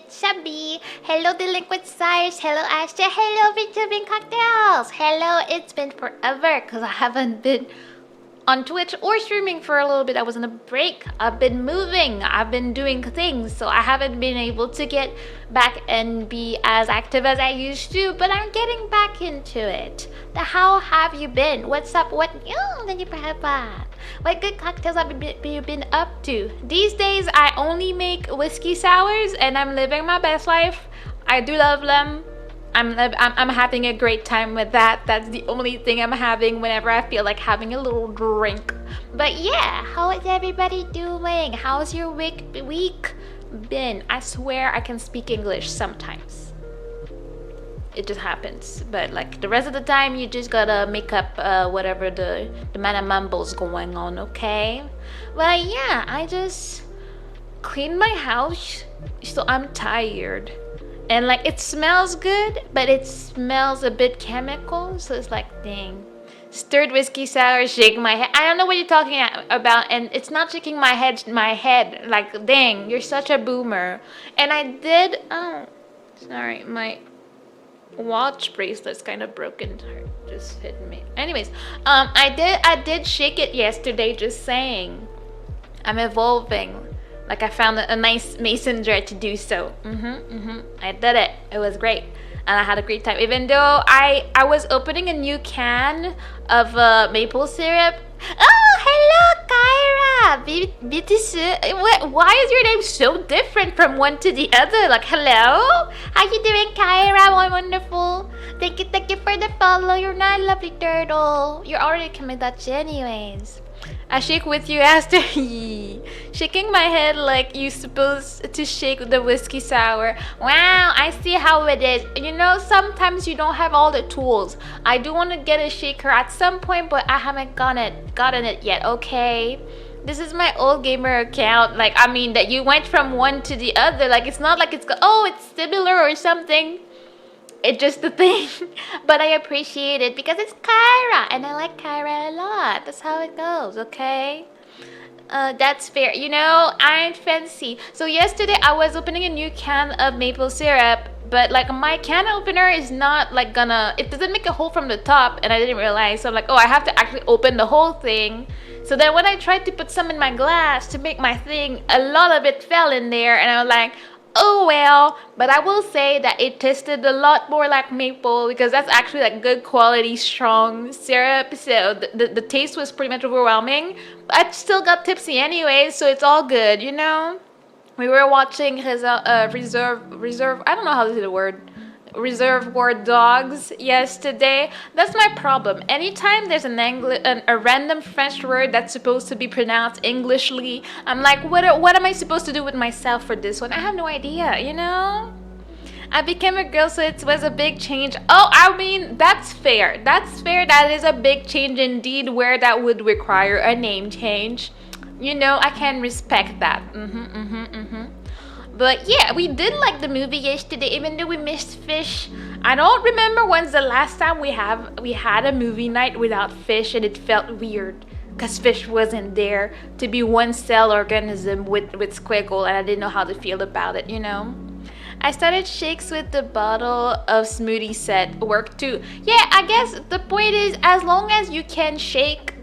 Chubby. Hello, Delinquent Sires. Hello, Asha. Hello, Benjamin Cocktails. Hello, it's been forever because I haven't been on Twitch or streaming for a little bit. I was on a break. I've been moving. I've been doing things, so I haven't been able to get back and be as active as I used to, but I'm getting back into it. How have you been? What's up? What good cocktails have you been up to? These days, I only make whiskey sours, and I'm living my best life. I do love them. I'm having a great time with that. That's the only thing I'm having whenever I feel like having a little drink. But yeah, how is everybody doing? How's your week been? I swear I can speak English sometimes. It just happens. But like the rest of the time, you just gotta make up whatever the man of mumble's going on, okay? Well, yeah, I just cleaned my house, so I'm tired. And like it smells good, but it smells a bit chemical, so it's like, dang. Stirred whiskey sour, shake my head. I don't know what you're talking about, and it's not shaking my head. Like, dang, you're such a boomer. And I did. Oh, sorry, my watch bracelet's kind of broken. Just hit me. Anyways, I did shake it yesterday. Just saying, I'm evolving. Like I found a nice mason jar to do so. I did it. It was great. And I had a great time. Even though I was opening a new can of maple syrup. Oh, hello, Kyra. Why is your name so different from one to the other? Like, hello? How you doing, Kyra? My wonderful. Thank you for the follow. You're not a lovely turtle. You're already coming Dutch anyways. I shake with you, Aster. Shaking my head like you supposed to shake the whiskey sour. Wow, I see how it is. You know, sometimes you don't have all the tools. I do want to get a shaker at some point, but I haven't gotten it yet, okay? This is my old gamer account. Like, I mean, that you went from one to the other. Like, it's not like it's similar or something. It's just the thing, but I appreciate it because it's Kyra, and I like Kyra a lot. That's how it goes, okay? That's fair. You know, I'm fancy. So yesterday I was opening a new can of maple syrup, but like my can opener is not like it doesn't make a hole from the top, and I didn't realize. So I'm like, oh, I have to actually open the whole thing. So then when I tried to put some in my glass to make my thing, a lot of it fell in there, and I was like, oh well. But I will say that it tasted a lot more like maple because that's actually like good quality strong syrup, so the taste was pretty much overwhelming. But I still got tipsy anyway, so it's all good, you know. We were watching reserve I don't know how to say the word, Reservoir Dogs yesterday. That's my problem. Anytime there's a random French word that's supposed to be pronounced Englishly, I'm like, what am I supposed to do with myself for this one? I have no idea, you know? I became a girl, so it was a big change. Oh, I mean, that's fair. That's fair. That is a big change indeed, where that would require a name change. You know, I can respect that. But yeah, we did like the movie yesterday, even though we missed Fish. I don't remember when's the last time we had a movie night without Fish, and it felt weird because Fish wasn't there to be one cell organism with Squiggle, and I didn't know how to feel about it, you know. I started shakes with the bottle of smoothie set. Work too. Yeah, I guess the point is, as long as you can shake,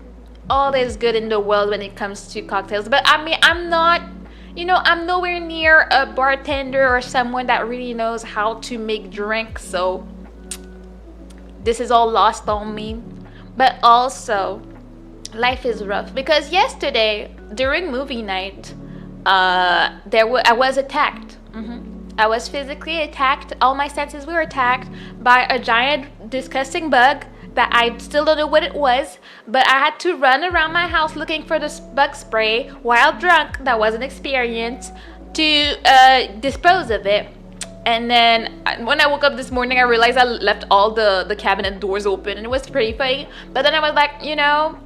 all is good in the world when it comes to cocktails. But I mean, I'm nowhere near a bartender or someone that really knows how to make drinks, so this is all lost on me. But also, life is rough because yesterday during movie night, I was attacked. I was physically attacked. All my senses were attacked by a giant, disgusting bug that I still don't know what it was, but I had to run around my house looking for this bug spray while drunk. That was an experience to dispose of it. And then when I woke up this morning, I realized I left all the cabinet doors open, and it was pretty funny. But then I was like, you know,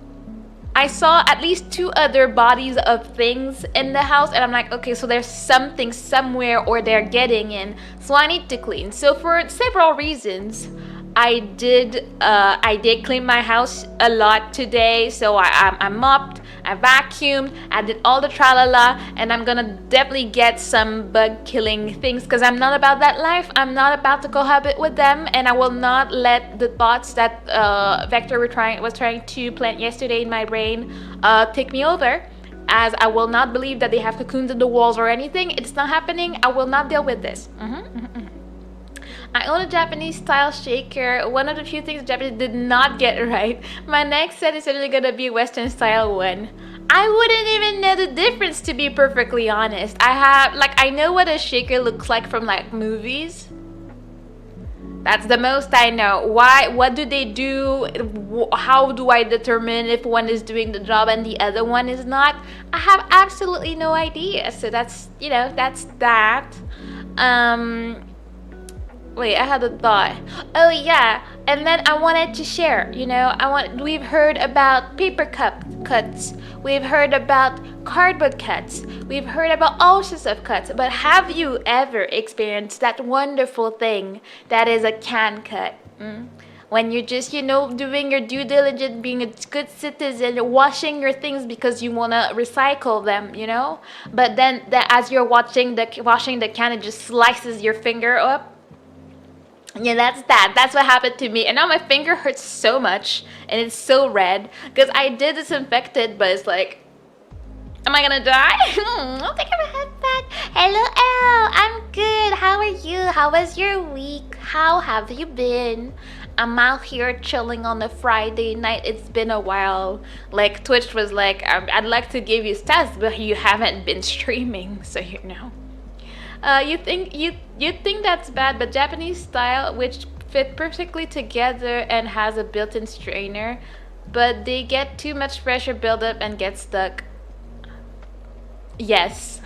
I saw at least 2 other bodies of things in the house, and I'm like, okay, so there's something somewhere, or they're getting in, so I need to clean. So for several reasons, I did clean my house a lot today. So I mopped, I vacuumed, I did all the tralala, and I'm gonna definitely get some bug killing things because I'm not about that life. I'm not about to cohabit with them, and I will not let the thoughts that Vector was trying to plant yesterday in my brain take me over. As I will not believe that they have cocoons in the walls or anything. It's not happening. I will not deal with this. I own a Japanese style shaker. One of the few things Japanese did not get right. My next set is certainly gonna be a Western style one. I wouldn't even know the difference, to be perfectly honest. I know what a shaker looks like from like movies. That's the most I know. Why? What do they do? How do I determine if one is doing the job and the other one is not? I have absolutely no idea. So that's that. Wait, I had a thought. Oh yeah, and then I wanted to share. We've heard about paper cuts. We've heard about cardboard cuts. We've heard about all sorts of cuts. But have you ever experienced that wonderful thing that is a can cut? When you're just, doing your due diligence, being a good citizen, washing your things because you want to recycle them, But then as you're washing the can, it just slices your finger up. Yeah, that's what happened to me, and now my finger hurts so much and it's so red because I did disinfect it, but it's like, am I gonna die? I'll take my head back. Hello Elle, I'm good. How are you? How was your week? How have you been? I'm out here chilling on a Friday night. It's been a while. Like Twitch was like, I'd like to give you stats, but you haven't been streaming, so you think that's bad, but Japanese style, which fit perfectly together and has a built-in strainer, but they get too much pressure buildup and get stuck. Yes.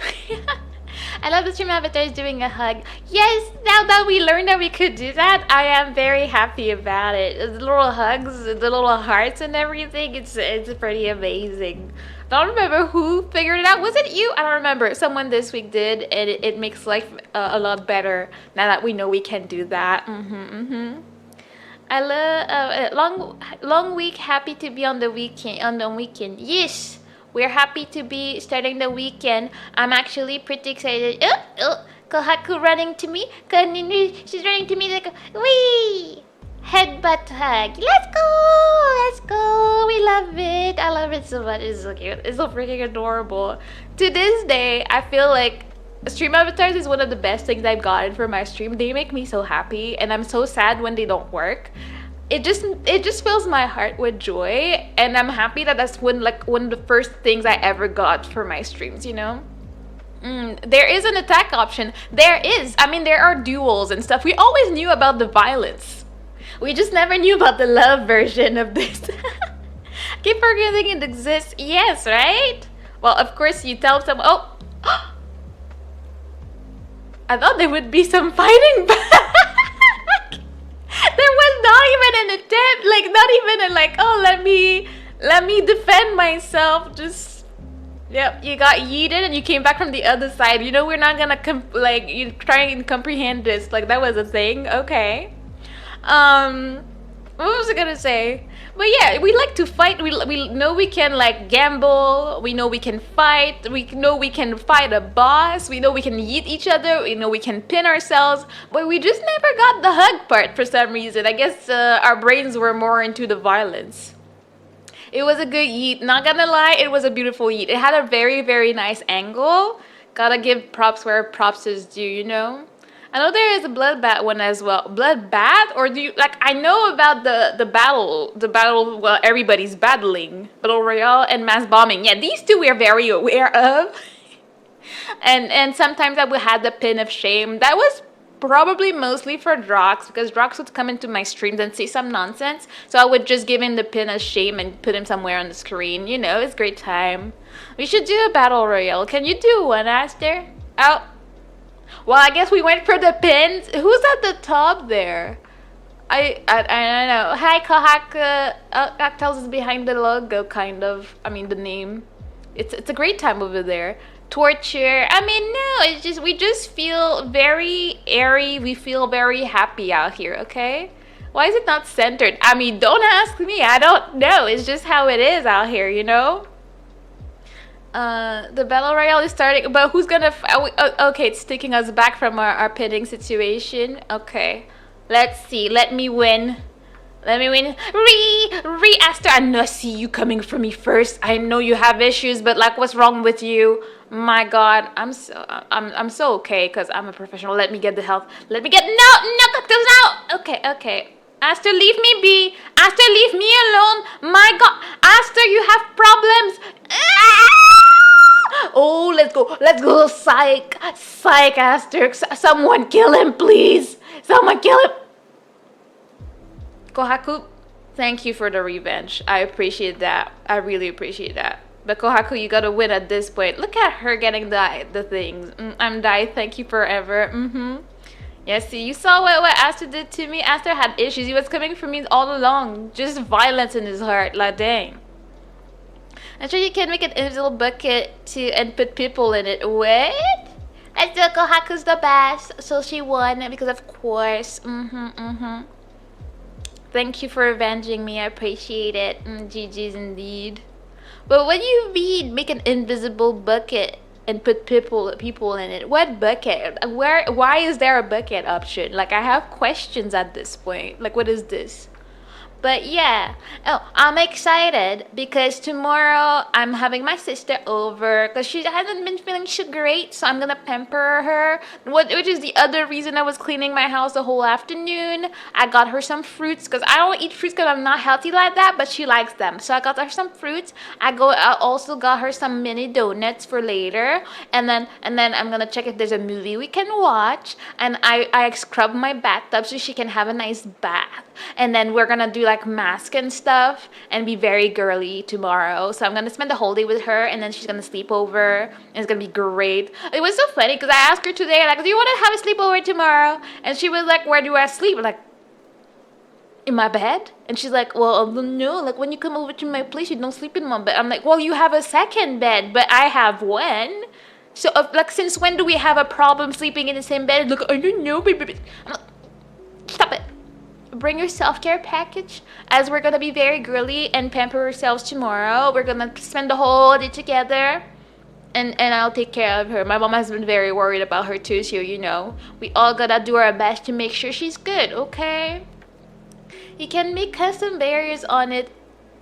I love the stream avatar is doing a hug. Yes, now that we learned that we could do that, I am very happy about it. The little hugs, the little hearts and everything, it's pretty amazing. I don't remember who figured it out. Was it you? I don't remember. Someone this week did, and it makes life a lot better now that we know we can do that. I love long week. Happy to be on the weekend. Yes, we're happy to be starting the weekend. I'm actually pretty excited. Kohaku running to me. She's running to me like, wee! Headbutt hug. Let's go. We love it. I love it so much. It's so cute. It's so freaking adorable. To this day, I feel like stream avatars is one of the best things I've gotten for my stream. They make me so happy, and I'm so sad when they don't work. It just fills my heart with joy, and I'm happy that that's one of the first things I ever got for my streams. There is an attack option. There is. I mean, there are duels and stuff. We always knew about the violence. We just never knew about the love version of this. Keep forgetting it exists. Yes, right? Well, of course, you tell someone, oh, I thought there would be some fighting back. There was not even an attempt, not even let me defend myself. Just, yep, you got yeeted and you came back from the other side. We're not gonna you try and comprehend this. That was a thing. Okay. What was I gonna say? But yeah, we like to fight. We know we can gamble. We know we can fight. We know we can fight a boss. We know we can yeet each other. We know we can pin ourselves. But we just never got the hug part for some reason. I guess our brains were more into the violence. It was a good yeet. Not gonna lie, it was a beautiful yeet. It had a very, very nice angle. Gotta give props where props is due, I know there is a bloodbath one as well. Bloodbath? Or do you I know about the battle well, everybody's battling. Battle Royale and mass bombing. Yeah, these two we are very aware of. and sometimes I would have the pin of shame. That was probably mostly for Drox, because Drox would come into my streams and say some nonsense. So I would just give him the pin of shame and put him somewhere on the screen. It's a great time. We should do a Battle Royale. Can you do one, Aster? Oh. Well, I guess we went for the pins. Who's at the top there? I don't know. Hi, Kohak. Actels is behind the logo, kind of. I mean, the name. It's a great time over there. Torture. I mean, no. We just feel very airy. We feel very happy out here. Okay. Why is it not centered? I mean, don't ask me. I don't know. It's just how it is out here. The battle royale is starting, but who's gonna? Okay, it's taking us back from our pinning situation. Okay, let's see. Let me win. Let me win. Aster. I know. I see you coming for me first. I know you have issues, but like, what's wrong with you? My God, I'm so okay because I'm a professional. Let me get the health. Let me get no. Okay. Aster, leave me be. Aster, leave me alone. My God, Aster, you have problems. Oh, let's go, psych, Aster. Someone kill him, please. Someone kill him. Kohaku, thank you for the revenge. I appreciate that. I really appreciate that. But Kohaku, you gotta win at this point. Look at her getting the things. I'm Dai. Thank you forever. Yeah, see, you saw what Aster did to me. Aster had issues. He was coming for me all along. Just violence in his heart. Like, dang. I'm sure you can make an invisible bucket and put people in it. What? Let's do Kohaku's the best. So she won because of course. Thank you for avenging me. I appreciate it. GG's indeed. But what do you mean make an invisible bucket and put people in it? What bucket? Why is there a bucket option? Like, I have questions at this point. Like, what is this? But yeah, I'm excited because tomorrow I'm having my sister over because she hasn't been feeling so great, so I'm gonna pamper her. Which is the other reason I was cleaning my house the whole afternoon. I got her some fruits because I don't eat fruits because I'm not healthy like that, but she likes them. So I got her some fruits. I also got her some mini donuts for later, and then I'm gonna check if there's a movie we can watch. And I scrub my bathtub so she can have a nice bath. And then we're gonna do like mask and stuff and be very girly tomorrow. So I'm gonna spend the whole day with her, and then she's gonna sleep over, and it's gonna be great. It was so funny because I asked her today, like, do you want to have a sleepover tomorrow? And she was like, where do I sleep? I'm like, in my bed? And she's like, well, no, like when you come over to my place you don't sleep in my bed. I'm like, well, you have a second bed, but I have one. So like, since when do we have a problem sleeping in the same bed? Look, I don't know, baby. I'm like, stop it. Bring your self-care package, as we're gonna be very girly and pamper ourselves tomorrow. We're gonna spend the whole day together, and I'll take care of her. My mom has been very worried about her too, so you know, we all gotta do our best to make sure she's good, okay? You can make custom barriers on it,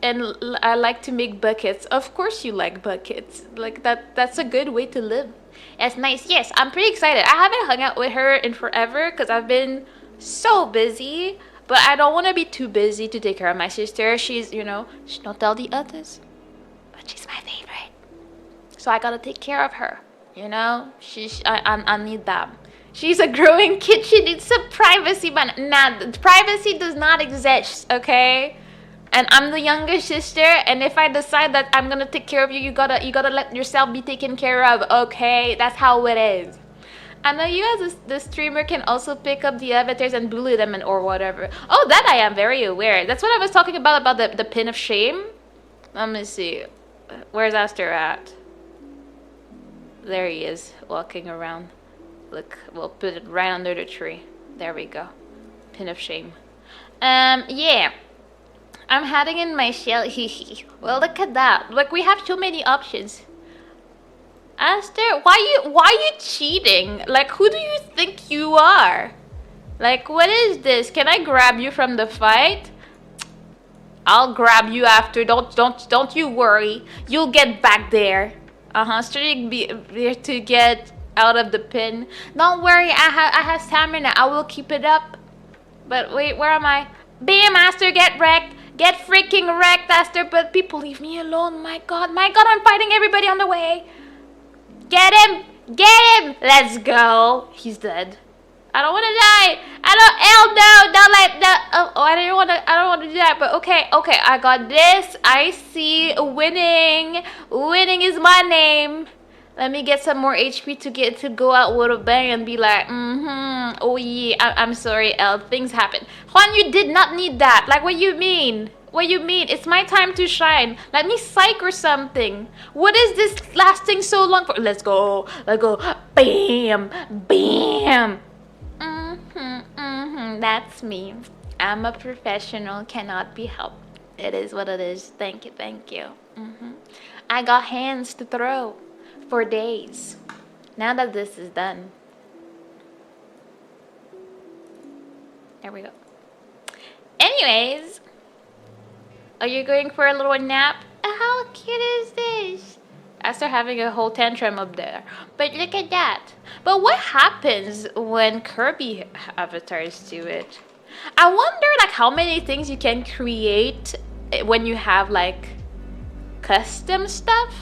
and I like to make buckets. Of course you like buckets. Like, that's a good way to live. That's nice. Yes, I'm pretty excited. I haven't hung out with her in forever because I've been so busy. But I don't want to be too busy to take care of my sister. She's, you know, she don't tell the others, but she's my favorite. So I gotta take care of her, you know? I need that. She's a growing kid. She needs some privacy, but nah, privacy does not exist, okay? And I'm the younger sister, and if I decide that I'm gonna take care of you, you gotta let yourself be taken care of, okay? That's how it is. I know you as the streamer can also pick up the avatars and bully them or whatever. Oh, that I am very aware. That's what I was talking about the pin of shame. Let me see. Where's Aster at? There he is, walking around. Look, we'll put it right under the tree. There we go. Pin of shame. Yeah. I'm hiding in my shell. Well, look at that. Look, we have too many options. Aster, why you cheating? Like, who do you think you are? Like, what is this? Can I grab you from the fight? I'll grab you after. Don't you worry. You'll get back there. Starting to get out of the pin. Don't worry. I have stamina. I will keep it up. But wait, where am I? Bam, Aster, get wrecked. Get freaking wrecked, Aster. But people, leave me alone. My God, I'm fighting everybody on the way. Get him! Get him! Let's go. He's dead. I don't want to die. Hell no! Don't like that. Oh, I don't want to do that. But okay. I got this. I see winning. Winning is my name. Let me get some more HP to go out with a bang and be like, oh yeah. I'm sorry, El. Things happen. Juan, you did not need that. Like, what you mean? What you mean? It's my time to shine. Let me psych or something. What is this lasting so long for? Let's go. Bam. Bam. That's me. I'm a professional. Cannot be helped. It is what it is. Thank you. I got hands to throw for days. Now that this is done. There we go. Anyways, are you going for a little nap? How cute is this? Aster having a whole tantrum up there. But look at that. But what happens when Kirby avatars do it? I wonder like how many things you can create when you have like custom stuff.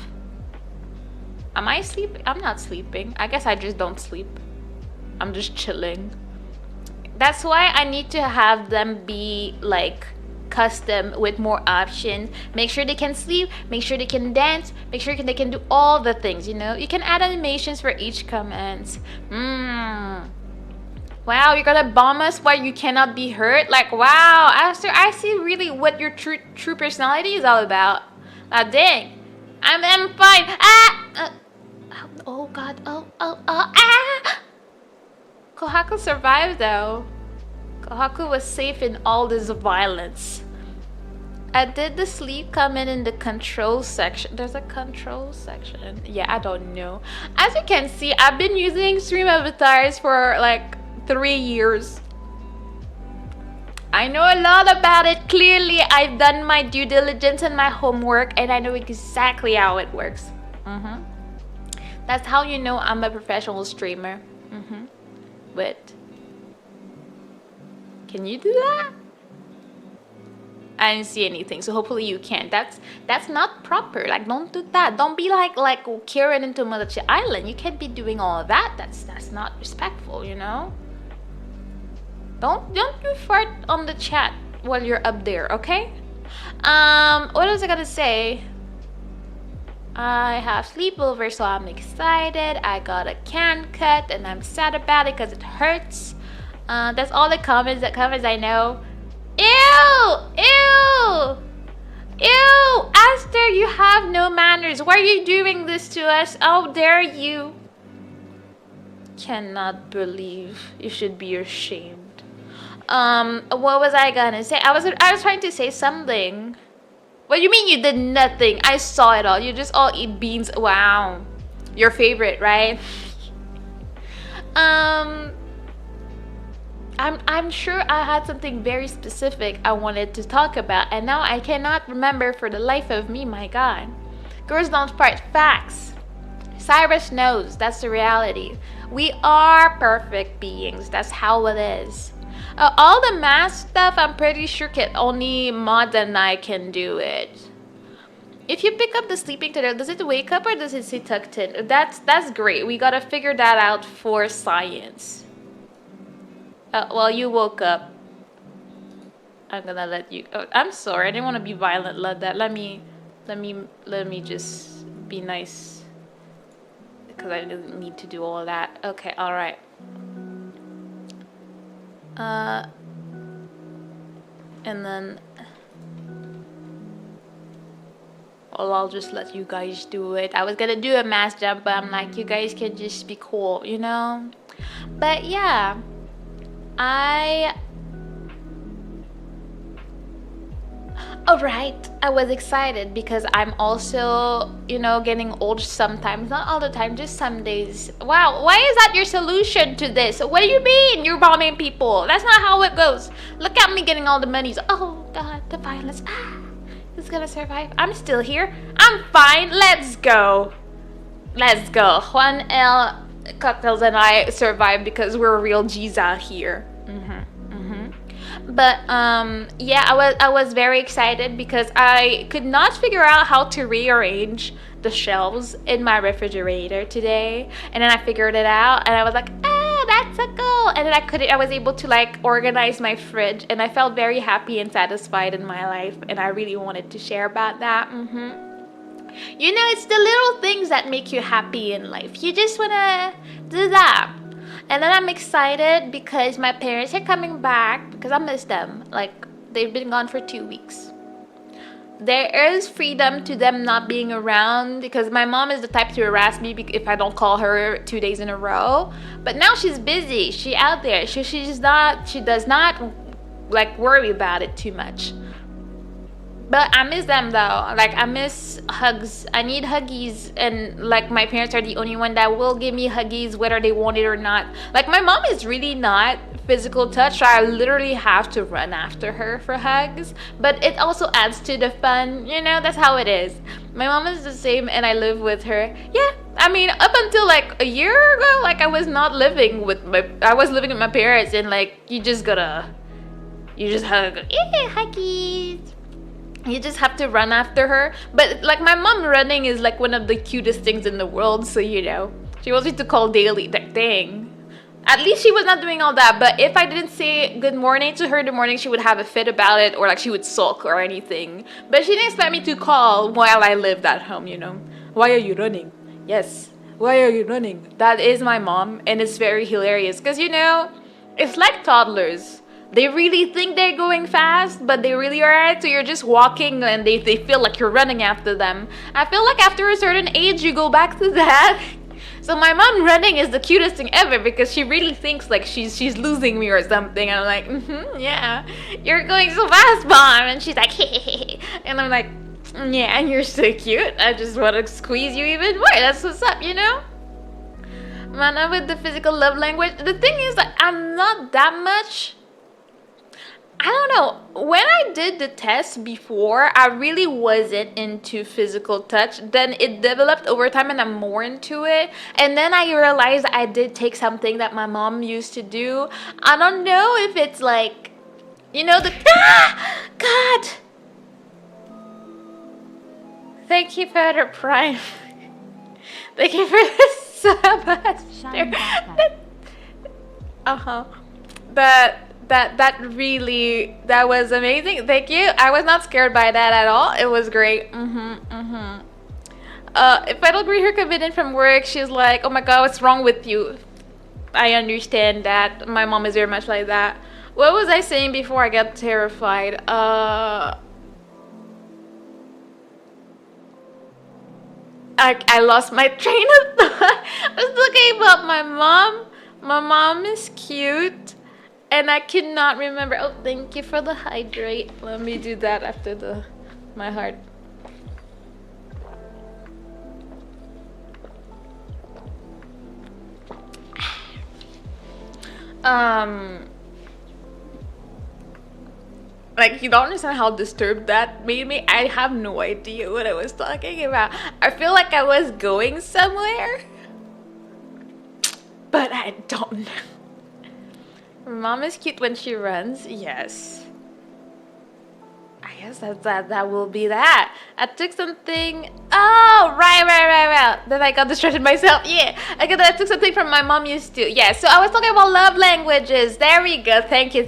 Am I sleeping? I'm not sleeping. I guess I just don't sleep. I'm just chilling. That's why I need to have them be like custom with more options. Make sure they can sleep, make sure they can dance, make sure they can do all the things, you know? You can add animations for each command. Wow, you're gonna bomb us while you cannot be hurt? Like, wow, Aster, I see really what your true personality is all about. Ah, dang. I'm fine. Oh god, Kohaku survived though. Kohaku was safe in all this violence. Did the sleep come in the control section? There's a control section. Yeah, I don't know. As you can see, I've been using stream avatars for like 3 years. I know a lot about it. Clearly, I've done my due diligence and my homework, and I know exactly how it works. That's how you know I'm a professional streamer. But can you do that? I didn't see anything, so hopefully you can. That's not proper. Like, don't do that. Don't be like Kieran into Malachi Island. You can't be doing all of that. That's not respectful, you know. Don't you fart on the chat while you're up there, okay? What was I gonna say? I have sleepover, so I'm excited. I got a can cut, and I'm sad about it because it hurts. That's all the comments I know. Ew! Ew! Ew! Aster, you have no manners. Why are you doing this to us? How dare you? Cannot believe. You should be ashamed. What was I gonna say? I was trying to say something. What do you mean you did nothing? I saw it all. You just all eat beans. Wow. Your favorite, right? I'm sure I had something very specific I wanted to talk about, and now I cannot remember for the life of me. My god. Girls don't fart. Facts. Cyrus knows. That's the reality. We are perfect beings. That's how it is. All the math stuff, I'm pretty sure only Mod and I can do it. If you pick up the sleeping today, does it wake up or does it say tucked in? That's great. We gotta figure that out for science. Well, you woke up. I'm gonna let you. Oh, I'm sorry. I didn't want to be violent like that. Let me just be nice because I didn't need to do all that. Okay. All right. And then, well, I'll just let you guys do it. I was gonna do a mass jump, but I'm like, you guys can just be cool, you know? But yeah, alright, I was excited because I'm also, you know, getting old sometimes. Not all the time, just some days. Wow, why is that your solution to this? What do you mean you're bombing people? That's not how it goes. Look at me getting all the monies. Oh god, the violence. Who's gonna survive? I'm still here. I'm fine. Let's go. Let's go. Juan L. Cocktails and I survived because we're real G's out here. But yeah, I was very excited because I could not figure out how to rearrange the shelves in my refrigerator today, and then I figured it out, and I was like, that's a goal. And then I was able to like organize my fridge, and I felt very happy and satisfied in my life, and I really wanted to share about that. You know, it's the little things that make you happy in life. You just wanna do that. And then I'm excited because my parents are coming back because I miss them. Like, they've been gone for 2 weeks. There is freedom to them not being around because my mom is the type to harass me if I don't call her 2 days in a row. But now she's busy. She's out there. She does not like worry about it too much. But I miss them though. Like I miss hugs. I need huggies, and like my parents are the only one that will give me huggies whether they want it or not. Like my mom is really not physical touch, so I literally have to run after her for hugs. But it also adds to the fun, you know. That's how it is. My mom is the same, and I live with her. Yeah, I mean, up until like a year ago, like I was living with my parents, and like you just hug, yeah, huggies. You just have to run after her. But like my mom running is like one of the cutest things in the world, so you know. She wants me to call daily. Dang. At least she was not doing all that. But if I didn't say good morning to her in the morning, she would have a fit about it, or like she would sulk or anything. But she didn't expect me to call while I lived at home, you know. Why are you running? Yes. Why are you running? That is my mom, and it's very hilarious. Because, you know, it's like toddlers. They really think they're going fast, but they really aren't. So you're just walking and they feel like you're running after them. I feel like after a certain age, you go back to that. So my mom running is the cutest thing ever because she really thinks like she's losing me or something. And I'm like, yeah, you're going so fast, mom. And she's like, hey. And I'm like, yeah, you're so cute. I just want to squeeze you even more. That's what's up, you know? Man, with the physical love language, the thing is that I'm not that much. I don't know. When I did the test before, I really wasn't into physical touch. Then it developed over time and I'm more into it. And then I realized I did take something that my mom used to do. I don't know if it's like, you know, God! Thank you for the Prime. Thank you for the sub. Uh-huh. That was amazing. Thank you. I was not scared by that at all. It was great. If I don't greet her coming in from work, she's like, oh my god, what's wrong with you? I understand that. My mom is very much like that. What was I saying before I got terrified? I lost my train of thought. I was talking about my mom. My mom is cute. And I cannot remember. Oh, thank you for the hydrate. Let me do that after my heart. Like, you don't understand how disturbed that made me. I have no idea what I was talking about. I feel like I was going somewhere, but I don't know. Mom is cute when she runs. Yes. I guess that will be that. I took something. Oh, right. Then I got distracted myself. Yeah. I took something from my mom used to. Yeah. So I was talking about love languages. There we go. Thank you.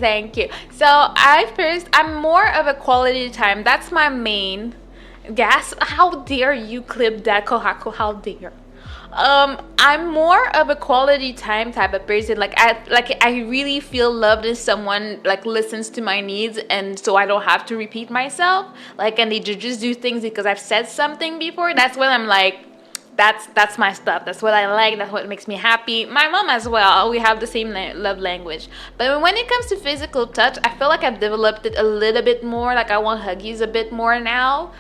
So I'm more of a quality time. That's my main. Gas. How dare you clip that, Kohako? How dare? I'm more of a quality time type of person. I really feel loved if someone like listens to my needs, and so I don't have to repeat myself. Like, and they just do things because I've said something before. That's when I'm like, that's my stuff. That's what I like. That's what makes me happy. My mom as well. We have the same love language. But when it comes to physical touch, I feel like I've developed it a little bit more. Like I want huggies a bit more now.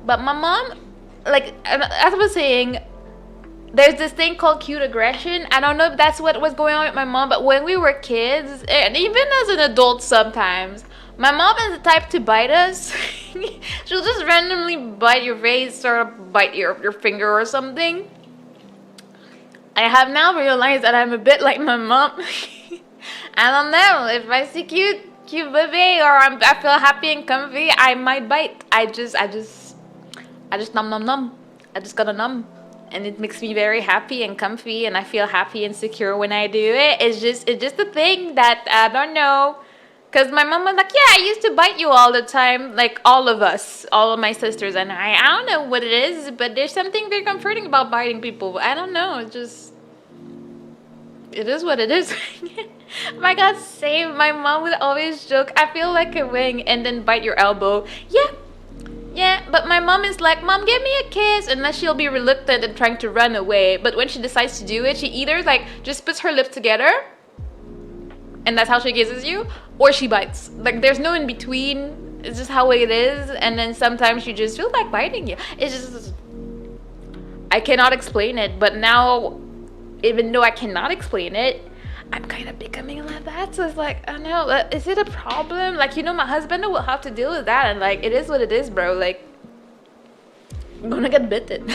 But my mom, like as I was saying, there's this thing called cute aggression. I don't know if that's what was going on with my mom, but when we were kids, and even as an adult sometimes, my mom is the type to bite us. She'll just randomly bite your face or bite your finger or something. I have now realized that I'm a bit like my mom. I don't know. If I see cute baby or I feel happy and comfy, I might bite. I just nom. I just gotta numb. And it makes me very happy and comfy, and I feel happy and secure when I do it. It's just a thing that I don't know. Because my mom was like, yeah, I used to bite you all the time. Like all of us, all of my sisters and I. I don't know what it is, but there's something very comforting about biting people. I don't know. It is what it is. My god, same. My mom would always joke, I feel like a wing, and then bite your elbow. Yeah, but my mom is like, Mom, give me a kiss, and then she'll be reluctant and trying to run away. But when she decides to do it, she either like just puts her lips together, and that's how she kisses you, or she bites. Like there's no in between. It's just how it is. And then sometimes you just feel like biting you. It's just, I cannot explain it. But now, even though I cannot explain it, I'm kind of becoming like that. So it's like, I don't know, is it a problem? Like, my husband will have to deal with that. And like, it is what it is, bro. Like, I'm gonna get bitten.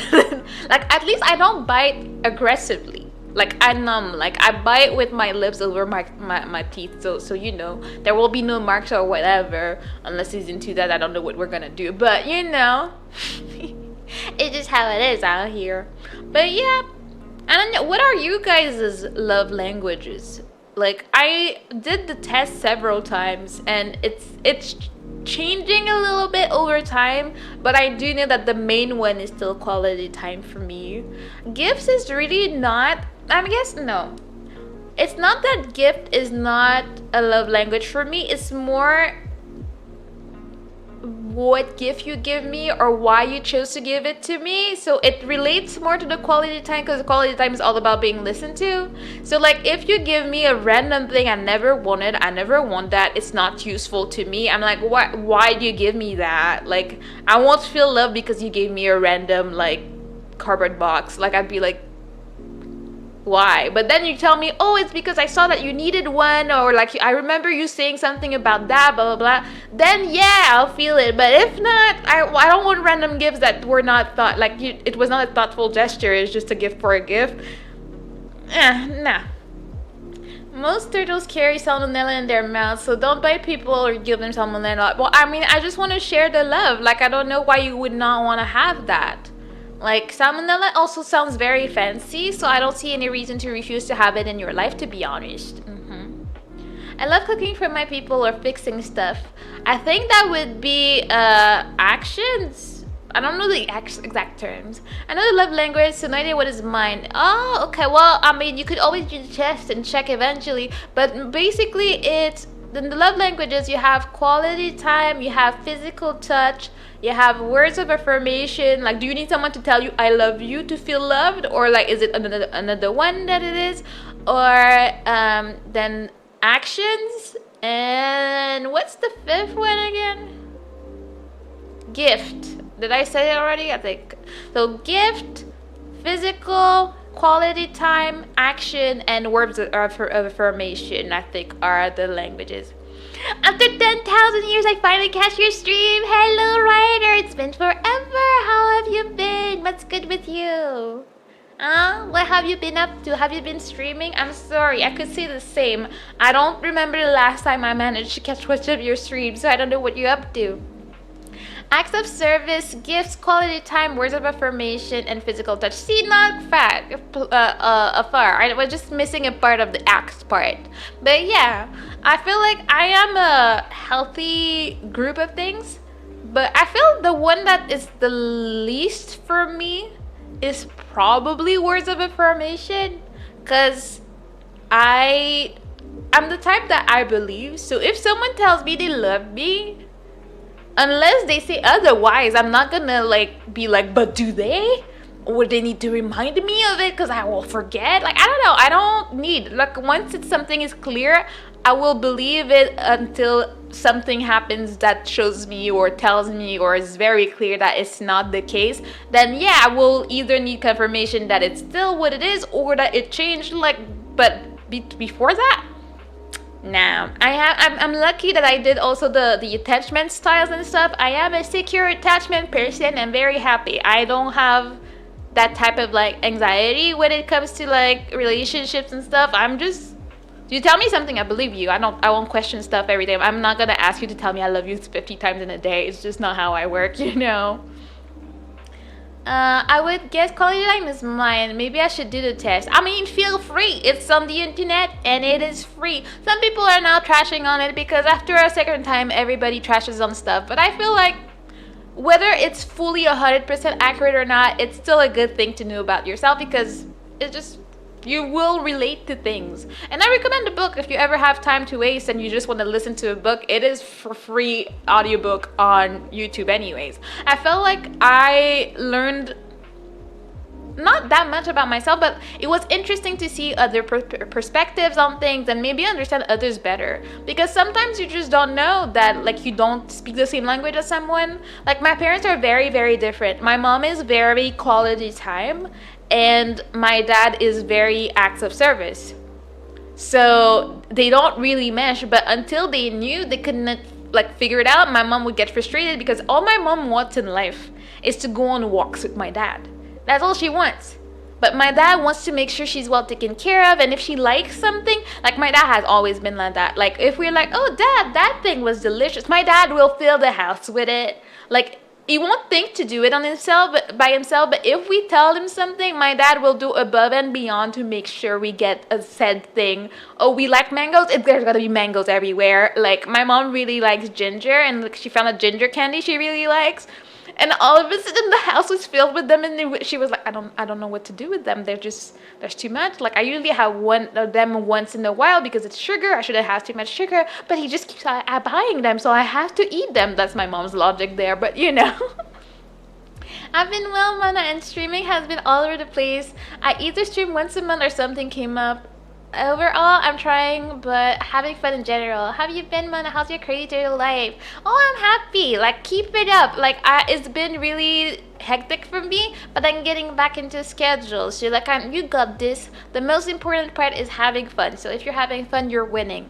Like, at least I don't bite aggressively. Like, I numb. Like, I bite with my lips over my teeth. So there will be no marks or whatever. Unless he's into that, I don't know what we're gonna do. But, it's just how it is out here. But yeah, I don't know. What are you guys' love languages? Like, I did the test several times, and it's changing a little bit over time, but I do know that the main one is still quality time for me. Gifts is really not, I guess, no. It's not that gift is not a love language for me. It's more what gift you give me or why you chose to give it to me. So it relates more to the quality time, because the quality time is all about being listened to. So like, if you give me a random thing I never wanted, I never want that, it's not useful to me, I'm like, why do you give me that? Like, I won't feel love because you gave me a random like cardboard box. Like, I'd be like, why? But then you tell me, oh, it's because I saw that you needed one, or like, I remember you saying something about that, blah blah blah. Then yeah, I'll feel it. But if not, I don't want random gifts that were not thought, like, it was not a thoughtful gesture. It's just a gift for a gift. Nah. Most turtles carry salmonella in their mouths, so don't bite people or give them salmonella. Well, I mean, I just want to share the love. Like, I don't know why you would not want to have that. Like, salmonella also sounds very fancy, so I don't see any reason to refuse to have it in your life, to be honest. I love cooking for my people or fixing stuff. I think that would be actions. I don't know the exact terms. I know the love language, so no idea what is mine. Oh, okay. Well, I mean, you could always do the test and check eventually, but basically it's in the love languages. You have quality time, you have physical touch, you have words of affirmation. Like, do you need someone to tell you I love you to feel loved, or like, is it another one that it is? Or then actions, and what's the fifth one again? Gift. Did I say it already? I think so. Gift, physical, quality time, action, and words of affirmation, I think, are the languages. After 10,000 years, I finally catch your stream. Hello, Ryder. It's been forever. How have you been? What's good with you? What have you been up to? Have you been streaming? I'm sorry, I could say the same. I don't remember the last time I managed to catch one of your streams, so I don't know what you're up to. Acts of service, gifts, quality time, words of affirmation, and physical touch. See, not afar. I was just missing a part of the acts part. But yeah, I feel like I am a healthy group of things. But I feel the one that is the least for me is probably words of affirmation. Because I'm the type that I believe. So if someone tells me they love me, unless they say otherwise, I'm not gonna like be like, but do they? Or they need to remind me of it because I will forget. Like, I don't know. I don't need, like, once something is clear, I will believe it until something happens that shows me or tells me or is very clear that it's not the case. Then yeah, I will either need confirmation that it's still what it is or that it changed. Like, but before that, nah. I'm lucky that I did also the attachment styles and stuff. I am a secure attachment person. I'm very happy. I don't have that type of like anxiety when it comes to like relationships and stuff. I'm just, you tell me something, I believe you. I won't question stuff every day. I'm not gonna ask you to tell me I love you 50 times in a day. It's just not how I work, you know. I would guess quality time is mine. Maybe I should do the test. I mean, feel free. It's on the internet and it is free. Some people are now trashing on it because after a second time, everybody trashes on stuff. But I feel like whether it's fully 100% accurate or not, it's still a good thing to know about yourself because it just, you will relate to things. And I recommend a book if you ever have time to waste and you just want to listen to a book. It is for free audiobook on YouTube anyways. I felt like I learned not that much about myself, but it was interesting to see other perspectives on things and maybe understand others better. Because sometimes you just don't know that, like, you don't speak the same language as someone. Like, my parents are very, very different. My mom is very quality time, and my dad is very acts of service. So they don't really mesh, but until they knew, they couldn't like figure it out. My mom would get frustrated because all my mom wants in life is to go on walks with my dad. That's all she wants. But my dad wants to make sure she's well taken care of, and if she likes something, like my dad has always been like that. Like if we're like, oh dad, that thing was delicious, my dad will fill the house with it. Like he won't think to do it on himself, by himself, but if we tell him something, my dad will do above and beyond to make sure we get a said thing. Oh, we like mangoes? There's gotta be mangoes everywhere. Like, my mom really likes ginger, and like, she found a ginger candy she really likes. And all of a sudden, the house was filled with them, and she was like, I don't know what to do with them. There's too much. Like, I usually have one of them once in a while because it's sugar. I shouldn't have too much sugar, but he just keeps buying them, so I have to eat them. That's my mom's logic there, but you know. I've been well, Mana, and streaming has been all over the place. I either stream once a month or something came up. Overall, I'm trying, but having fun in general. How have you been, Mana? How's your crazy turtle life? Oh, I'm happy. Like, keep it up. Like, it's been really hectic for me, but I'm getting back into schedule. So, like, you got this. The most important part is having fun. So, if you're having fun, you're winning.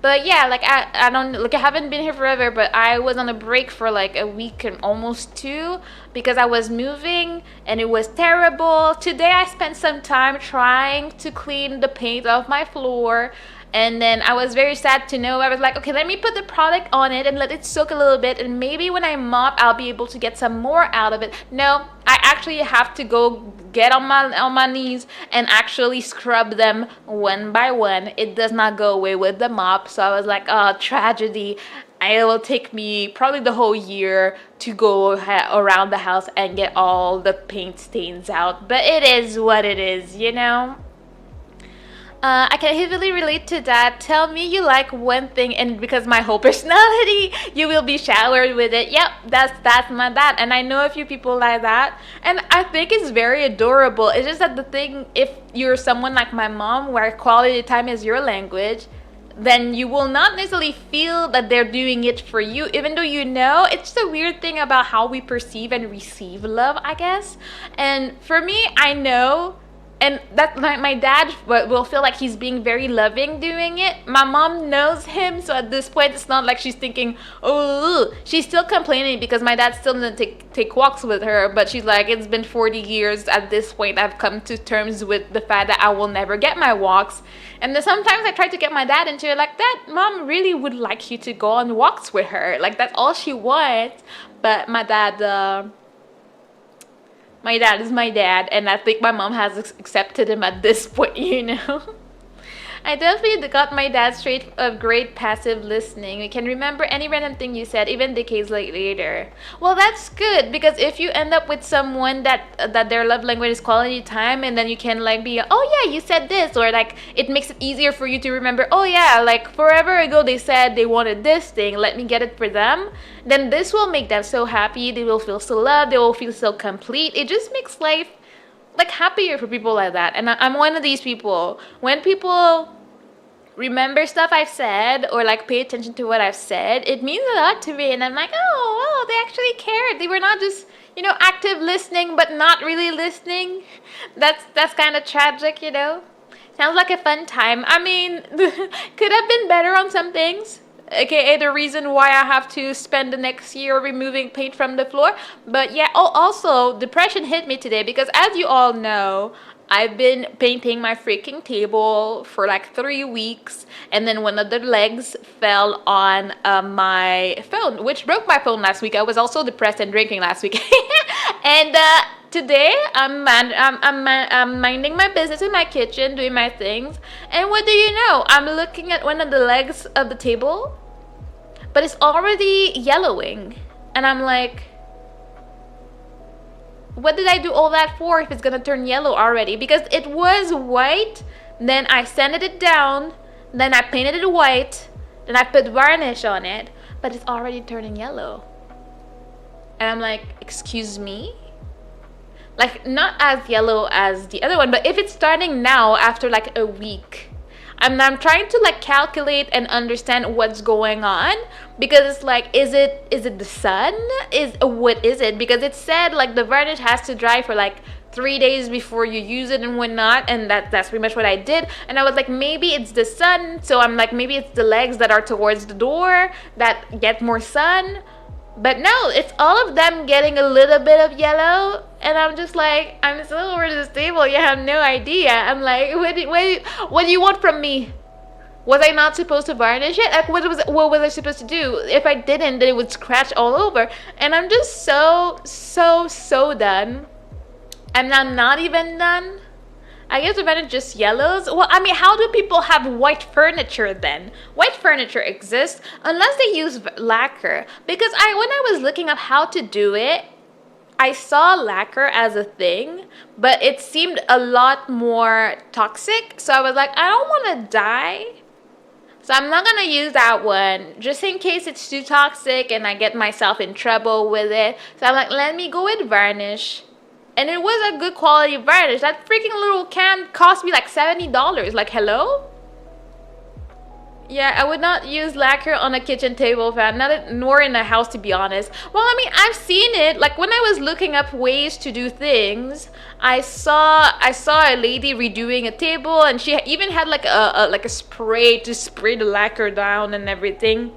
But yeah, like, I don't, like, I haven't been here forever, but I was on a break for like a week and almost two because I was moving and it was terrible. Today, I spent some time trying to clean the paint off my floor. And then I was very sad to know. I was like, okay, let me put the product on it and let it soak a little bit. And maybe when I mop, I'll be able to get some more out of it. No, I actually have to go get on my knees and actually scrub them one by one. It does not go away with the mop. So I was like, oh, tragedy. It will take me probably the whole year to go around the house and get all the paint stains out. But it is what it is, you know? I can heavily relate to that. Tell me you like one thing, and because my whole personality, you will be showered with it. Yep, that's my dad, and I know a few people like that, and I think it's very adorable. It's just that the thing, if you're someone like my mom, where quality time is your language, then you will not necessarily feel that they're doing it for you, even though you know. It's just a weird thing about how we perceive and receive love, I guess. And for me, I know. And that my dad will feel like he's being very loving doing it. My mom knows him, so at this point, it's not like she's thinking, oh, she's still complaining because my dad still didn't take walks with her. But she's like, it's been 40 years at this point. I've come to terms with the fact that I will never get my walks. And then sometimes I try to get my dad into it, like, that mom really would like you to go on walks with her. Like, that's all she wants. But my dad... My dad is my dad, and I think my mom has accepted him at this point, you know? I definitely got my dad's trait of great passive listening. I can remember any random thing you said, even decades later. Well, that's good, because if you end up with someone that their love language is quality time, and then you can like be, oh yeah, you said this, or like it makes it easier for you to remember, oh yeah, like forever ago they said they wanted this thing, let me get it for them. Then this will make them so happy, they will feel so loved, they will feel so complete. It just makes life like happier for people like that. And I'm one of these people. When people remember stuff I've said or like pay attention to what I've said, it means a lot to me. And I'm like, oh, they actually cared. They were not just, you know, active listening but not really listening. That's kind of tragic, you know. Sounds like a fun time. I mean, could have been better on some things, aka the reason why I have to spend the next year removing paint from the floor. But yeah, also depression hit me today because, as you all know, I've been painting my freaking table for like 3 weeks, and then one of the legs fell on my phone, which broke my phone last week. I was also depressed and drinking last week. And today I'm minding my business in my kitchen, doing my things, and what do you know? I'm looking at one of the legs of the table, but it's already yellowing, and I'm like, what did I do all that for if it's gonna turn yellow already? Because it was white, then I sanded it down, then I painted it white, then I put varnish on it, but it's already turning yellow. And I'm like, excuse me? Like not as yellow as the other one, but if it's starting now after like a week, I'm trying to like calculate and understand what's going on, because it's like, is it the sun? Is what is it? Because it said like the varnish has to dry for like 3 days before you use it and whatnot, and that's pretty much what I did. And I was like, maybe it's the sun, so I'm like, maybe it's the legs that are towards the door that get more sun. But no, it's all of them getting a little bit of yellow, and I'm just like, I'm still over this table. You have no idea. I'm like, what do you want from me? Was I not supposed to varnish it? Like, what was I supposed to do? If I didn't, then it would scratch all over. And I'm just so done. I'm not even done. I guess the varnish just yellows. Well, I mean, how do people have white furniture then? White furniture exists unless they use lacquer. Because when I was looking up how to do it, I saw lacquer as a thing, but it seemed a lot more toxic. So I was like, I don't want to die. So I'm not going to use that one, just in case it's too toxic and I get myself in trouble with it. So I'm like, let me go with varnish. And it was a good quality varnish. That freaking little can cost me like $70. Like, hello? Yeah, I would not use lacquer on a kitchen table fan, nor in a house, to be honest. Well, I mean, I've seen it. Like, when I was looking up ways to do things, I saw a lady redoing a table, and she even had like a spray to spray the lacquer down and everything.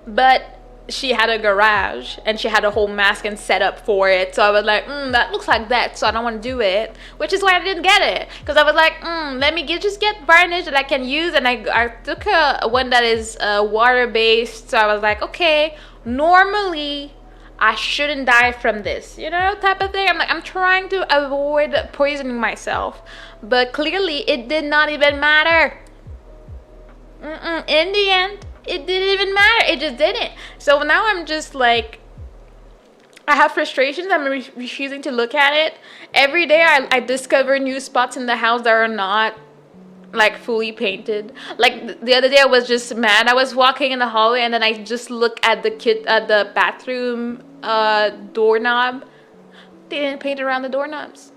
But she had a garage and she had a whole mask and setup for it, so I was like, that looks like that, so I don't want to do it, which is why I didn't get it, because I was like, let me just get varnish that I can use. And I took one that is water based, so I was like, okay, normally I shouldn't die from this, type of thing. I'm trying to avoid poisoning myself, but clearly it did not even matter. In the end, it didn't even matter. It just didn't. So now I'm just like, I have frustrations. I'm refusing to look at it. Every day I discover new spots in the house that are not like fully painted. Like the other day I was just mad. I was walking in the hallway and then I just look at the bathroom doorknob. They didn't paint around the doorknobs.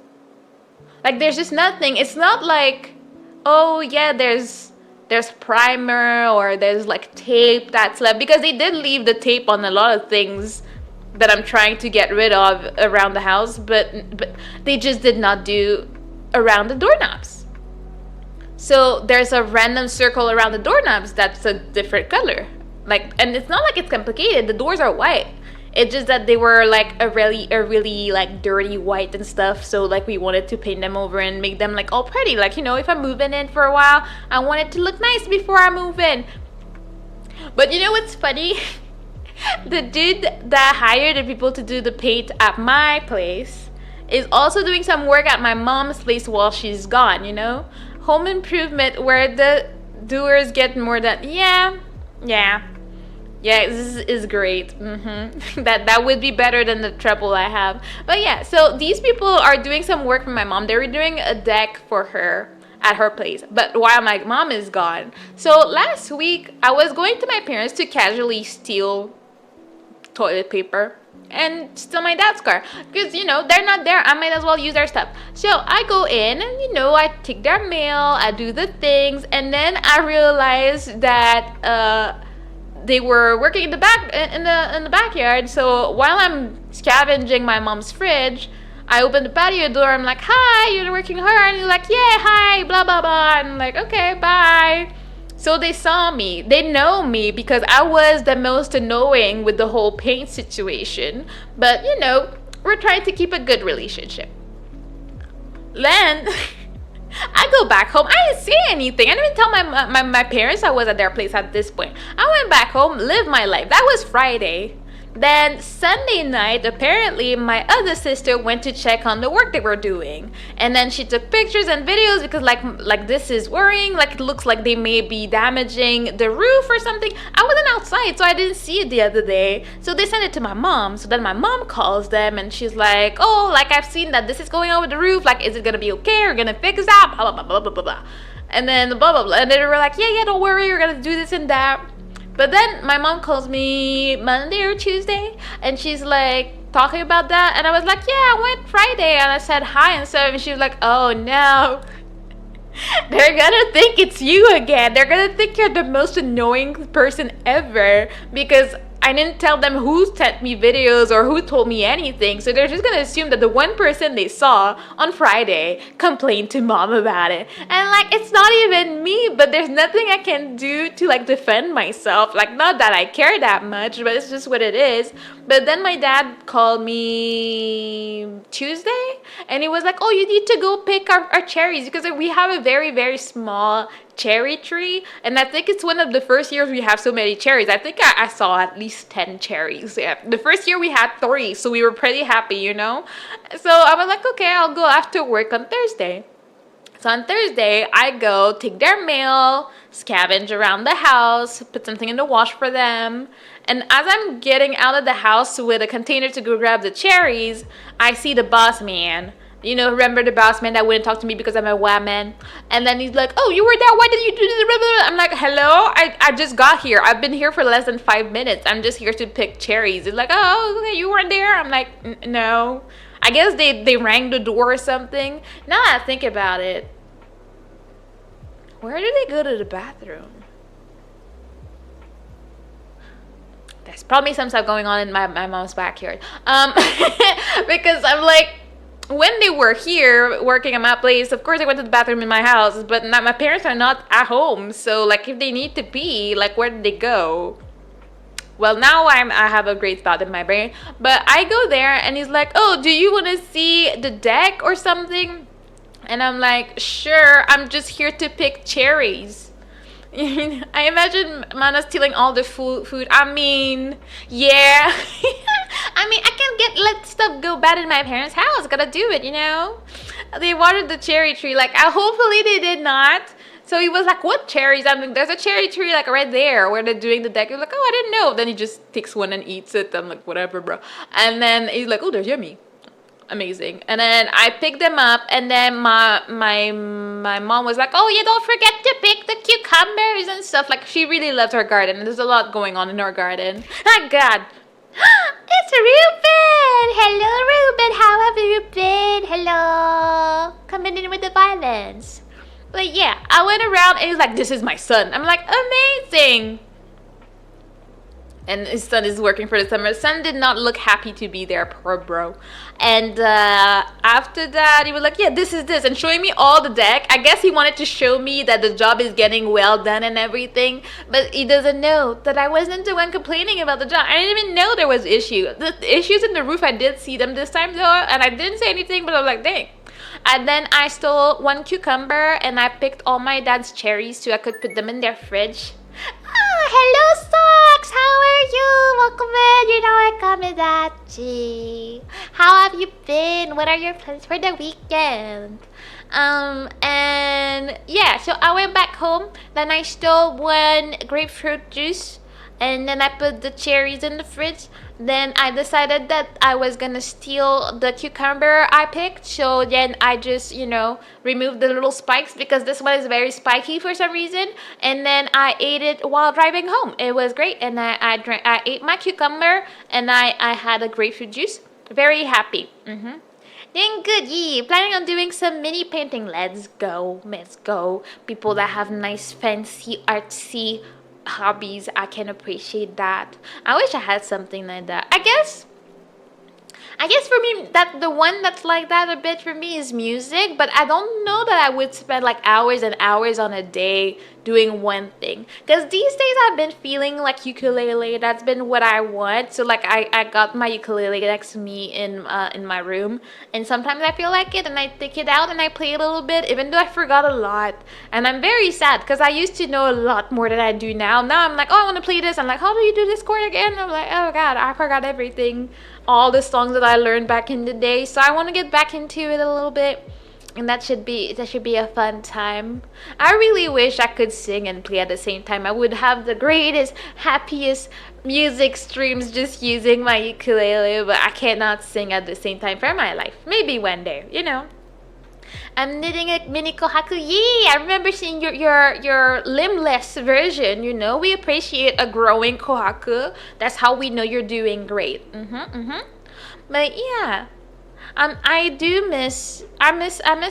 Like, there's just nothing. It's not like, oh yeah, there's primer or there's like tape that's left, because they did leave the tape on a lot of things that I'm trying to get rid of around the house, but they just did not do around the doorknobs. So there's a random circle around the doorknobs that's a different color. Like, and it's not like it's complicated. The doors are white. It's just that they were like a really like dirty white and stuff. So like we wanted to paint them over and make them like all pretty. Like, if I'm moving in for a while, I want it to look nice before I move in. But you know what's funny? The dude that hired the people to do the paint at my place is also doing some work at my mom's place while she's gone, Home improvement where the doers get more than, yeah, this is great. That would be better than the trouble I have. But yeah, so these people are doing some work for my mom. They're doing a deck for her at her place, but while my mom is gone. So last week, I was going to my parents to casually steal toilet paper and steal my dad's car, because they're not there. I might as well use their stuff. So I go in and I take their mail, I do the things, and then I realize that they were working in the backyard. So while I'm scavenging my mom's fridge, I open the patio door. I'm like, hi, you're working hard. And they're like, yeah, hi, blah blah blah. And I'm like, okay, bye. So they saw me. They know me because I was the most annoying with the whole paint situation. But we're trying to keep a good relationship. Then I go back home. I didn't say anything. I didn't even tell my parents I was at their place at this point. I went back home, lived my life. That was Friday. Then Sunday night, apparently my other sister went to check on the work they were doing, and then she took pictures and videos because like this is worrying. Like, it looks like they may be damaging the roof or something. I wasn't outside, so I didn't see it the other day. So they sent it to my mom. So then my mom calls them and she's like, oh, like, I've seen that this is going on with the roof. Like, is it gonna be okay? We're gonna fix that. Blah blah blah blah blah blah. And then blah blah blah. And they were like, yeah, don't worry, we're gonna do this and that. But then my mom calls me Monday or Tuesday, and she's like, talking about that, and I was like, yeah, I went Friday, and I said hi and stuff, and she was like, oh no. They're gonna think it's you again. They're gonna think you're the most annoying person ever because I didn't tell them who sent me videos or who told me anything. So they're just gonna assume that the one person they saw on Friday complained to mom about it. And like, it's not even me, but there's nothing I can do to like defend myself. Like, not that I care that much, but it's just what it is. But then my dad called me Tuesday and he was like, oh, you need to go pick our cherries because we have a very, very small cherry tree, and I think it's one of the first years we have so many cherries. I think I saw at least 10 cherries. Yeah, the first year we had 3, so we were pretty happy, you know. So I was like, okay, I'll go after work on Thursday. So on Thursday, I go take their mail, scavenge around the house, put something in the wash for them. And as I'm getting out of the house with a container to go grab the cherries, I see the boss man. You know, remember the boss man that wouldn't talk to me because I'm a woman? And then he's like, oh, you were there, why did you do this? I'm like, hello? I just got here. I've been here for less than 5 minutes. I'm just here to pick cherries. He's like, oh, okay, you weren't there? I'm like, no. I guess they rang the door or something. Now that I think about it, where do they go to the bathroom? There's probably some stuff going on in my mom's backyard. Because I'm like, when they were here working at my place, of course I went to the bathroom in my house, but my parents are not at home. So like, if they need to pee, like, where did they go? Well, now I have a great thought in my brain, but I go there and he's like, oh, do you want to see the deck or something? And I'm like, sure, I'm just here to pick cherries. I imagine Mana stealing all the food. I mean, yeah. I mean, I can't let stuff go bad in my parents' house. Gotta do it, you know. They watered the cherry tree. Like, hopefully they did not. So he was like, what cherries? I mean, there's a cherry tree like right there where they're doing the deck. He was like, oh, I didn't know. Then he just takes one and eats it. I'm like, whatever, bro. And then he's like, oh, they're yummy. Amazing. And then I picked them up, and then my mom was like, oh, you don't forget to pick the cucumbers and stuff. Like, she really loves her garden, and there's a lot going on in her garden. Oh God, it's Ruben. Hello, Ruben. How have you been? Hello. Coming in with the violence. But yeah, I went around and he's like, this is my son. I'm like, amazing. And his son is working for the summer. His son did not look happy to be there, poor bro. And after that, he was like, yeah, this is this. And showing me all the deck. I guess he wanted to show me that the job is getting well done and everything. But he doesn't know that I wasn't the one complaining about the job. I didn't even know there was issue. The issues in the roof, I did see them this time though. And I didn't say anything, but I was like, dang. And then I stole 1 cucumber and I picked all my dad's cherries so I could put them in their fridge. Oh, hello, Socks. How are you? Welcome in. You know I coming at you. How have you been? What are your plans for the weekend? And yeah, so I went back home. Then I stole 1 grapefruit juice, and then I put the cherries in the fridge. Then I decided that I was gonna steal the cucumber I picked. So then I just, you know, removed the little spikes because this one is very spiky for some reason. And then I ate it while driving home. It was great. And I ate my cucumber and I had a grapefruit juice. Very happy. Doing good, yeah. Planning on doing some mini painting. Let's go. Let's go. People that have nice, fancy, artsy hobbies, I can appreciate that. I wish I had something like that. I guess for me, that the one that's like that a bit for me is music, but I don't know that I would spend like hours and hours on a day doing one thing. Because these days I've been feeling like ukulele. That's been what I want. So like I got my ukulele next to me in my room, and sometimes I feel like it and I take it out and I play a little bit, even though I forgot a lot. And I'm very sad because I used to know a lot more than I do now. Now I'm like, oh, I want to play this. I'm like, how do you do this chord again? I'm like, oh God, I forgot everything. All the songs that I learned back in the day. So I want to get back into it a little bit. And that should be a fun time. I really wish I could sing and play at the same time. I would have the greatest, happiest music streams just using my ukulele, but I cannot sing at the same time for my life. Maybe one day, you know. I'm knitting a mini kohaku. Yay! I remember seeing your limbless version, you know. We appreciate a growing kohaku. That's how we know you're doing great. But yeah, I miss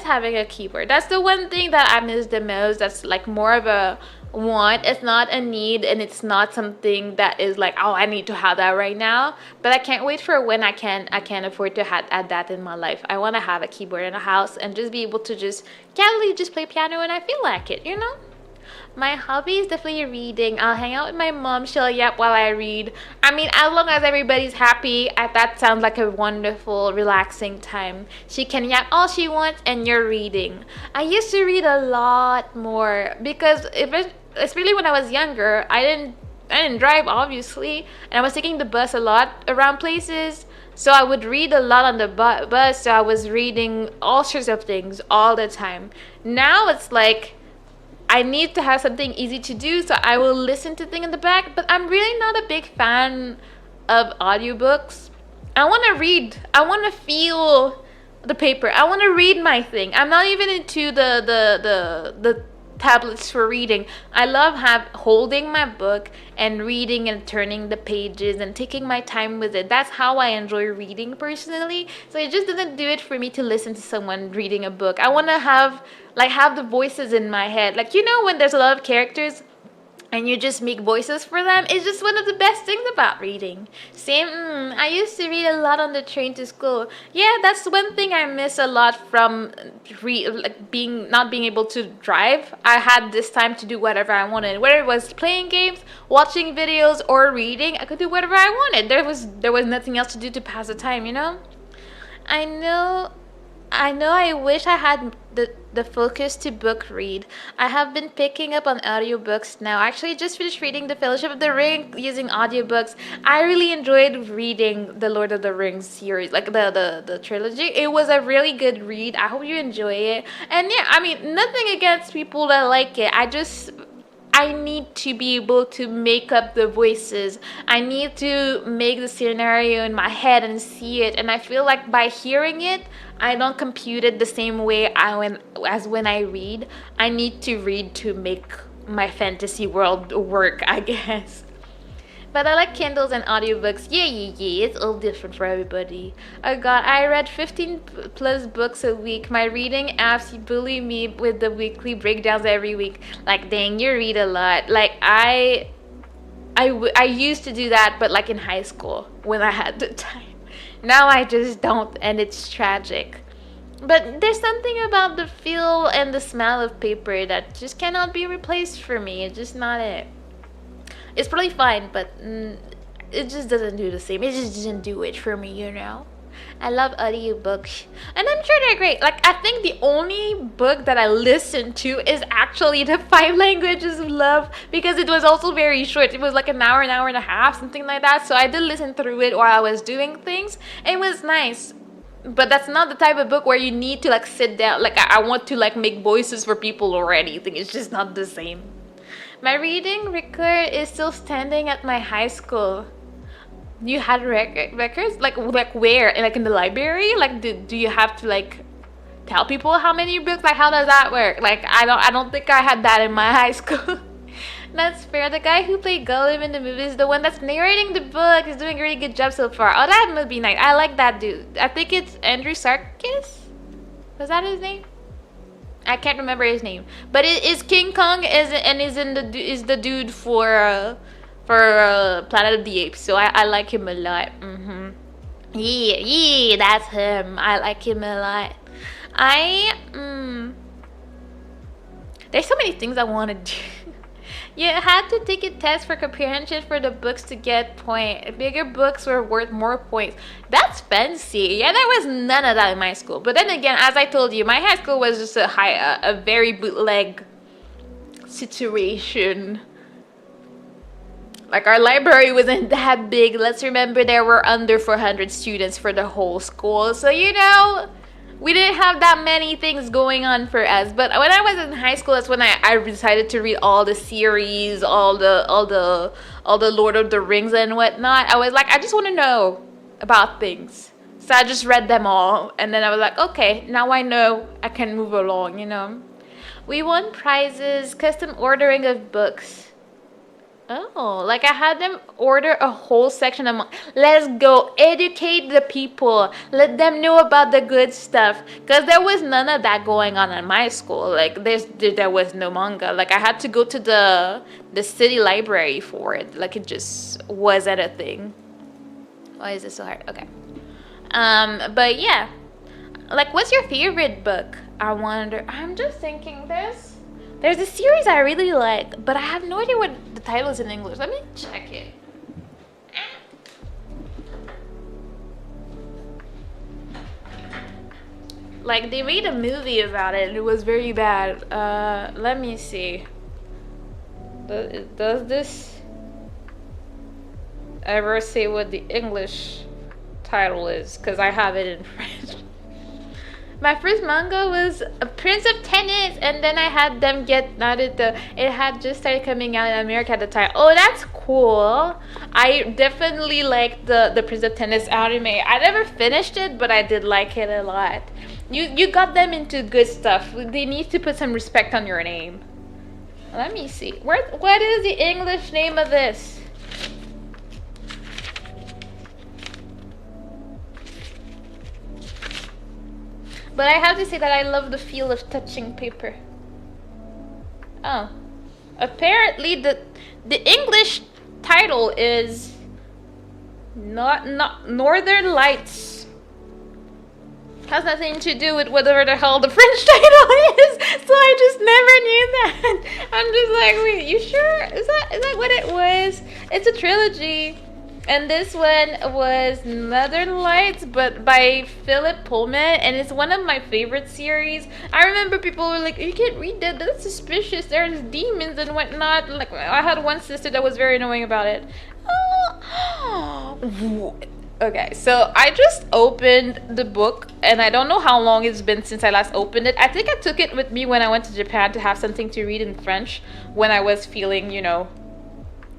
having a keyboard. That's the one thing that I miss the most. That's like more of a want. It's not a need, and it's not something that is like, oh, I need to have that right now. But I can't wait for when I can afford to add that in my life. I want to have a keyboard in the house and just be able to just casually just play piano when I feel like it, you know? My hobby is definitely reading. I'll hang out with my mom. She'll yap while I read. I mean, as long as everybody's happy, that sounds like a wonderful, relaxing time. She can yap all she wants, and you're reading. I used to read a lot more because, especially when I was younger, I didn't drive obviously, and I was taking the bus a lot around places. So I would read a lot on the bus. So I was reading all sorts of things all the time. Now it's like I need to have something easy to do, so I will listen to things in the back, but I'm really not a big fan of audiobooks. I want to read. I want to feel the paper. I want to read my thing. I'm not even into the tablets for reading. I love holding my book and reading and turning the pages and taking my time with it. That's how I enjoy reading personally. So it just doesn't do it for me to listen to someone reading a book. I want to have the voices in my head. Like, when there's a lot of characters and you just make voices for them, it's just one of the best things about reading. Same, I used to read a lot on the train to school. Yeah, that's one thing I miss a lot from not being able to drive. I had this time to do whatever I wanted, whether it was playing games, watching videos, or reading. I could do whatever I wanted. There was nothing else to do to pass the time. I know I wish I had the focus to book read. I have been picking up on audiobooks now. I actually just finished reading The Fellowship of the Ring using audiobooks. I really enjoyed reading the Lord of the Rings series, like the trilogy. It was a really good read. I hope you enjoy it. And yeah, I mean, nothing against people that like it. I need to be able to make up the voices. I need to make the scenario in my head and see it. And I feel like by hearing it, I don't compute it the same way as when I read. I need to read to make my fantasy world work, I guess. But I like Kindles and audiobooks. Yeah. It's all different for everybody. Oh god, I read 15 plus books a week. My reading apps bully me with the weekly breakdowns every week. Like, dang, you read a lot. Like, I used to do that, but like in high school when I had the time. Now I just don't, and it's tragic. But there's something about the feel and the smell of paper that just cannot be replaced for me. It's just not it. It's probably fine, but it just doesn't do the same. It just doesn't do it for me. I love audiobooks, and I'm sure they're great. Like, I think the only book that I listened to is actually The Five Languages of Love, because it was also very short. It was like an hour and a half, something like that. So I did listen through it while I was doing things. It was nice. But that's not the type of book where you need to like sit down. Like, I want to like make voices for people or anything. It's just not the same. My reading record is still standing at my high school. You had records? Like where? Like in the library? Like, do you have to like tell people how many books? Like, how does that work? Like, I don't think I had that in my high school. That's fair. The guy who played Gollum in the movie is the one that's narrating the book. He's doing a really good job so far. Oh, that would be nice. I like that dude. I think it's Andrew Sarkis. Was that his name? I can't remember his name, but it is King Kong is the dude for Planet of the Apes. So I like him a lot. Yeah, that's him. I like him a lot. There's so many things I want to do. You had to take a test for comprehension for the books to get point. Bigger books were worth more points. That's fancy. Yeah, there was none of that in my school. But then again, as I told you, my high school was just a very bootleg situation. Like, our library wasn't that big. Let's remember there were under 400 students for the whole school. So, we didn't have that many things going on for us. But when I was in high school, that's when I decided to read all the series, all the Lord of the Rings and whatnot. I was like, I just want to know about things. So I just read them all, and then I was like, okay, now I know I can move along. We won prizes, custom ordering of books. Oh, like I had them order a whole section of let's go educate the people. Let them know about the good stuff. Cause there was none of that going on in my school. Like there was no manga. Like I had to go to the city library for it. Like it just wasn't a thing. Why is this so hard? Okay. But yeah. Like what's your favorite book? I wonder. I'm just thinking this. There's a series I really like, but I have no idea what the title is in English. Let me check it. Like they made a movie about it and it was very bad. Let me see. Does this ever say what the English title is? Because I have it in French. My first manga was a Prince of Tennis, and then I had them get not it the it had just started coming out in America at the time. Oh, that's cool. I definitely liked the Prince of Tennis anime. I never finished it, but I did like it a lot. You got them into good stuff. They need to put some respect on your name. Let me see. What is the English name of this? But I have to say that I love the feel of touching paper. Oh. Apparently the English title is not Northern Lights. Has nothing to do with whatever the hell the French title is. So I just never knew that. I'm just like, wait, you sure? Is that what it was? It's a trilogy. And this one was Northern Lights, but by Philip Pullman, and it's one of my favorite series. I remember people were like, "You can't read that. That's suspicious. There's demons and whatnot." Like I had one sister that was very annoying about it. Oh. Okay, so I just opened the book, and I don't know how long it's been since I last opened it. I think I took it with me when I went to Japan to have something to read in French when I was feeling,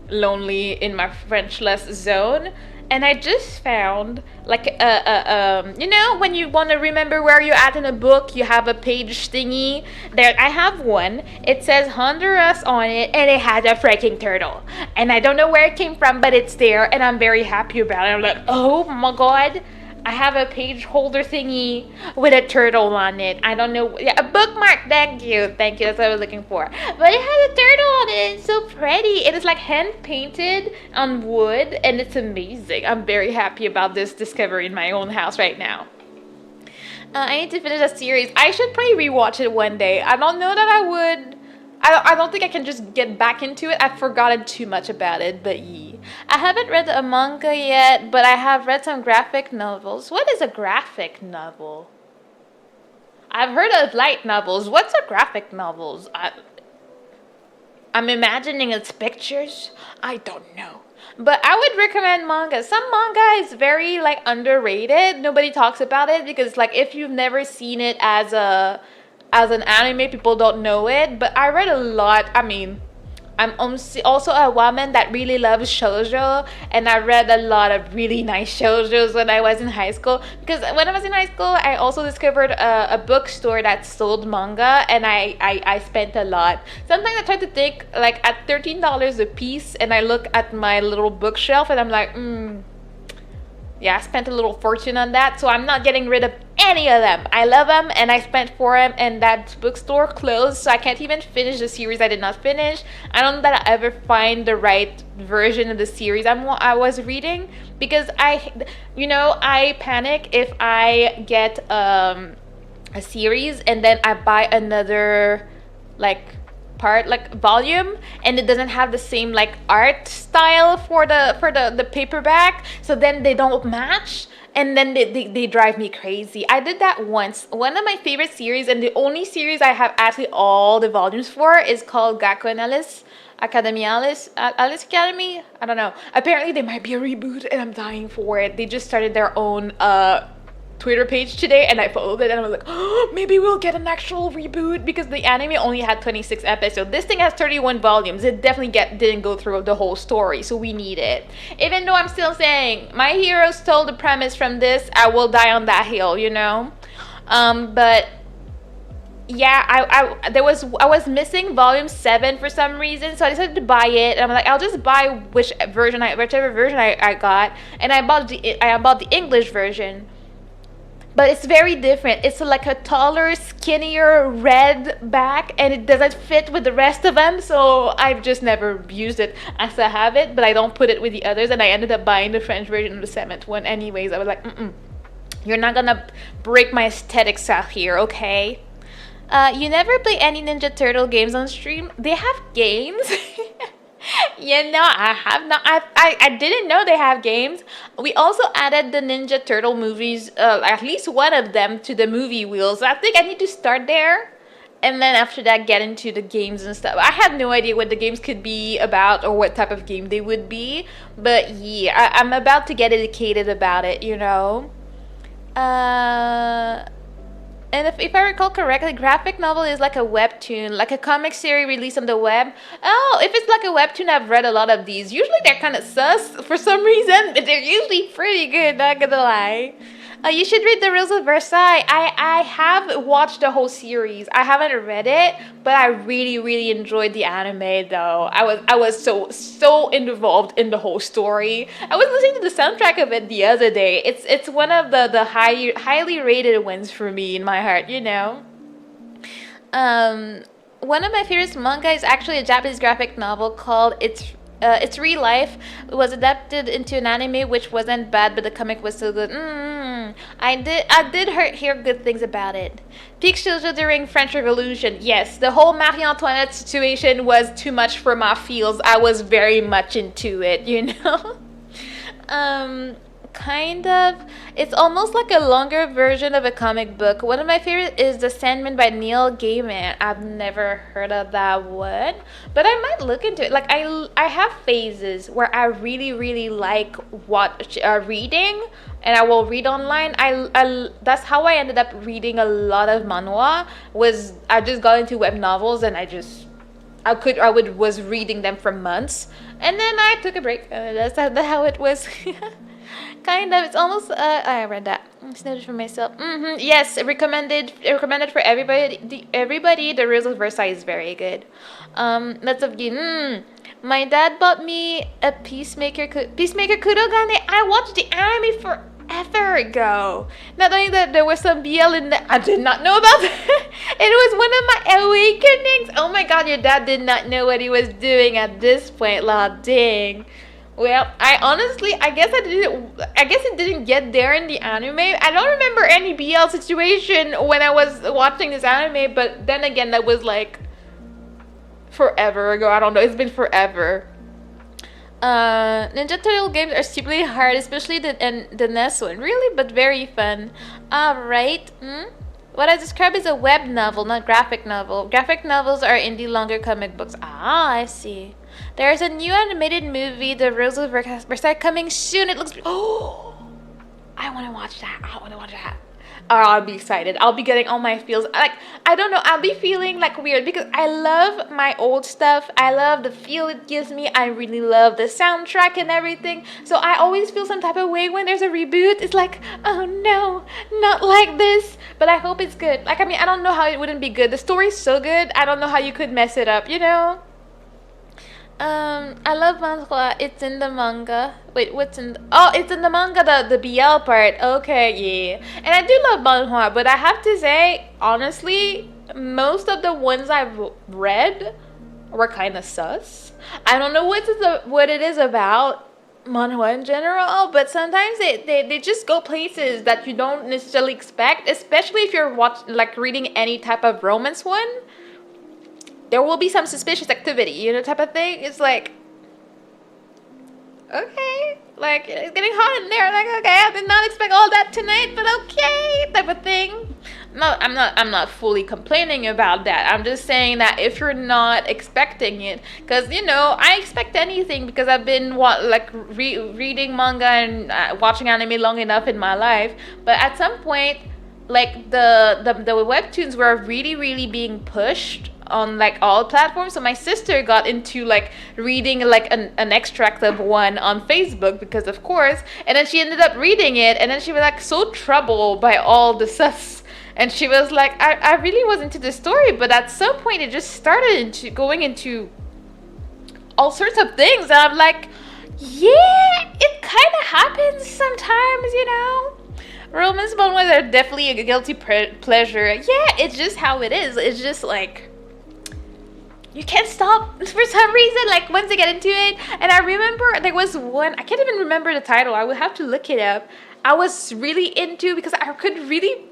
lonely in my Frenchless zone. And I just found like when you want to remember where you're at in a book, you have a page thingy. There, I have one. It says Honduras on it, and it has a freaking turtle. And I don't know where it came from, but it's there, and I'm very happy about it. I'm like, oh my god. I have a page holder thingy with a turtle on it. I don't know. Yeah, a bookmark. Thank you. Thank you. That's what I was looking for. But it has a turtle on it. It's so pretty. It is like hand painted on wood, and it's amazing. I'm very happy about this discovery in my own house right now. I need to finish a series. I should probably rewatch it one day. I don't know that I would. I don't think I can just get back into it. I've forgotten too much about it, but yeah. I haven't read a manga yet, but I have read some graphic novels. What is a graphic novel? I've heard of light novels. What's a graphic novels? I'm imagining it's pictures. I don't know. But I would recommend manga. Some manga is very underrated. Nobody talks about it because if you've never seen it as an anime, people don't know it. But I read a lot. I mean, I'm also a woman that really loves shoujo, and I read a lot of really nice shoujos when I was in high school. Because when I was in high school, I also discovered a bookstore that sold manga, and I spent a lot. Sometimes I try to think at $13 a piece, and I look at my little bookshelf, and I'm like, yeah, I spent a little fortune on that, so I'm not getting rid of any of them. I love them, and I spent for them, and that bookstore closed, so I can't even finish the series I did not finish. I don't know that I ever find the right version of the series I was reading, because I panic if I get a series and then I buy another volume, and it doesn't have the same art style for the paperback, so then they don't match, and then they drive me crazy. I did that once. One of my favorite series, and the only series I have actually all the volumes for, is called Gakko and Alice Alice Academy. I don't know, apparently there might be a reboot, and I'm dying for it. They just started their own Twitter page today, and I followed it, and I was like, oh, maybe we'll get an actual reboot, because the anime only had 26 episodes. This thing has 31 volumes. It definitely didn't go through the whole story, so we need it. Even though I'm still saying my hero stole the premise from this, I will die on that hill, but yeah, I was missing volume 7 for some reason, so I decided to buy it. And I'm like, I'll just buy whichever version I got, and I bought the English version. But it's very different. It's like a taller, skinnier red back, and it doesn't fit with the rest of them. So I've just never used it. I still have it, but I don't put it with the others. And I ended up buying the French version of the 7th one, anyways. I was like, you're not gonna break my aesthetics out here, okay? You never play any Ninja Turtle games on stream? They have games. I have not. I didn't know they have games. We also added the Ninja Turtle movies, at least one of them, to the movie wheels. So I think I need to start there, and then after that, get into the games and stuff. I have no idea what the games could be about or what type of game they would be, but yeah, I'm about to get educated about it. Uh, and if I recall correctly, graphic novel is like a webtoon, like a comic series released on the web. Oh, if it's like a webtoon, I've read a lot of these. Usually they're kind of sus for some reason, but they're usually pretty good, not gonna lie. You should read The Rules of Versailles. I have watched the whole series. I haven't read it, but I really really enjoyed the anime though. I was so involved in the whole story. I was listening to the soundtrack of it the other day. It's one of the highly rated ones for me in my heart. Um, One of my favorite manga is actually a Japanese graphic novel called It's Real Life. It was adapted into an anime, which wasn't bad, but the comic was so good. I did hear good things about it. Peak Shoujo during French Revolution. Yes, the whole Marie Antoinette situation was too much for my feels. I was very much into it. um, kind of. It's almost like a longer version of a comic book. One of my favorite is The Sandman by Neil Gaiman. I've never heard of that one, but I might look into it. Like I have phases where I really really like reading, and I will read online. I That's how I ended up reading a lot of manhwa. Was I just got into web novels, and was reading them for months, and then I took a break. That's how it was. Kind of. It's almost. I read that. It's noted for myself. Yes, recommended for everybody. The Rules of Versailles is very good. Lots of My dad bought me a Peacemaker Kurogane. I watched the anime forever ago. Not only that, there was some BL in there. I did not know about that. It was one of my awakenings. Oh my god, your dad did not know what he was doing at this point. La dang. Well, I guess it didn't get there in the anime. I don't remember any BL situation when I was watching this anime, but then again, that was like forever ago. I don't know. It's been forever. Ninja Turtle games are stupidly hard, especially the NES one. Really, but very fun. Alright. What I describe is a web novel, not graphic novel. Graphic novels are indie longer comic books. I see. There's a new animated movie, The Rules of Versailles, coming soon. It looks. Oh, I want to watch that. Oh, I'll be excited. I'll be getting all my feels. Like, I don't know. I'll be feeling like weird because I love my old stuff. I love the feel it gives me. I really love the soundtrack and everything. So I always feel some type of way when there's a reboot. It's like, oh no, not like this. But I hope it's good. Like, I mean, I don't know how it wouldn't be good. The story's so good. I don't know how you could mess it up. I love manhwa. It's in the manga. Wait, what's in? It's in the manga. The BL part. Okay, yeah. And I do love manhwa, but I have to say, honestly, most of the ones I've read were kind of sus. I don't know what it is about manhwa in general, but sometimes they just go places that you don't necessarily expect, especially if you're reading any type of romance one. There will be some suspicious activity, type of thing. It's like, okay, like, it's getting hot in there. Like, okay, I did not expect all that tonight, but okay, type of thing. No, I'm not fully complaining about that. I'm just saying that if you're not expecting it, because I expect anything because I've been reading manga and watching anime long enough in my life. But at some point, like the webtoons were really really being pushed on like all platforms. So my sister got into like reading like an extract of one on Facebook because of course, and then she ended up reading it, and then she was like so troubled by all the sus And she was like, I really was into the story, but at some point it just started into going into all sorts of things. And I'm like, yeah, it kind of happens sometimes, you know? Romance manhwas are definitely a guilty pleasure. Yeah, it's just how it is. It's just like, you can't stop for some reason, like, once they get into it. And I remember there was one, I can't even remember the title. I would have to look it up. I was really into, because I could really,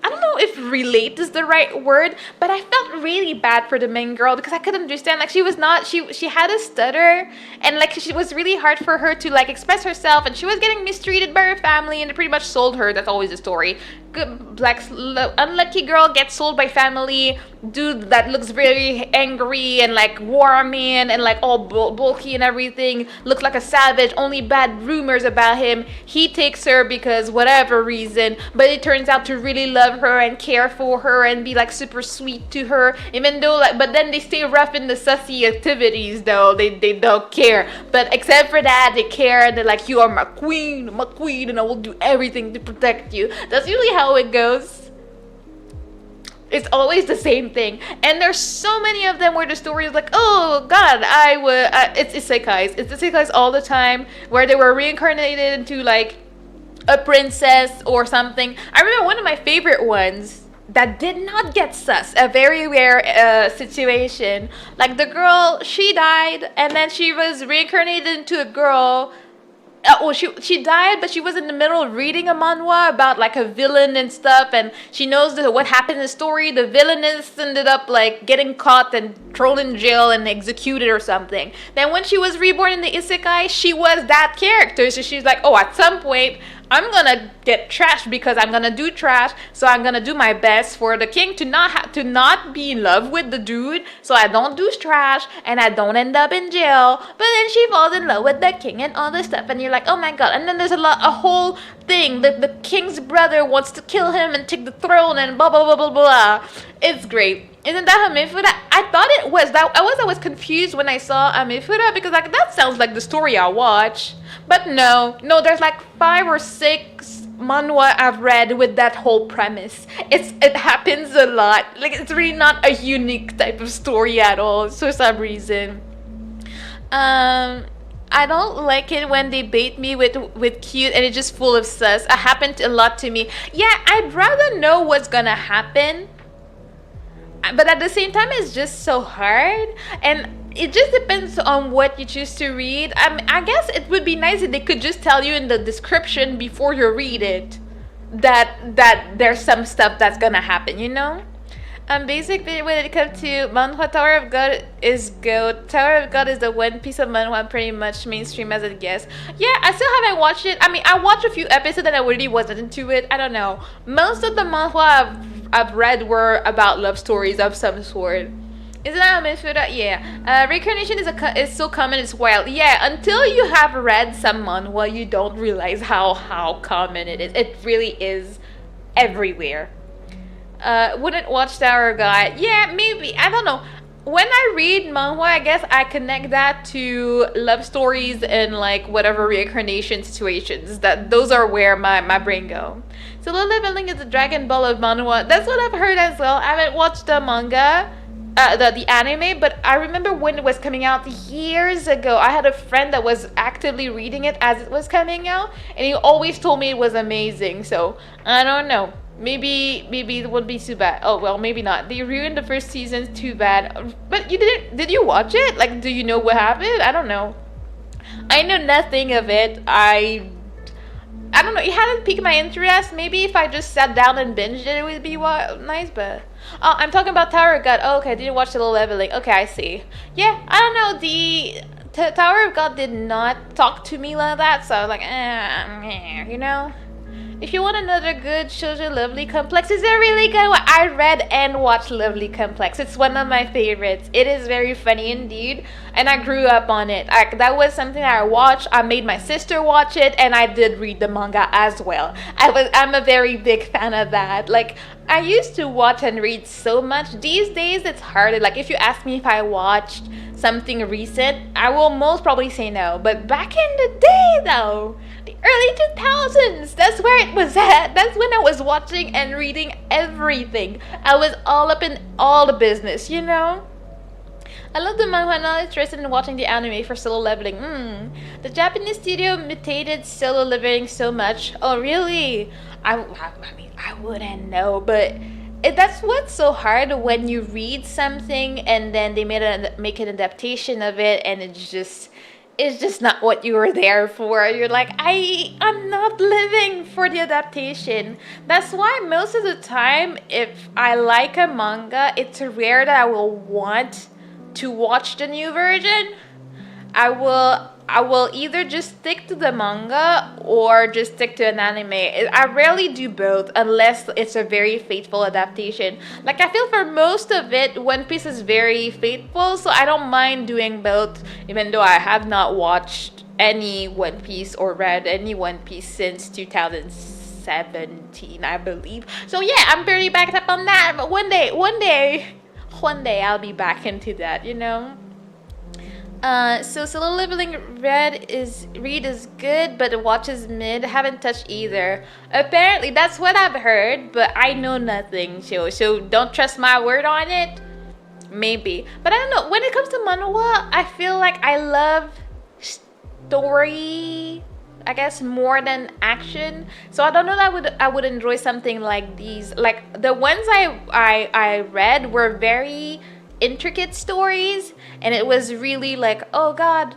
I don't know if relate is the right word, but I felt really bad for the main girl because I couldn't understand. Like, she was not, she had a stutter, and like she was really hard for her to like express herself, and she was getting mistreated by her family, and they pretty much sold her. That's always the story. Good, like, unlucky girl gets sold by family. Dude that looks very angry and like war man and like all bulky and everything, looks like a savage, only bad rumors about him. He takes her because whatever reason, but it turns out to really love her and care for her and be like super sweet to her, even though like, but then they stay rough in the sussy activities though. They don't care, but except for that they care, and they're like, you are my queen, and I will do everything to protect you. That's usually how it goes. It's always the same thing, and there's so many of them where the story is like, oh god, it's isekais all the time, where they were reincarnated into like a princess or something. I remember one of my favorite ones that did not get sus, a very rare situation. Like, the girl, she died, and then she was reincarnated into a girl. She died, but she was in the middle of reading a manhwa about like a villain and stuff, and she knows what happened in the story. The villainess ended up like getting caught and thrown in jail and executed or something. Then when she was reborn in the isekai, she was that character. So she's like, oh, at some point I'm gonna get trashed because I'm gonna do trash, so I'm gonna do my best for the king to not be in love with the dude, so I don't do trash and I don't end up in jail. But then she falls in love with the king and all this stuff, and you're like, oh my god. And then there's a whole thing. The king's brother wants to kill him and take the throne and blah blah blah blah blah. It's great. Isn't that Amifura? I thought it was that. I was confused when I saw Amifura because like that sounds like the story I watch. But no, there's like 5 or 6 manhwa I've read with that whole premise. It happens a lot. Like, it's really not a unique type of story at all for some reason. I don't like it when they bait me with cute and it's just full of sus. It happened a lot to me. Yeah, I'd rather know what's gonna happen, but at the same time it's just so hard, and it just depends on what you choose to read. I guess it would be nice if they could just tell you in the description before you read it that there's some stuff that's gonna happen, you know? Basically, when it comes to manhwa, Tower of God is good. Tower of God is the one piece of manhwa pretty much mainstream as it gets. Yeah, I still haven't watched it. I mean, I watched a few episodes and I really wasn't into it. I don't know. Most of the manhwa I've read were about love stories of some sort. Isn't that a Mifura? Yeah. Reincarnation is so common, it's wild. Yeah, until you have read some manhwa, you don't realize how common it is. It really is everywhere. Wouldn't watch Tower of God. Yeah, maybe. I don't know. When I read manhwa, I guess I connect that to love stories and like whatever reincarnation situations. Those are where my brain go. Solo Leveling is the Dragon Ball of manhwa. That's what I've heard as well. I haven't watched the manga, the anime, but I remember when it was coming out years ago. I had a friend that was actively reading it as it was coming out, and he always told me it was amazing. So I don't know. Maybe it wouldn't be too bad. Oh well, maybe not. They ruined the first season. Too bad. But you didn't? Did you watch it? Like, do you know what happened? I don't know. I know nothing of it. I don't know. It hadn't piqued my interest. Maybe if I just sat down and binged it, it would be nice. But I'm talking about Tower of God. Oh, okay, I didn't watch Solo Leveling. Okay, I see. Yeah, I don't know. The Tower of God did not talk to me like that. So I was like, you know. If you want another good shoujo, Lovely Complex is a really good one. I read and watched Lovely Complex. It's one of my favorites. It is very funny indeed, and I grew up on it. That was something I watched. I made my sister watch it, and I did read the manga as well. I'm a very big fan of that. Like, I used to watch and read so much. These days, it's harder. Like, if you ask me if I watched something recent, I will most probably say no. But back in the day, though, the early 2000s, that's where it was at. That's when I was watching and reading everything. I was all up in all the business, you know? I love the manga and not interested in watching the anime for Solo Leveling. The Japanese studio imitated Solo Leveling so much. Oh, really? I mean, I wouldn't know, but that's what's so hard when you read something and then they make an adaptation of it, and it's just not what you were there for. You're like, I'm not living for the adaptation. That's why most of the time, if I like a manga, it's rare that I will want to watch the new version. I will either just stick to the manga or just stick to an anime. I rarely do both unless it's a very faithful adaptation. Like, I feel for most of it, One Piece is very faithful, so I don't mind doing both, even though I have not watched any One Piece or read any One Piece since 2017, I believe. So yeah, I'm pretty backed up on that, but one day I'll be back into that, you know? So Solo Leveling read is good, but the watch is mid. Haven't touched either. Apparently, that's what I've heard, but I know nothing. So don't trust my word on it. Maybe, but I don't know. When it comes to manhwa, I feel like I love story, I guess, more than action. So I don't know that I would enjoy something like these. Like the ones I read were very intricate stories, and it was really like, oh god,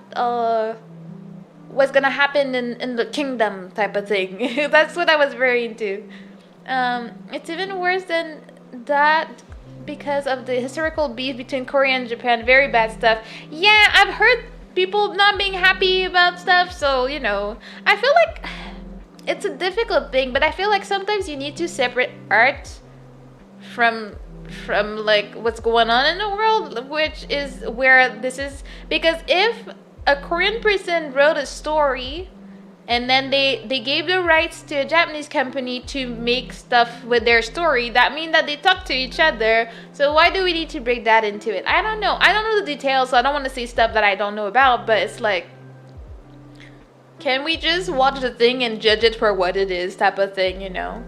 what's gonna happen in the kingdom type of thing. That's what I was very into. It's even worse than that because of the historical beef between Korea and Japan. Very bad stuff. Yeah, I've heard people not being happy about stuff, so you know, I feel like it's a difficult thing, but I feel like sometimes you need to separate art from like what's going on in the world, which is where this is. Because if a Korean person wrote a story and then they gave the rights to a Japanese company to make stuff with their story, that means that they talk to each other. So why do we need to break that into it? I don't know the details, so I don't want to say stuff that I don't know about, but it's like, can we just watch the thing and judge it for what it is type of thing, you know?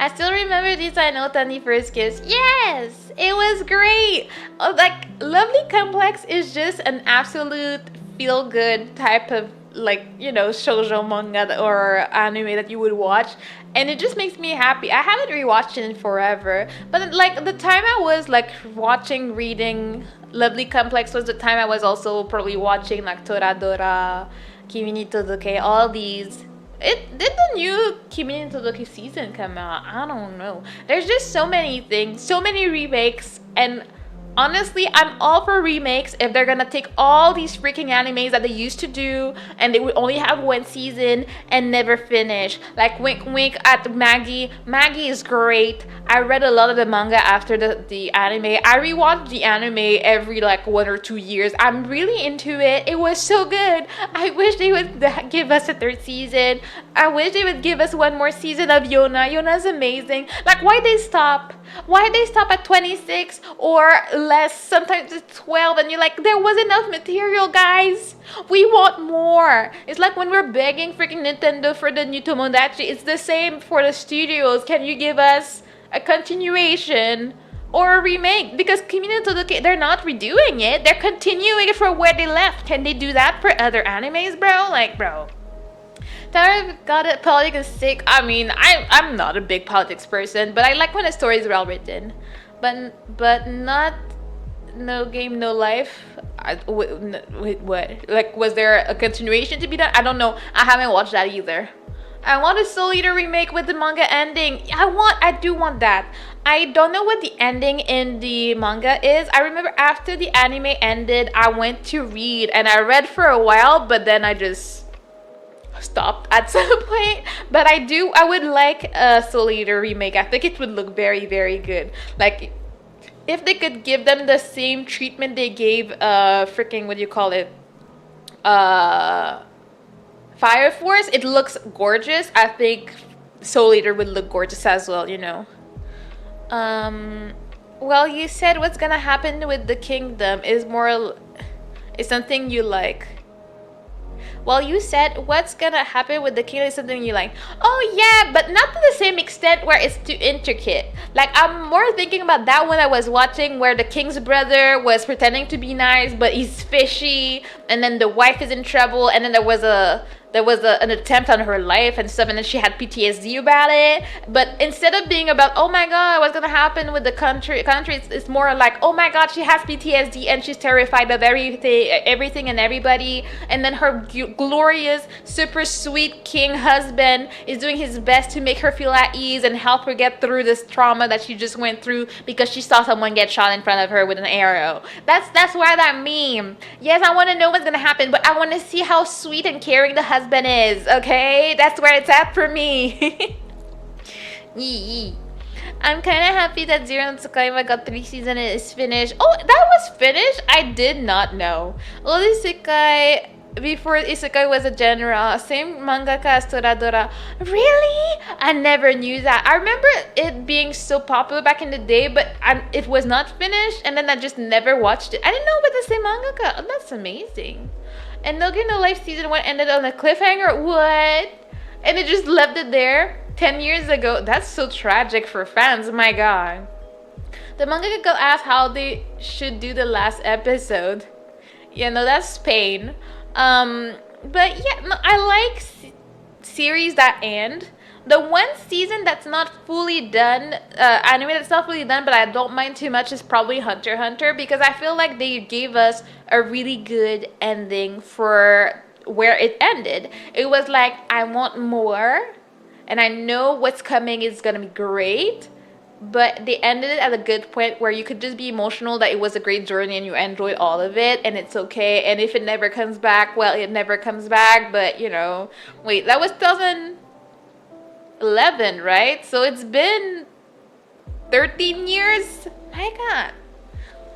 I still remember Design Otani first kiss. Yes, it was great. Like, Lovely Complex is just an absolute feel-good type of, like, you know, shoujo manga or anime that you would watch, and it just makes me happy. I haven't rewatched it in forever, but like the time I was like reading Lovely Complex was the time I was also probably watching like Toradora, Kimi ni Todoke, all these. Did the new Kimi ni Todoke season come out? I don't know. There's just so many things, so many remakes, and honestly, I'm all for remakes if they're gonna take all these freaking animes that they used to do and they would only have one season and never finish. Like, wink wink at Maggie. Maggie is great. I read a lot of the manga after the anime. I rewatched the anime every like 1 or 2 years. I'm really into it. It was so good. I wish they would give us a 3rd season. I wish they would give us one more season of Yona. Yona's amazing. Like, why they stop? Why they stop at 26 or less? Sometimes it's 12, and you're like, there was enough material, guys. We want more. It's like when we're begging freaking Nintendo for the new Tomodachi. It's the same for the studios. Can you give us a continuation or a remake? Because Kimi no Todoke, they're not redoing it. They're continuing it from where they left. Can they do that for other animes, bro? Like, bro. Tara got it. Politics is sick. I mean, I'm not a big politics person, but I like when a story is well written. But not No Game No Life. Wait, what? Like, was there a continuation to be done? I don't know. I haven't watched that either. I want a Soul Eater remake with the manga ending. I do want that. I don't know what the ending in the manga is. I remember after the anime ended, I went to read, and I read for a while, but then I just stopped at some point. But I would like a Soul Eater remake. I think it would look very, very good. Like, if they could give them the same treatment they gave freaking, what do you call it, Fire Force, it looks gorgeous. I think Soul Eater would look gorgeous as well, you know. Well, you said what's gonna happen with the kingdom is more Is something you like? Well, you said what's gonna happen with the king is something you like. Oh yeah, but not to the same extent where it's too intricate. Like I'm more thinking about that when I was watching where the king's brother was pretending to be nice, but he's fishy, and then the wife is in trouble, and then an attempt on her life and stuff, and then she had PTSD about it. But instead of being about, oh my god, what's gonna happen with the country, it's more like, oh my god, she has PTSD and she's terrified of everything and everybody. And then her glorious, super sweet king husband is doing his best to make her feel at ease and help her get through this trauma that she just went through because she saw someone get shot in front of her with an arrow. That's why that meme. Yes, I want to know what's gonna happen, but I want to see how sweet and caring the husband is, okay? That's where it's at for me. Yee. I'm kind of happy that Zero no Tsukaima got 3 seasons and it is finished. Oh, that was finished? I did not know. All Isekai, before Isekai was a genre, same mangaka as Toradora. Really? I never knew that. I remember it being so popular back in the day, but it was not finished, and then I just never watched it. I didn't know about the same mangaka. Oh, that's amazing. And No Game No Life season 1 ended on a cliffhanger. What? And it just left it there 10 years ago. That's so tragic for fans. My god. The mangaka got asked how they should do the last episode. You know, that's pain. But yeah, no, I like series that end. The one season that's not fully done, anime that's not fully done, but I don't mind too much is probably Hunter x Hunter, because I feel like they gave us a really good ending for where it ended. It was like, I want more, and I know what's coming is gonna be great, but they ended it at a good point where you could just be emotional that it was a great journey and you enjoyed all of it, and it's okay. And if it never comes back, well, it never comes back. But you know, wait, that was 2011, right? So it's been 13 years. My god,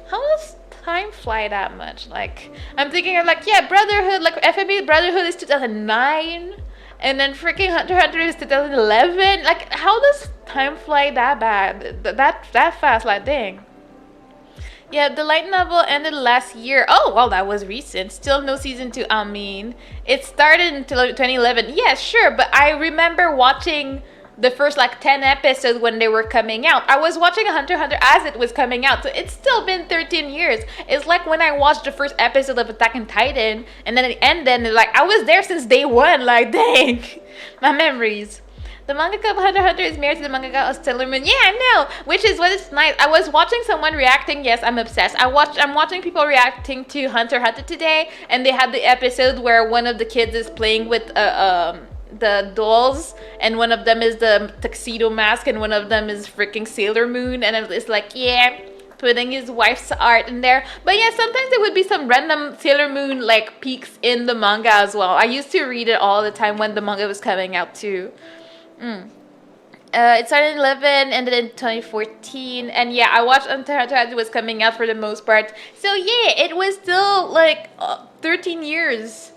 how does time fly that much? Like, I'm thinking of like, yeah, Brotherhood, like FMA Brotherhood is 2009. And then freaking Hunter x Hunter is 2011. Like, how does time fly that bad? That fast? Like, dang. Yeah, the light novel ended last year. Oh, well, that was recent. Still no season 2. I mean, it started in 2011. Yeah, sure. But I remember watching the first like 10 episodes when they were coming out. I was watching Hunter x Hunter as it was coming out, so it's still been 13 years. It's like when I watched the first episode of Attack on Titan, and then it ended, and like I was there since day one. Like, dang, my memories. The mangaka of Hunter x Hunter is married to the mangaka of Sailor Moon. Yeah, I know, which is what is nice. I was watching someone reacting. Yes, I'm obsessed. I'm watching people reacting to Hunter x Hunter today, and they had the episode where one of the kids is playing with the dolls, and one of them is the tuxedo mask, and one of them is freaking Sailor Moon, and it's like, yeah, putting his wife's art in there. But yeah, sometimes there would be some random Sailor Moon like peaks in the manga as well. I used to read it all the time when the manga was coming out too. It started in 11, ended in 2014, and yeah, I watched Hunter x Hunter as it was coming out for the most part. So yeah, it was still like 13 years,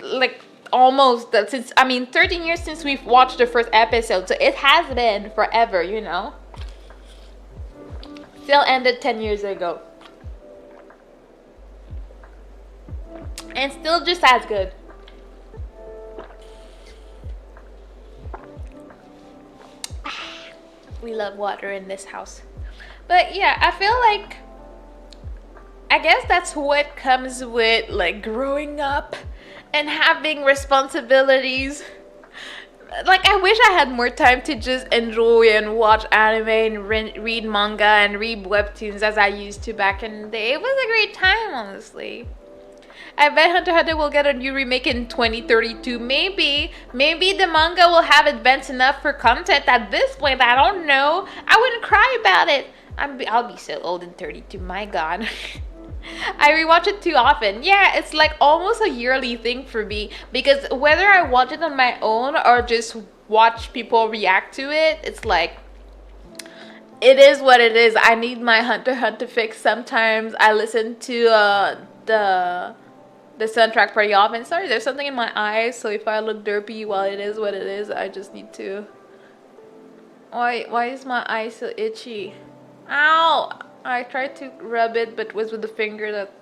like almost since, I mean, 13 years since we've watched the first episode, so it has been forever, you know. Still ended 10 years ago, and still just as good. We love water in this house. But yeah, I feel like, I guess that's what comes with like growing up and having responsibilities. Like, I wish I had more time to just enjoy and watch anime and read manga and read webtoons as I used to back in the day. It was a great time, honestly. I bet Hunter x Hunter will get a new remake in 2032. Maybe the manga will have advanced enough for content at this point. I don't know. I wouldn't cry about it. I'll be so old in 32. My god. I rewatch it too often. Yeah, it's like almost a yearly thing for me, because whether I watch it on my own or just watch people react to it, it's like, it is what it is. I need my Hunter x Hunter fix sometimes. I listen to the soundtrack pretty often. Sorry, there's something in my eyes, so if I look derpy, well, it is what it is. I just need to... Why is my eye so itchy? Ow! I tried to rub it, but it was with the finger that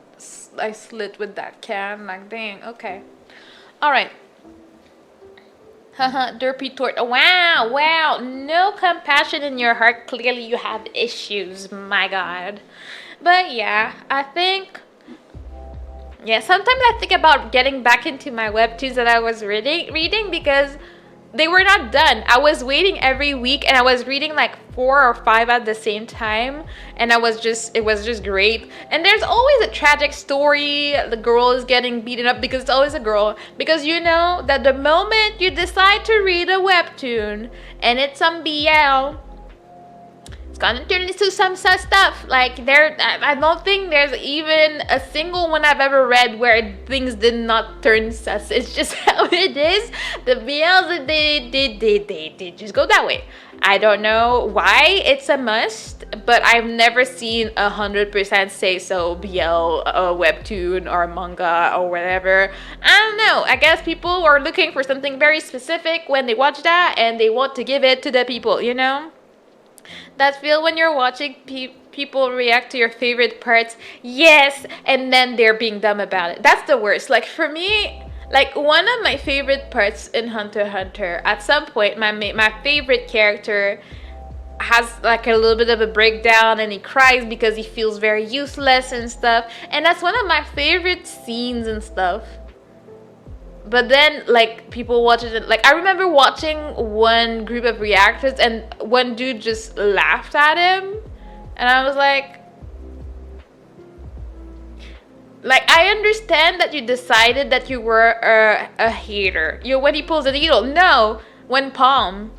I slit with that can. Like, dang, okay. All right. Haha, derpy tort. Wow, wow. No compassion in your heart. Clearly, you have issues. My God. But yeah, I think. Yeah, sometimes I think about getting back into my webtoons that I was reading because they were not done. I was waiting every week and I was reading like 4 or 5 at the same time, and it was just great. And there's always a tragic story. The girl is getting beaten up because it's always a girl. Because you know that the moment you decide to read a webtoon and it's some BL, gonna turn into some such stuff. Like I don't think there's even a single one I've ever read where things did not turn sus. It's just how it is. The BLs they just go that way. I don't know why it's a must, but I've never seen 100% say so BL webtoon or manga or whatever. I don't know. I guess people are looking for something very specific when they watch that, and they want to give it to the people. You know. That feel when you're watching people react to your favorite parts, yes, and then they're being dumb about it. That's the worst. Like for me, like one of my favorite parts in Hunter x Hunter, at some point my favorite character has like a little bit of a breakdown and he cries because he feels very useless and stuff, and that's one of my favorite scenes and stuff. But then, like, people watch it. Like, I remember watching one group of reactors, and one dude just laughed at him, and I was like, I understand that you decided that you were a hater. When he pulls the needle, no, when Palm,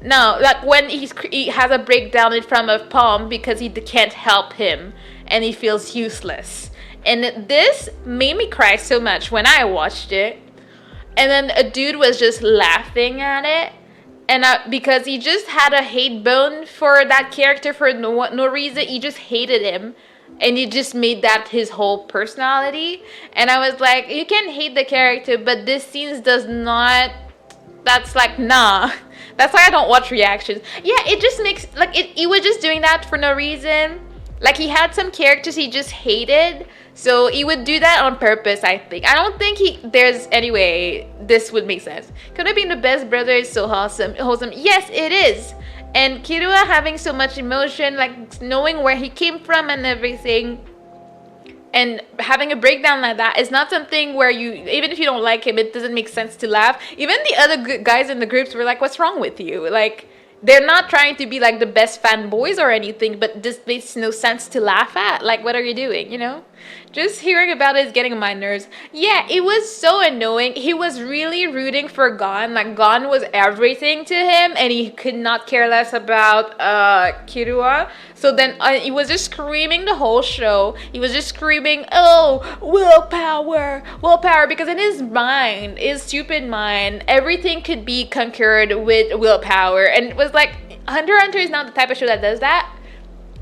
no, like when he has a breakdown in front of Palm because he can't help him, and he feels useless. And this made me cry so much when I watched it. And then a dude was just laughing at it. And because he just had a hate bone for that character for no reason. He just hated him. And he just made that his whole personality. And I was like, you can hate the character, but this scene does not... That's like, nah. That's why I don't watch reactions. Yeah, it just makes... Like, he was just doing that for no reason. Like, he had some characters he just hated. So he would do that on purpose, I think. I don't think anyway, this would make sense. Could have been the best brother is so wholesome. Yes, it is. And Kirua having so much emotion, like knowing where he came from and everything, and having a breakdown like that is not something where even if you don't like him, it doesn't make sense to laugh. Even the other guys in the groups were like, what's wrong with you? Like, they're not trying to be like the best fanboys or anything, but this makes no sense to laugh at. Like, what are you doing, you know? Just hearing about it is getting on my nerves. Yeah, it was so annoying. He was really rooting for Gon. Like, Gon was everything to him, and he could not care less about Kirua. So then he was just screaming the whole show. He was just screaming, oh, willpower, because in his mind, his stupid mind, everything could be conquered with willpower. And it was like, Hunter x Hunter is not the type of show that does that.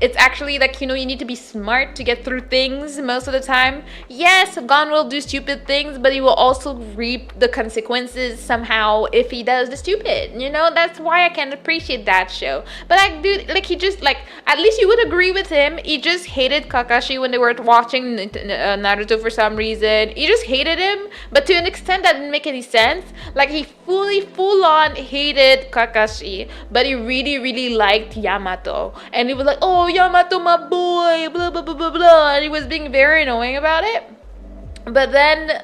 It's actually like, you know, you need to be smart to get through things most of the time. Yes, Gon will do stupid things, but he will also reap the consequences somehow if he does the stupid. You know, that's why I can appreciate that show. But like, dude, like, he just, like, at least you would agree with him. He just hated Kakashi when they were watching Naruto for some reason. He just hated him, but to an extent that didn't make any sense. Like, he full on hated Kakashi, but he really, really liked Yamato. And he was like, oh, Yamato, my boy, blah, blah, blah, blah, blah. And he was being very annoying about it. But then,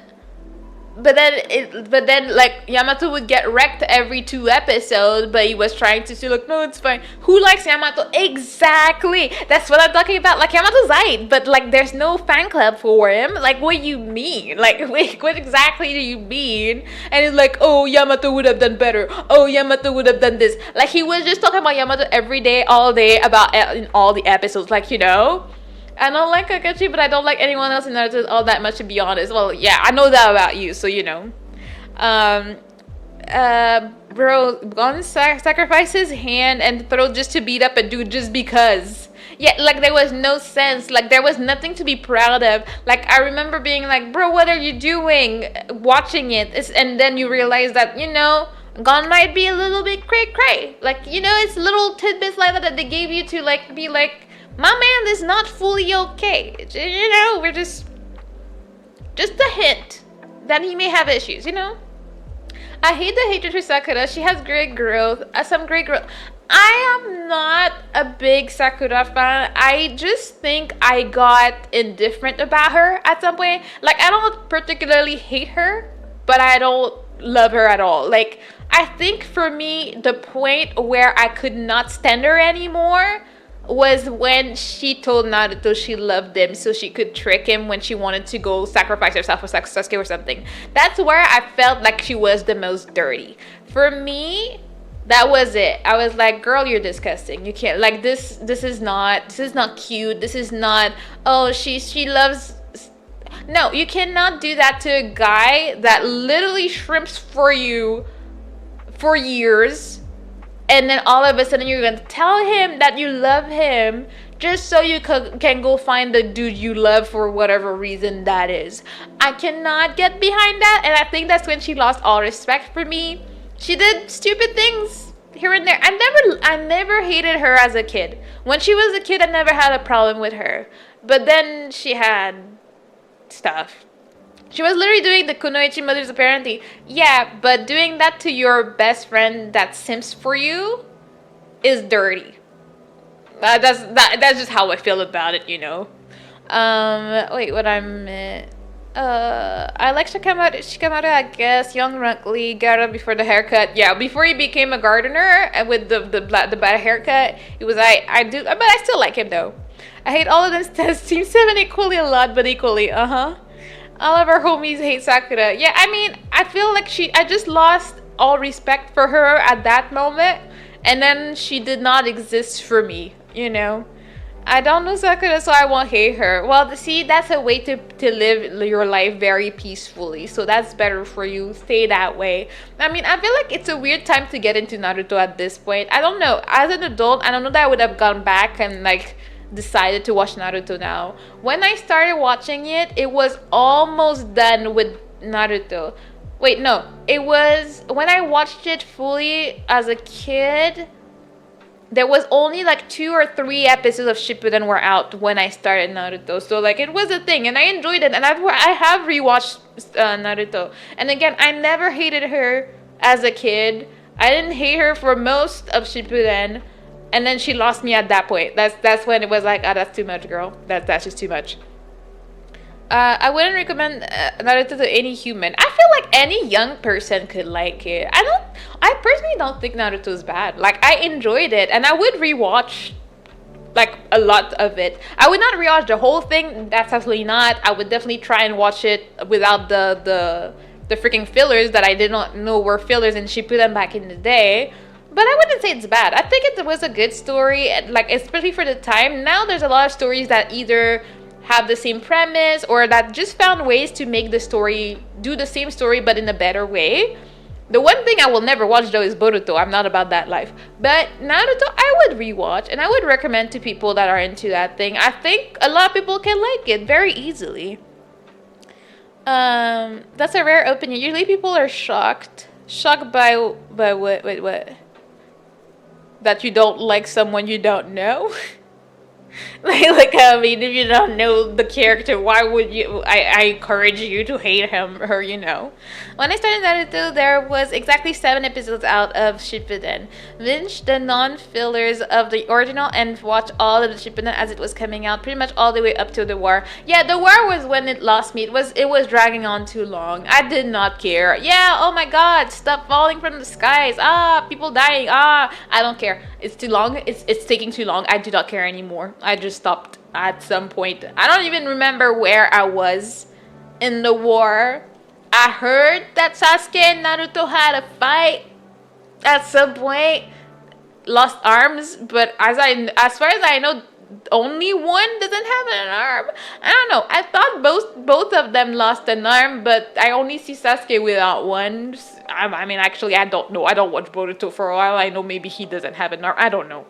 like, Yamato would get wrecked every 2 episodes, but he was trying to say, like, no, it's fine. Who likes Yamato? Exactly. That's what I'm talking about. Like, Yamato's right, but, like, there's no fan club for him. Like, what do you mean? Like, wait, what exactly do you mean? And it's like, oh, Yamato would have done better. Oh, Yamato would have done this. Like, he was just talking about Yamato every day, all day, about in all the episodes. Like, you know? I don't like Kakashi, but I don't like anyone else in Naruto all that much, to be honest. Well, yeah, I know that about you, so you know. Bro, Gon sacrificed his hand and throat just to beat up a dude just because. Yeah, like, there was no sense. Like, there was nothing to be proud of. Like, I remember being like, bro, what are you doing? Watching it. And then you realize that, you know, Gon might be a little bit cray-cray. Like, you know, it's little tidbits like that they gave you to, like, be like, My man is not fully okay. You know, we're just a hint that he may have issues, you know? I hate the hatred for Sakura. She has great growth, some great growth. I am not a big Sakura fan. I just think I got indifferent about her at some point. Like, I don't particularly hate her, but I don't love her at all. Like, I think for me, the point where I could not stand her anymore was when she told Naruto she loved him so she could trick him when she wanted to go sacrifice herself for Sasuke or something. That's where I felt like she was the most dirty. For me, that was it. I was like, girl, you're disgusting. You can't, like, this is not cute. This is not, oh, she loves. No, you cannot do that to a guy that literally shrimps for you for years, and then all of a sudden you're gonna tell him that you love him just so you can go find the dude you love for whatever reason that is. I cannot get behind that, and I think that's when she lost all respect for me. She did stupid things here and there. I never hated her as a kid. When she was a kid, I never had a problem with her. But then she had stuff. She was literally doing the Kunoichi mothers apparently. Yeah, but doing that to your best friend that simps for you is dirty. That's just how I feel about it, you know. Wait, what I'm I like Shikamaru, I guess. Young Runkly got him before the haircut. Yeah, before he became a gardener and with the bad haircut, he was but I still like him though. I hate all of them. Team 7 equally a lot, but equally, all of our homies hate Sakura. Yeah, I mean, I feel like I just lost all respect for her at that moment, and then she did not exist for me, you know. I don't know Sakura, so I won't hate her. Well, see, that's a way to live your life very peacefully, so that's better for you. Stay that way. I mean, I feel like it's a weird time to get into Naruto at this point. I don't know. As an adult, I don't know that I would have gone back and, like, decided to watch Naruto now. When I started watching it, it was almost done with Naruto. Wait, no. It was when I watched it fully as a kid, there was only like 2 or 3 episodes of Shippuden were out when I started Naruto. So like it was a thing and I enjoyed it, and I have rewatched Naruto. And again, I never hated her as a kid. I didn't hate her for most of Shippuden. And then she lost me at that point. That's when it was like, that's too much, girl. That's just too much. I wouldn't recommend Naruto to any human. I feel like any young person could like it. I personally don't think Naruto is bad. Like, I enjoyed it, and I would rewatch like a lot of it. I would not rewatch the whole thing. That's absolutely not. I would definitely try and watch it without the freaking fillers that I did not know were fillers and Shippuden back in the day. But I wouldn't say it's bad. I think it was a good story, like especially for the time. Now there's a lot of stories that either have the same premise or that just found ways to make the story do the same story but in a better way. The one thing I will never watch though is Boruto. I'm not about that life. But Naruto I would rewatch, and I would recommend to people that are into that thing. I think a lot of people can like it very easily. That's a rare opinion. Usually people are shocked by what? Wait, what? That you don't like someone you don't know? like, I mean, if you don't know the character, why would you? I encourage you to hate him, her, you know. When I started Naruto, there was exactly 7 episodes out of Shippuden. Binge the non-fillers of the original and watch all of the Shippuden as it was coming out, pretty much all the way up to the war. Yeah, the war was when it lost me. It was dragging on too long. I did not care. Yeah, oh my god, stuff falling from the skies. People dying. I don't care. It's too long. It's taking too long. I do not care anymore. I just stopped at some point. I don't even remember where I was in the war. I heard that Sasuke and Naruto had a fight at some point, lost arms, but as far as I know, only one doesn't have an arm. I don't know. I thought both of them lost an arm, but I only see Sasuke without one. I mean, actually, I don't know. I don't watch Boruto for a while. I know maybe he doesn't have an arm. I don't know.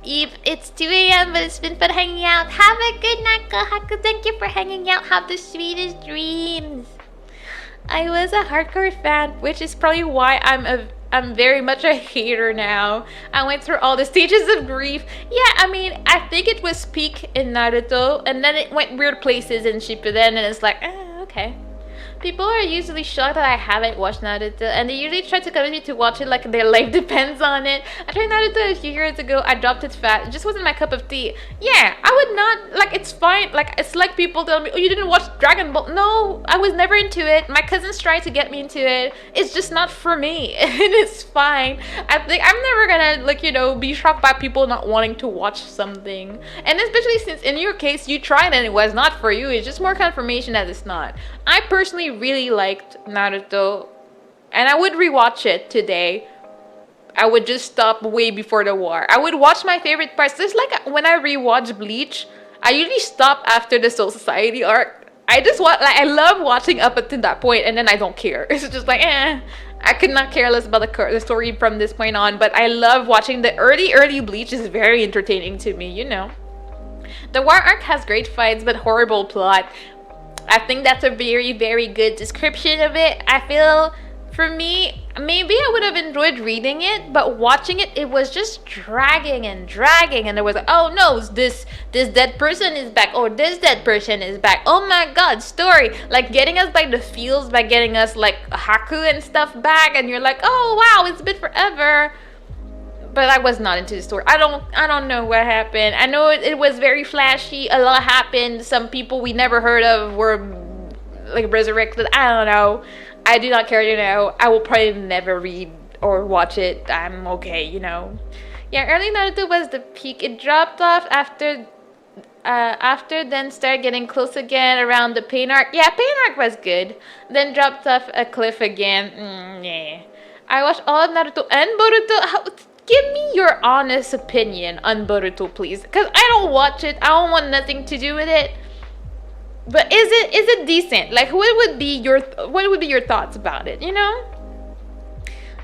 Eve, it's 2 a.m., but it's been fun hanging out. Have a good night, Kohaku. Thank you for hanging out. Have the sweetest dreams. I was a hardcore fan, which is probably why I'm I'm very much a hater now. I went through all the stages of grief. Yeah, I mean, I think it was peak in Naruto, and then it went weird places in Shippuden, and it's like, okay. People are usually shocked that I haven't watched Naruto, and they usually try to convince me to watch it like their life depends on it. I tried Naruto a few years ago. I dropped it fast. It just wasn't my cup of tea. Yeah, I would not, like, it's fine. Like, it's like people tell me, oh, you didn't watch Dragon Ball. No, I was never into it. My cousins tried to get me into it. It's just not for me, and it's fine. I think I'm never gonna, like, be shocked by people not wanting to watch something. And especially since in your case, you tried and it was not for you. It's just more confirmation that it's not. I personally really liked Naruto, and I would rewatch it today. I would just stop way before the war. I would watch my favorite parts. Just like when I rewatch Bleach, I usually stop after the Soul Society arc. I just watch, like, I love watching up until that point, and then I don't care. It's just like, I could not care less about the story from this point on. But I love watching the early Bleach. Is very entertaining to me. The war arc has great fights, but horrible plot. I think that's a very, very good description of it. I feel, for me, maybe I would have enjoyed reading it, but watching it, it was just dragging, and there was, oh no, this dead person is back, or this dead person is back. Oh my god, story. Like, getting us by the feels, by getting us, like, Haku and stuff back, and you're like, oh wow, it's been forever. But I was not into the story. I don't know what happened. I know it was very flashy. A lot happened. Some people we never heard of were, like, resurrected. I don't know. I do not care to know. I will probably never read or watch it. I'm okay, Yeah, early Naruto was the peak. It dropped off after then started getting close again around the Pain arc. Yeah, Pain arc was good. Then dropped off a cliff again. Yeah. I watched all of Naruto and Boruto. Give me your honest opinion on Boruto, please, because I don't watch it. I don't want nothing to do with it. But is it decent? Like, what would be your thoughts about it?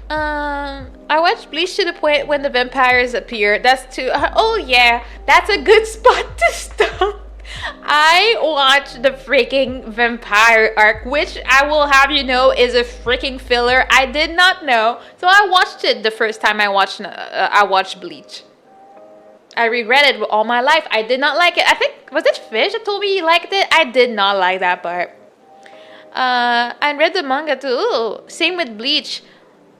I watched Bleach to the point when the vampires appear. That's too. Oh yeah, that's a good spot to stop. I watched the freaking vampire arc, which I will have you know is a freaking filler. I did not know, so I watched it the first time I watched Bleach. I regret it all my life. I did not like it. I think, was it Fish that told me he liked it? I did not like that part. I read the manga too. Ooh, same with Bleach.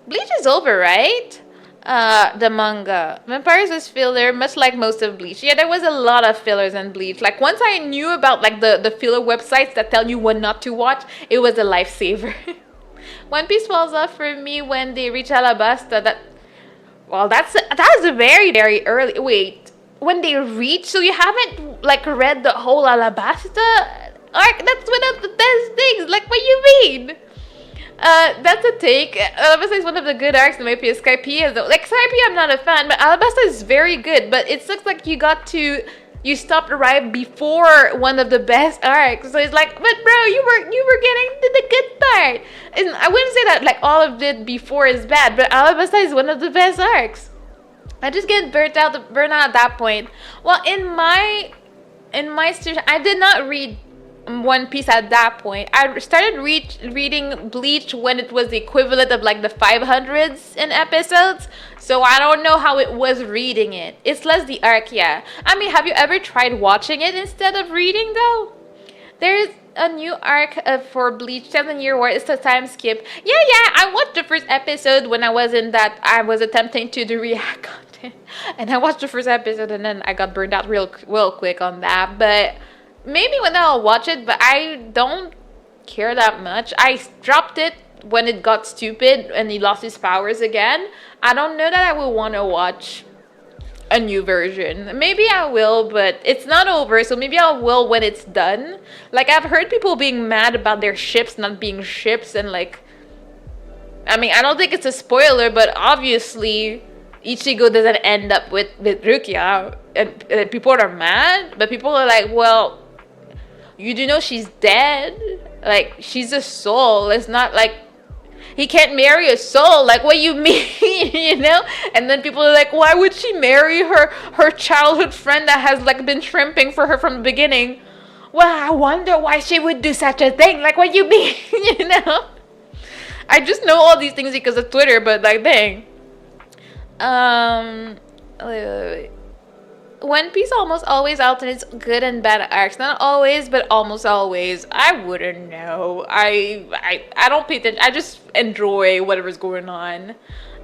Bleach is over, right? The manga. Vampires was filler, much like most of Bleach. Yeah, there was a lot of fillers in Bleach. Like, once I knew about, like, the filler websites that tell you what not to watch, it was a lifesaver. One Piece falls off for me when they reach Alabasta. That is a very, very early. Wait, when they reach, so you haven't, like, read the whole Alabasta arc? That's one of the best things. Like, what you mean? That's a take. Alabasta is one of the good arcs in my opinion. Skypiea, though. Like, Skypiea I'm not a fan, but Alabasta is very good. But it looks like you stopped right before one of the best arcs. So it's like, but bro, you were getting to the good part. And I wouldn't say that, like, all of it before is bad, but Alabasta is one of the best arcs. I just get burnt out at that point. Well, in my situation, I did not read One Piece at that point. I started reading Bleach when it was the equivalent of, like, the 500s in episodes. So I don't know how it was reading it. It's less the arc, yeah. I mean, have you ever tried watching it instead of reading, though? There's a new arc for Bleach 7-Year War. It's a time skip. Yeah, I watched the first episode when I was attempting to do react content. And I watched the first episode and then I got burned out real quick on that. But maybe when I'll watch it, but I don't care that much. I dropped it when it got stupid and he lost his powers again. I don't know that I will want to watch a new version. Maybe I will, but it's not over, so maybe I will when it's done. Like, I've heard people being mad about their ships not being ships, and, like, I mean, I don't think it's a spoiler, but obviously Ichigo doesn't end up with Rukia, and people are mad, but people are like, well, you do know she's dead. Like, she's a soul. It's not like he can't marry a soul. Like, what you mean? You know? And then people are like, why would she marry her childhood friend that has, like, been shrimping for her from the beginning? Well, I wonder why she would do such a thing. Like, what you mean? You know? I just know all these things because of Twitter, but like, dang. Wait. One Piece almost always alternates good and bad arcs. Not always, but almost always. I wouldn't know. I don't pay attention. I just enjoy whatever's going on.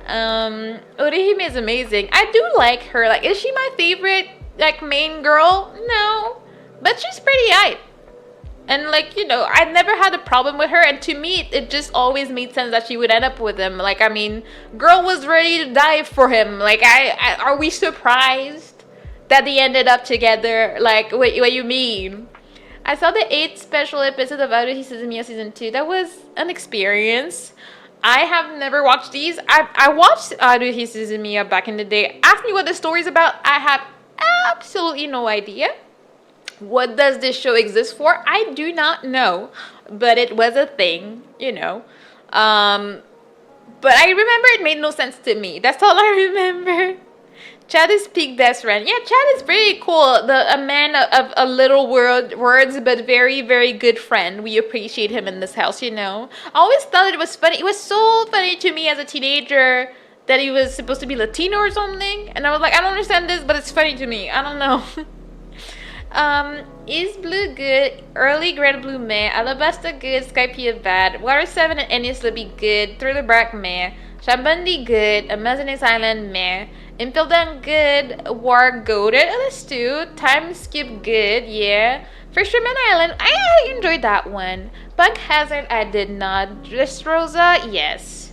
Orihime is amazing. I do like her. Like, is she my favorite, like, main girl? No. But she's pretty aight. And, like, you know, I never had a problem with her. And to me, it just always made sense that she would end up with him. Like, I mean, girl was ready to die for him. Like, are we surprised that they ended up together? Like, what you mean? I saw the 8th special episode of Aruhi Suzumiya season 2. That was an experience. I have never watched these. I watched Aruhi Suzumiya back in the day. Ask me what the story's about. I have absolutely no idea. What does this show exist for? I do not know. But it was a thing, you know. But I remember it made no sense to me. That's all I remember. Chad is peak best friend. Yeah, Chad is pretty cool. A man of a little words, but very, very good friend. We appreciate him in this house, you know. I always thought it was funny. It was so funny to me as a teenager that he was supposed to be Latino or something. And I was like, I don't understand this, but it's funny to me. I don't know. Is Blue good? Early Grand Blue meh. Alabasta good. Skypiea bad. Water 7 and Enies Libby good. Thriller Bark meh. Shabandi good. Amazoness Island meh. Impel Down good. War goaded. Oh, that's two. Time Skip good. Yeah. Fisherman Island. I enjoyed that one. Bug Hazard. I did not. Dressrosa. Yes.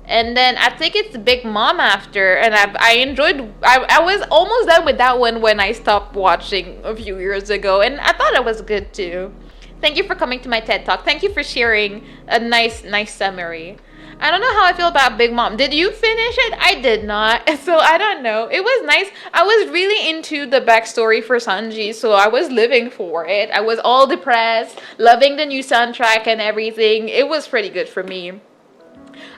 And then I think it's Big Mom after. And I enjoyed. I was almost done with that one when I stopped watching a few years ago. And I thought it was good too. Thank you for coming to my TED Talk. Thank you for sharing a nice summary. I don't know how I feel about Big Mom. Did you finish it? I did not. So I don't know. It was nice. I was really into the backstory for Sanji, so I was living for it. I was all depressed, loving the new soundtrack and everything. It was pretty good for me.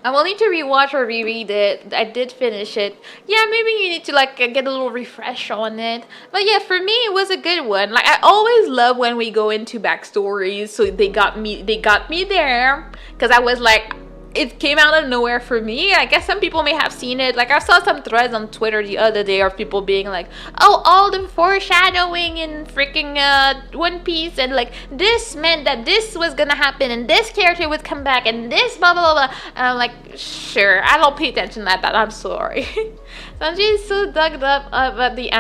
I will need to rewatch or reread it. I did finish it. Yeah, maybe you need to like get a little refresh on it. But yeah, for me it was a good one. Like I always love when we go into backstories. So they got me there because I was like, it came out of nowhere for me. I guess some people may have seen it. Like I saw some threads on Twitter the other day of people being like, oh, all the foreshadowing in freaking One Piece, and like this meant that this was gonna happen and this character would come back and this blah blah blah. And I'm like, sure, I don't pay attention to that. I'm sorry. Sanji is so dug up at the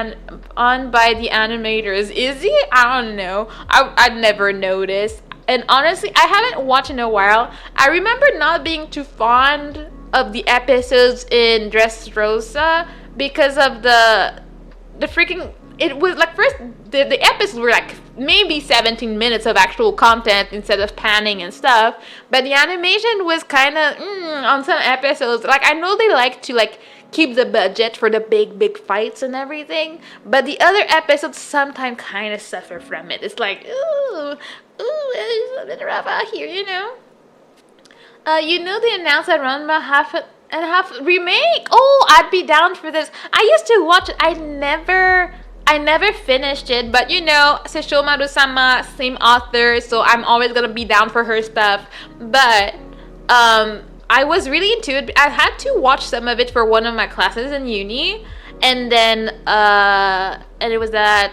on by the animators. Is he? I don't know. I'd never noticed. And honestly, I haven't watched in a while. I remember not being too fond of the episodes in Dressrosa because of the freaking. It was like first the episodes were like maybe 17 minutes of actual content instead of panning and stuff. But the animation was kind of on some episodes. Like I know they like to like keep the budget for the big fights and everything, but the other episodes sometimes kind of suffer from it. It's like it's a bit rough out here, you know. You know they announced that Ranma half remake. Oh, I'd be down for this. I used to watch it. I never finished it, but you know, Sesshomaru-sama, same author, so I'm always gonna be down for her stuff. But I was really into it. I had to watch some of it for one of my classes in uni, and then and it was that.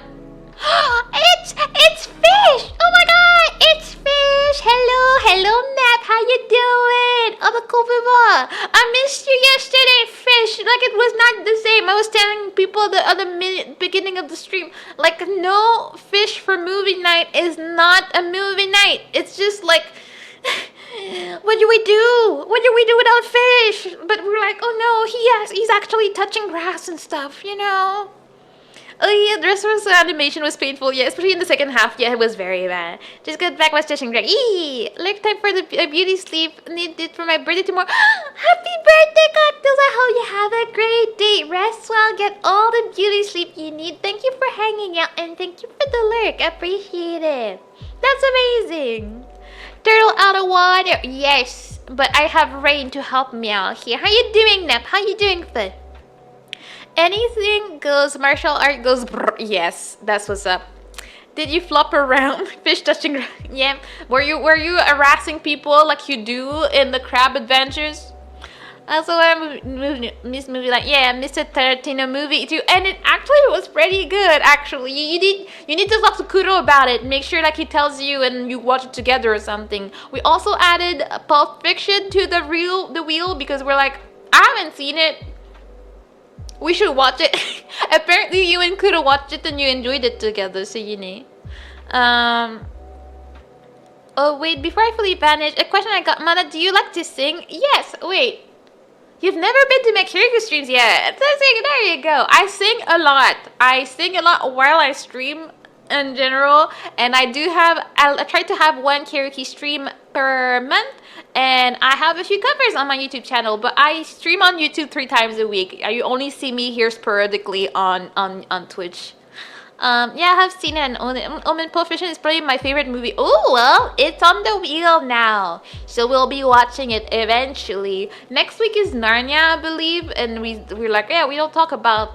It's Fish! Oh my god, it's Fish! Hello, Nap. How you doing? Oh, the cool people. I missed you yesterday, Fish. Like it was not the same. I was telling people the other beginning of the stream, like no Fish for movie night is not a movie night. It's just like. What do we do? What do we do without Fish? But we're like, oh no, he's actually touching grass and stuff, you know. Oh yeah, Dressrosa animation was painful, yeah, especially in the second half. Yeah, it was very bad. Just got back was touching grass. Like time for the beauty sleep. Need it for my birthday tomorrow. Happy birthday, Cactus! I hope you have a great day. Rest well, get all the beauty sleep you need. Thank you for hanging out and thank you for the lurk. Appreciate it. That's amazing. Turtle out of water. Yes, but I have Rain to help me out here. How you doing, Nap? How you doing, Fud? Anything goes. Martial art goes. Brr. Yes, that's what's up. Did you flop around? Fish touching ground. Yeah. Were you harassing people like you do in the Crab Adventures? Also, Miss movie like yeah, Mr. Tarantino movie too, and it actually was pretty good. Actually, you need to talk to Kuro about it. Make sure like he tells you and you watch it together or something. We also added Pulp Fiction to the wheel because we're like I haven't seen it. We should watch it. Apparently, you and Kuro watched it and you enjoyed it together, so you know. Oh wait, before I fully vanish, a question I got. Mana, do you like to sing? Yes. Wait. You've never been to my karaoke streams yet. There you go. I sing a lot. I sing a lot while I stream in general, and I try to have one karaoke stream per month, and I have a few covers on my YouTube channel, but I stream on YouTube 3 times a week. You only see me here sporadically on Twitch. Yeah, I have seen it and own it. Omen Pulp Fiction is probably my favorite movie. Oh, well, it's on the wheel now. So we'll be watching it eventually. Next week is Narnia, I believe. And we're like, yeah, we don't talk about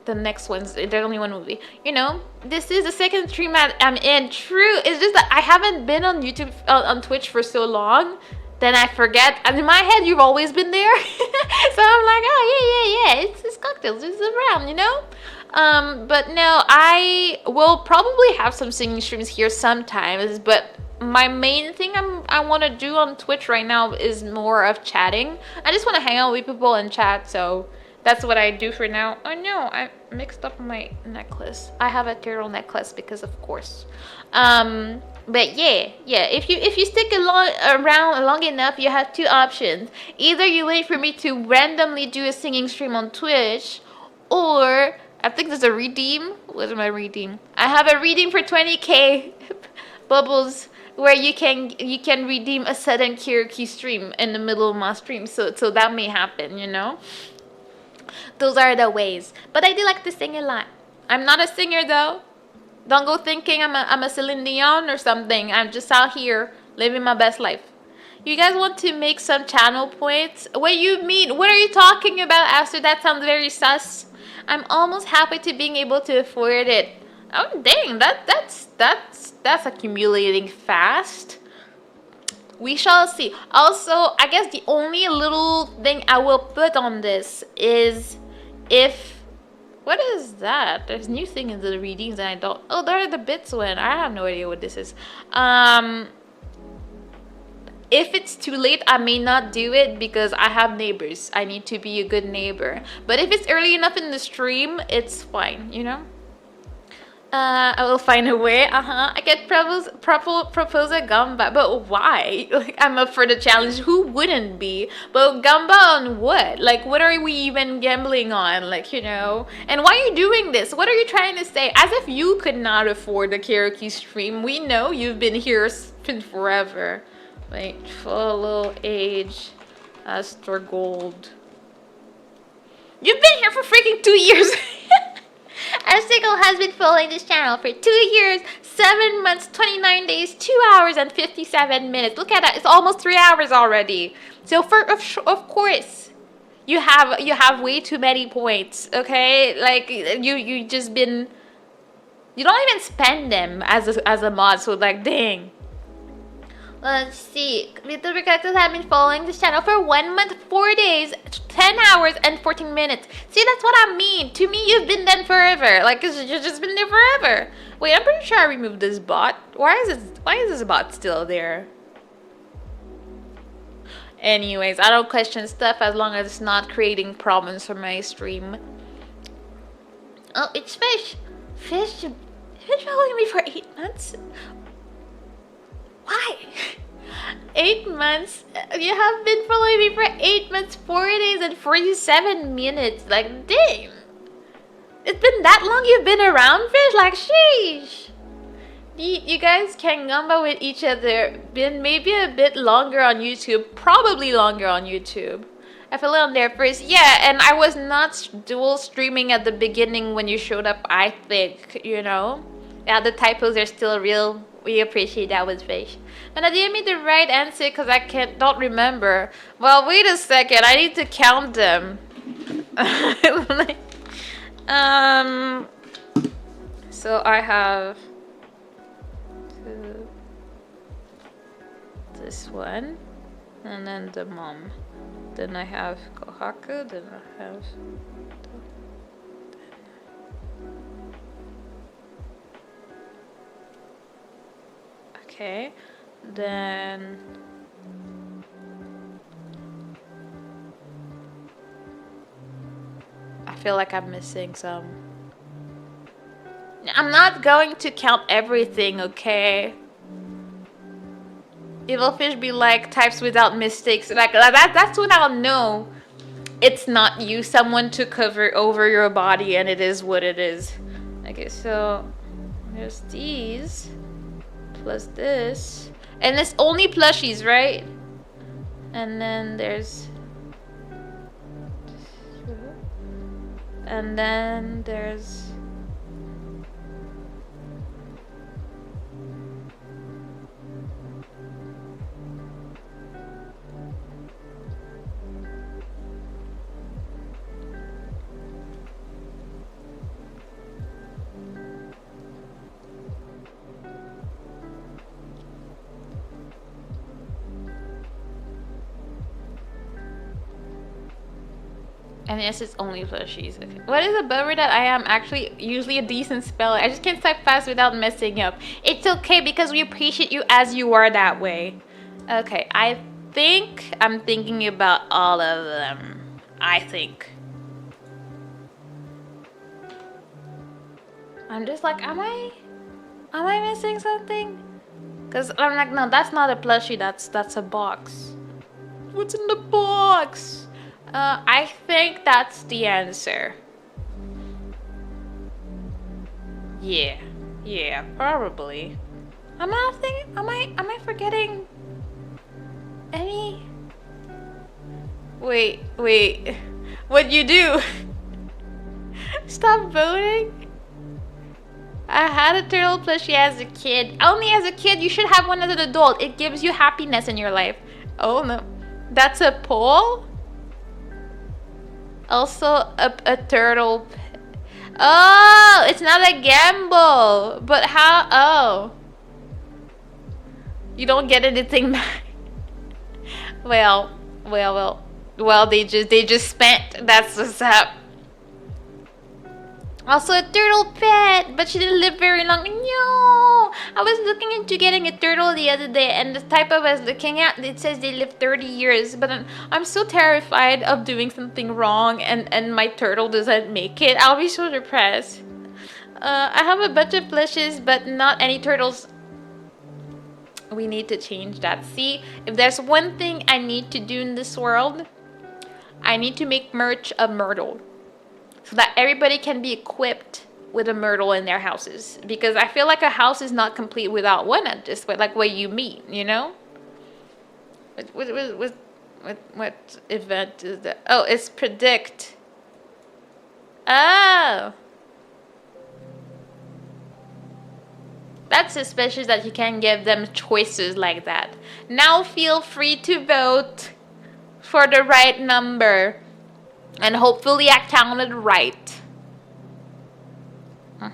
the next ones. There's only one movie. You know, this is the second stream I'm in. True. It's just that I haven't been on YouTube, on Twitch for so long. Then I forget. And in my head, you've always been there. So I'm like, oh, yeah. It's cocktails. It's around, you know? But no, I will probably have some singing streams here sometimes, but my main thing I want to do on Twitch right now is more of chatting. I just want to hang out with people and chat, so that's what I do for now. Oh no, I mixed up my necklace. I have a turtle necklace because of course. But yeah, if you stick around long enough, you have 2 options. Either you wait for me to randomly do a singing stream on Twitch, or I think there's a redeem. Where's my redeem? I have a redeem for 20k bubbles where you can redeem a sudden karaoke stream in the middle of my stream. So that may happen, you know. Those are the ways. But I do like to sing a lot. I'm not a singer though. Don't go thinking I'm a Celine Dion or something. I'm just out here living my best life. You guys want to make some channel points? What you mean? What are you talking about, Aster? That sounds very sus. I'm almost happy to being able to afford it. Oh dang, that's accumulating fast. We shall see. Also, I guess the only little thing I will put on this is what is that? There's new thing in the readings and I don't. Oh, there are the bits one. I have no idea what this is. If it's too late, I may not do it because I have neighbors. I need to be a good neighbor. But if it's early enough in the stream, it's fine, you know? I will find a way. I can propose a gamba. But why? Like, I'm up for the challenge. Who wouldn't be? But gamba on what? Like, what are we even gambling on? Like, you know? And why are you doing this? What are you trying to say? As if you could not afford a karaoke stream. We know you've been here since forever. Wait, follow age, Aster Gold. You've been here for freaking 2 years. Asticle has been following this channel for 2 years, 7 months, 29 days, 2 hours, and 57 minutes. Look at that, it's almost 3 hours already. So of course, you have way too many points. Okay, like you just been. You don't even spend them as a mod. So like, dang. Let's see. Little Characters have been following this channel for 1 month, 4 days, 10 hours, and 14 minutes. See, that's what I mean. To me, you've been there forever. Like, you've just been there forever. Wait, I'm pretty sure I removed this bot. Why is this bot still there? Anyways, I don't question stuff as long as it's not creating problems for my stream. Oh, it's Fish. Fish following me for 8 months? Why? 8 months? You have been following me for 8 months, 4 days, and 47 minutes. Like, dang. It's been that long you've been around, Fish? Like, sheesh. You guys can gamba with each other. Been maybe a bit longer on YouTube. Probably longer on YouTube. I fell on there first. Yeah, and I was not dual streaming at the beginning when you showed up, I think, you know? Yeah, the typos are still real. We appreciate that with Fish. But I didn't make the right answer because I don't remember. Well, wait a second. I need to count them. So I have this one, and then the mom. Then I have Kohaku, then I have... Okay, then... I feel like I'm missing some. I'm not going to count everything, okay? Evil fish be like types without mistakes. Like that's when I'll know it's not you. Someone took over your body and it is what it is. Okay, so there's these plus this. And it's only plushies, right? And then there's... And then there's... And yes, it's only plushies. Okay. What is a bummer that I am actually usually a decent speller. I just can't type fast without messing up. It's okay because we appreciate you as you are that way. Okay, I think I'm thinking about all of them. I think. I'm just like, am I missing something? Because I'm like, no, that's not a plushie, that's a box. What's in the box? I think that's the answer. Yeah, probably. I'm not thinking, am I forgetting any? Wait, what'd you do? Stop voting? I had a turtle plushie as a kid. Only as a kid, you should have one as an adult. It gives you happiness in your life. Oh no, that's a poll? Also a turtle. Oh, it's not a gamble. But how? Oh, you don't get anything back. Well. They just spent. That's what's up. Also a turtle pet, but she didn't live very long. No, I was looking into getting a turtle the other day, and the type I was looking at, it says they live 30 years. But I'm so terrified of doing something wrong, and my turtle doesn't make it. I'll be so depressed. I have a bunch of plushes, but not any turtles. We need to change that. See, if there's one thing I need to do in this world, I need to make merch of Myrtle. So that everybody can be equipped with a Myrtle in their houses. Because I feel like a house is not complete without one at this point. Like where you meet, you know? What event is that? Oh, it's predict. Oh! That's suspicious that you can give them choices like that. Now feel free to vote for the right number. And hopefully I counted right. I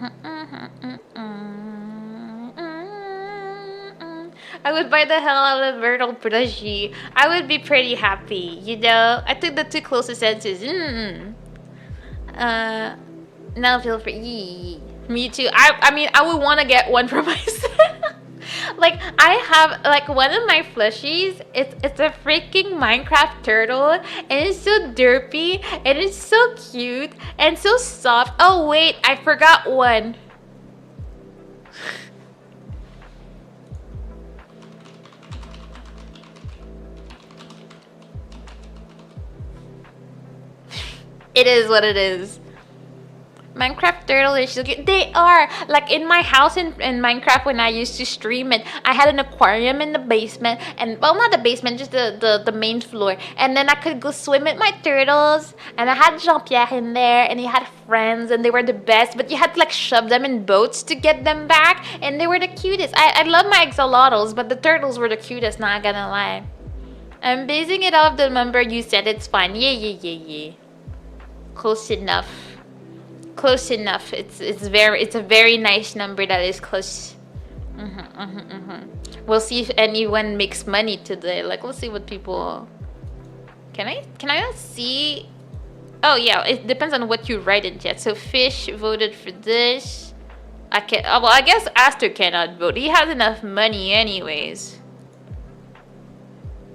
would buy the hell out of Myrtle plushie. I would be pretty happy, you know? I took the two closest answers. Now feel free. Me too. I mean, I would want to get one for myself. Like, I have, like, one of my plushies, it's a freaking Minecraft turtle, and it's so derpy, and it's so cute, and so soft. Oh, wait, I forgot one. It is what it is. Minecraft turtle is so cute. They are like in my house in Minecraft when I used to stream it. I had an aquarium in the basement, and well, not the basement, just the main floor. And then I could go swim with my turtles, and I had Jean-Pierre in there, and he had friends, and they were the best. But you had to like shove them in boats to get them back, and they were the cutest. I love my axolotls, but the turtles were the cutest. Not gonna lie. I'm basing it off the number you said. It's fine. Yeah. Close enough. Close enough. It's a very nice number that is close. We'll see if anyone makes money today. Like, let's see what people. Can I not see? Oh yeah, it depends on what you write in chat. So Fish voted for this. I can. Well, I guess Aster cannot vote. He has enough money anyways.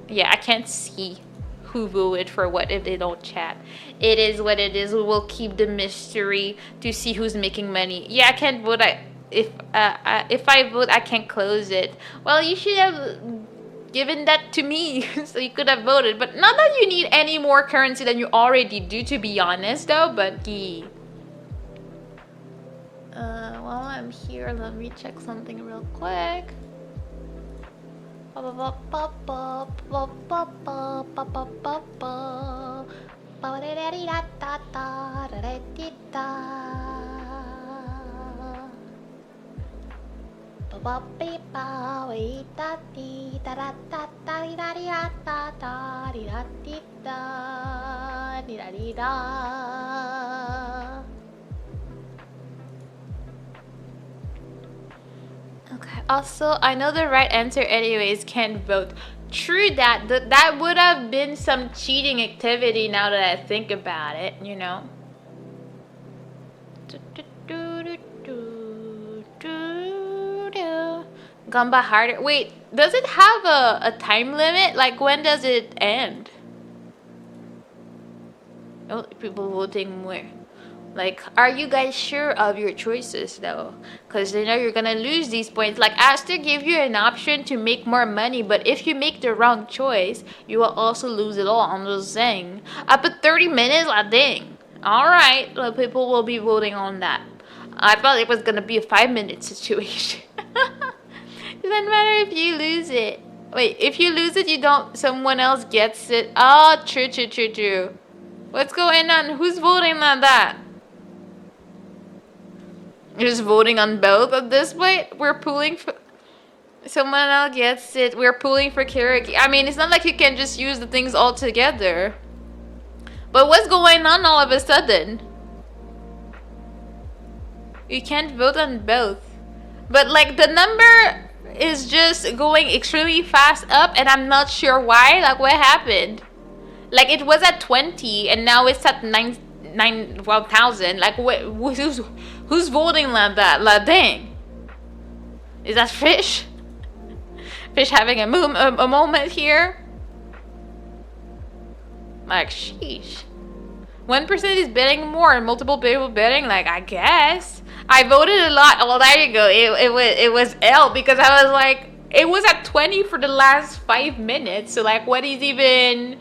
Yeah, I can't see who voted for what if they don't chat. It is what it is. We will keep the mystery to see who's making money. Yeah, I can't vote. If I vote, I can't close it. Well, you should have given that to me so you could have voted. But not that you need any more currency than you already do, to be honest, though. But yeah. While I'm here, let me check something real quick. Okay, also, I know the right answer anyways, can't vote. True that. That would have been some cheating activity now that I think about it, you know? Gamba harder. Wait, does it have a time limit? Like, when does it end? Oh, people voting more. Like, are you guys sure of your choices though? Because they know you're gonna lose these points. Like, Aster gave you an option to make more money, but if you make the wrong choice, you will also lose it all. I'm just saying. Up at 30 minutes, I think. Alright, well, people will be voting on that. I thought it was gonna be a 5-minute situation. Doesn't matter if you lose it. Wait, if you lose it, you don't, someone else gets it. Oh, true. What's going on? Who's voting on that? You're just voting on both at this point? We're pooling for... Someone else gets it. We're pooling for karaoke. I mean, it's not like you can just use the things all together. But what's going on all of a sudden? You can't vote on both. But, like, the number is just going extremely fast up, and I'm not sure why. Like, what happened? Like, it was at 20, and now it's at 12,000. Like, who's voting like that? Like, dang. Is that Fish? Fish having a moment here? Like, sheesh. 1% is betting more, and multiple people betting. Like, I guess. I voted a lot. Well, there you go. It was L, because I was like, it was at 20 for the last 5 minutes. So, like, what is even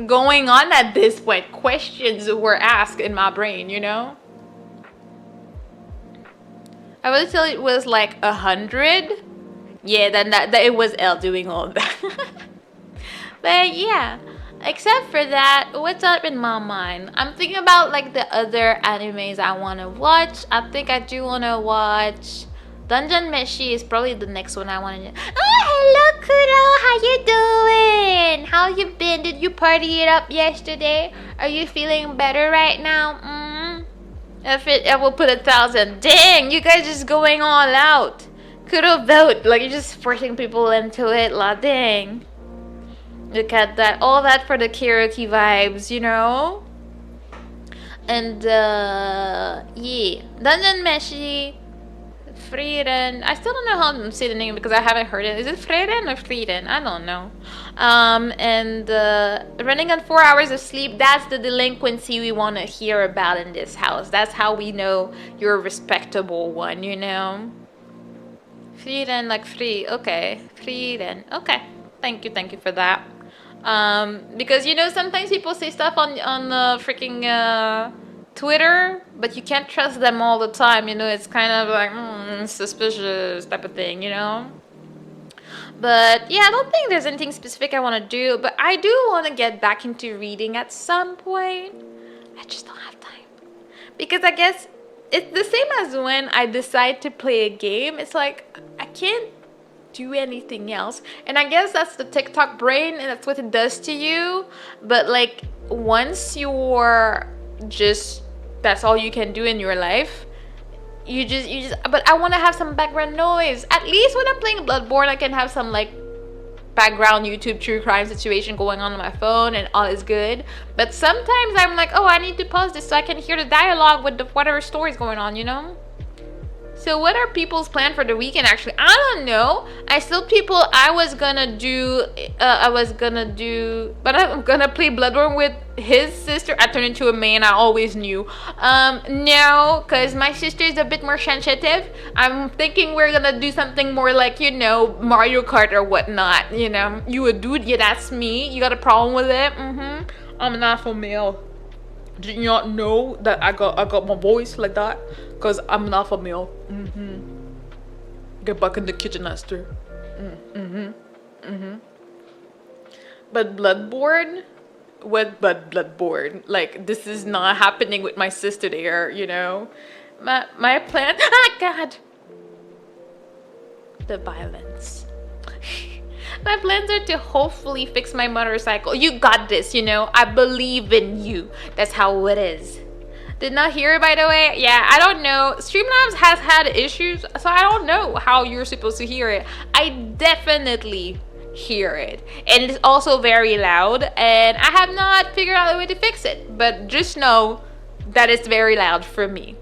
going on at this point? Questions were asked in my brain, you know? I would tell it was like 100. Yeah, then that it was L doing all that. But yeah, except for that, what's up in my mind? I'm thinking about like the other animes I want to watch. I think I do want to watch Dungeon Meshi. Is probably the next one I want to do. Oh, hello, Kuro. How you doing? How you been? Did you party it up yesterday? Are you feeling better right now? I will put 1,000. Dang, you guys just going all out. Kuro vote. Like, you're just forcing people into it. La dang. Look at that. All that for the karaoke vibes, you know? And, yeah. Dungeon Meshi. Frieren. I still don't know how to say the name because I haven't heard it. Is it Frieren or Frieren? I don't know. And running on 4 hours of sleep, that's the delinquency we want to hear about in this house. That's how we know you're a respectable one, you know? Frieren, like free. Okay. Frieren. Okay. Thank you for that. Because, you know, sometimes people say stuff on freaking Twitter, but you can't trust them all the time, you know. It's kind of like suspicious type of thing, you know. But yeah, I don't think there's anything specific I want to do, but I do want to get back into reading at some point. I just don't have time, because I guess it's the same as when I decide to play a game. It's like I can't do anything else, and I guess that's the TikTok brain, and that's what it does to you. But like, once you're just, that's all you can do in your life, you just but I want to have some background noise. At least when I'm playing Bloodborne, I can have some like background YouTube true crime situation going on my phone and all is good. But sometimes I'm like, oh, I need to pause this so I can hear the dialogue with the whatever story's going on, you know? So what are people's plan for the weekend? Actually, I don't know. I was gonna do, but I'm gonna play Bloodborne with his sister. I turned into a man. I always knew. No, cause my sister is a bit more sensitive. I'm thinking we're gonna do something more like, you know, Mario Kart or whatnot. You know, you a dude? Yeah, that's me. You got a problem with it? I'm an alpha male. Did you not know that I got my voice like that? Cause I'm an alpha male. Get back in the kitchen, Esther. But Bloodborne, Bloodborne? Like, this is not happening with my sister there, you know. My plan. Ah, God. The violence. My plans are to hopefully fix my motorcycle. You got this, you know. I believe in you. That's how it is. Did not hear it, by the way. Yeah, I don't know. Streamlabs has had issues, so I don't know how you're supposed to hear it. I definitely hear it. And it's also very loud, and I have not figured out a way to fix it. But just know that it's very loud for me.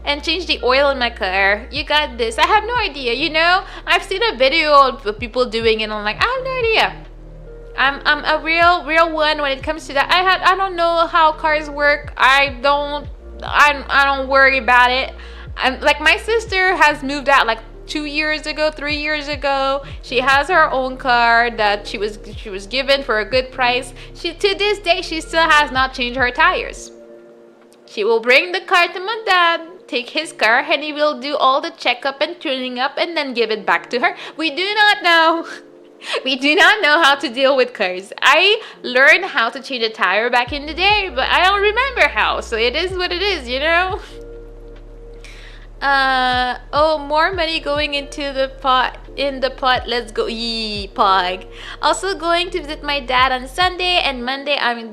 And change the oil in my car. You got this. I have no idea, you know? I've seen a video of people doing it, and I'm like, I have no idea. I'm a real one when it comes to that. I don't know how cars work. I don't worry about it. I'm like, my sister has moved out like 2 years ago, 3 years ago. She has her own car that she was given for a good price. To this day, she still has not changed her tires. She will bring the car to my dad, take his car, and he will do all the checkup and tuning up and then give it back to her. We do not know. We do not know how to deal with cars. I learned how to change a tire back in the day, but I don't remember how. So it is what it is, you know? More money going into the pot. Let's go. Yee, pog. Also going to visit my dad on Sunday, and Monday I'm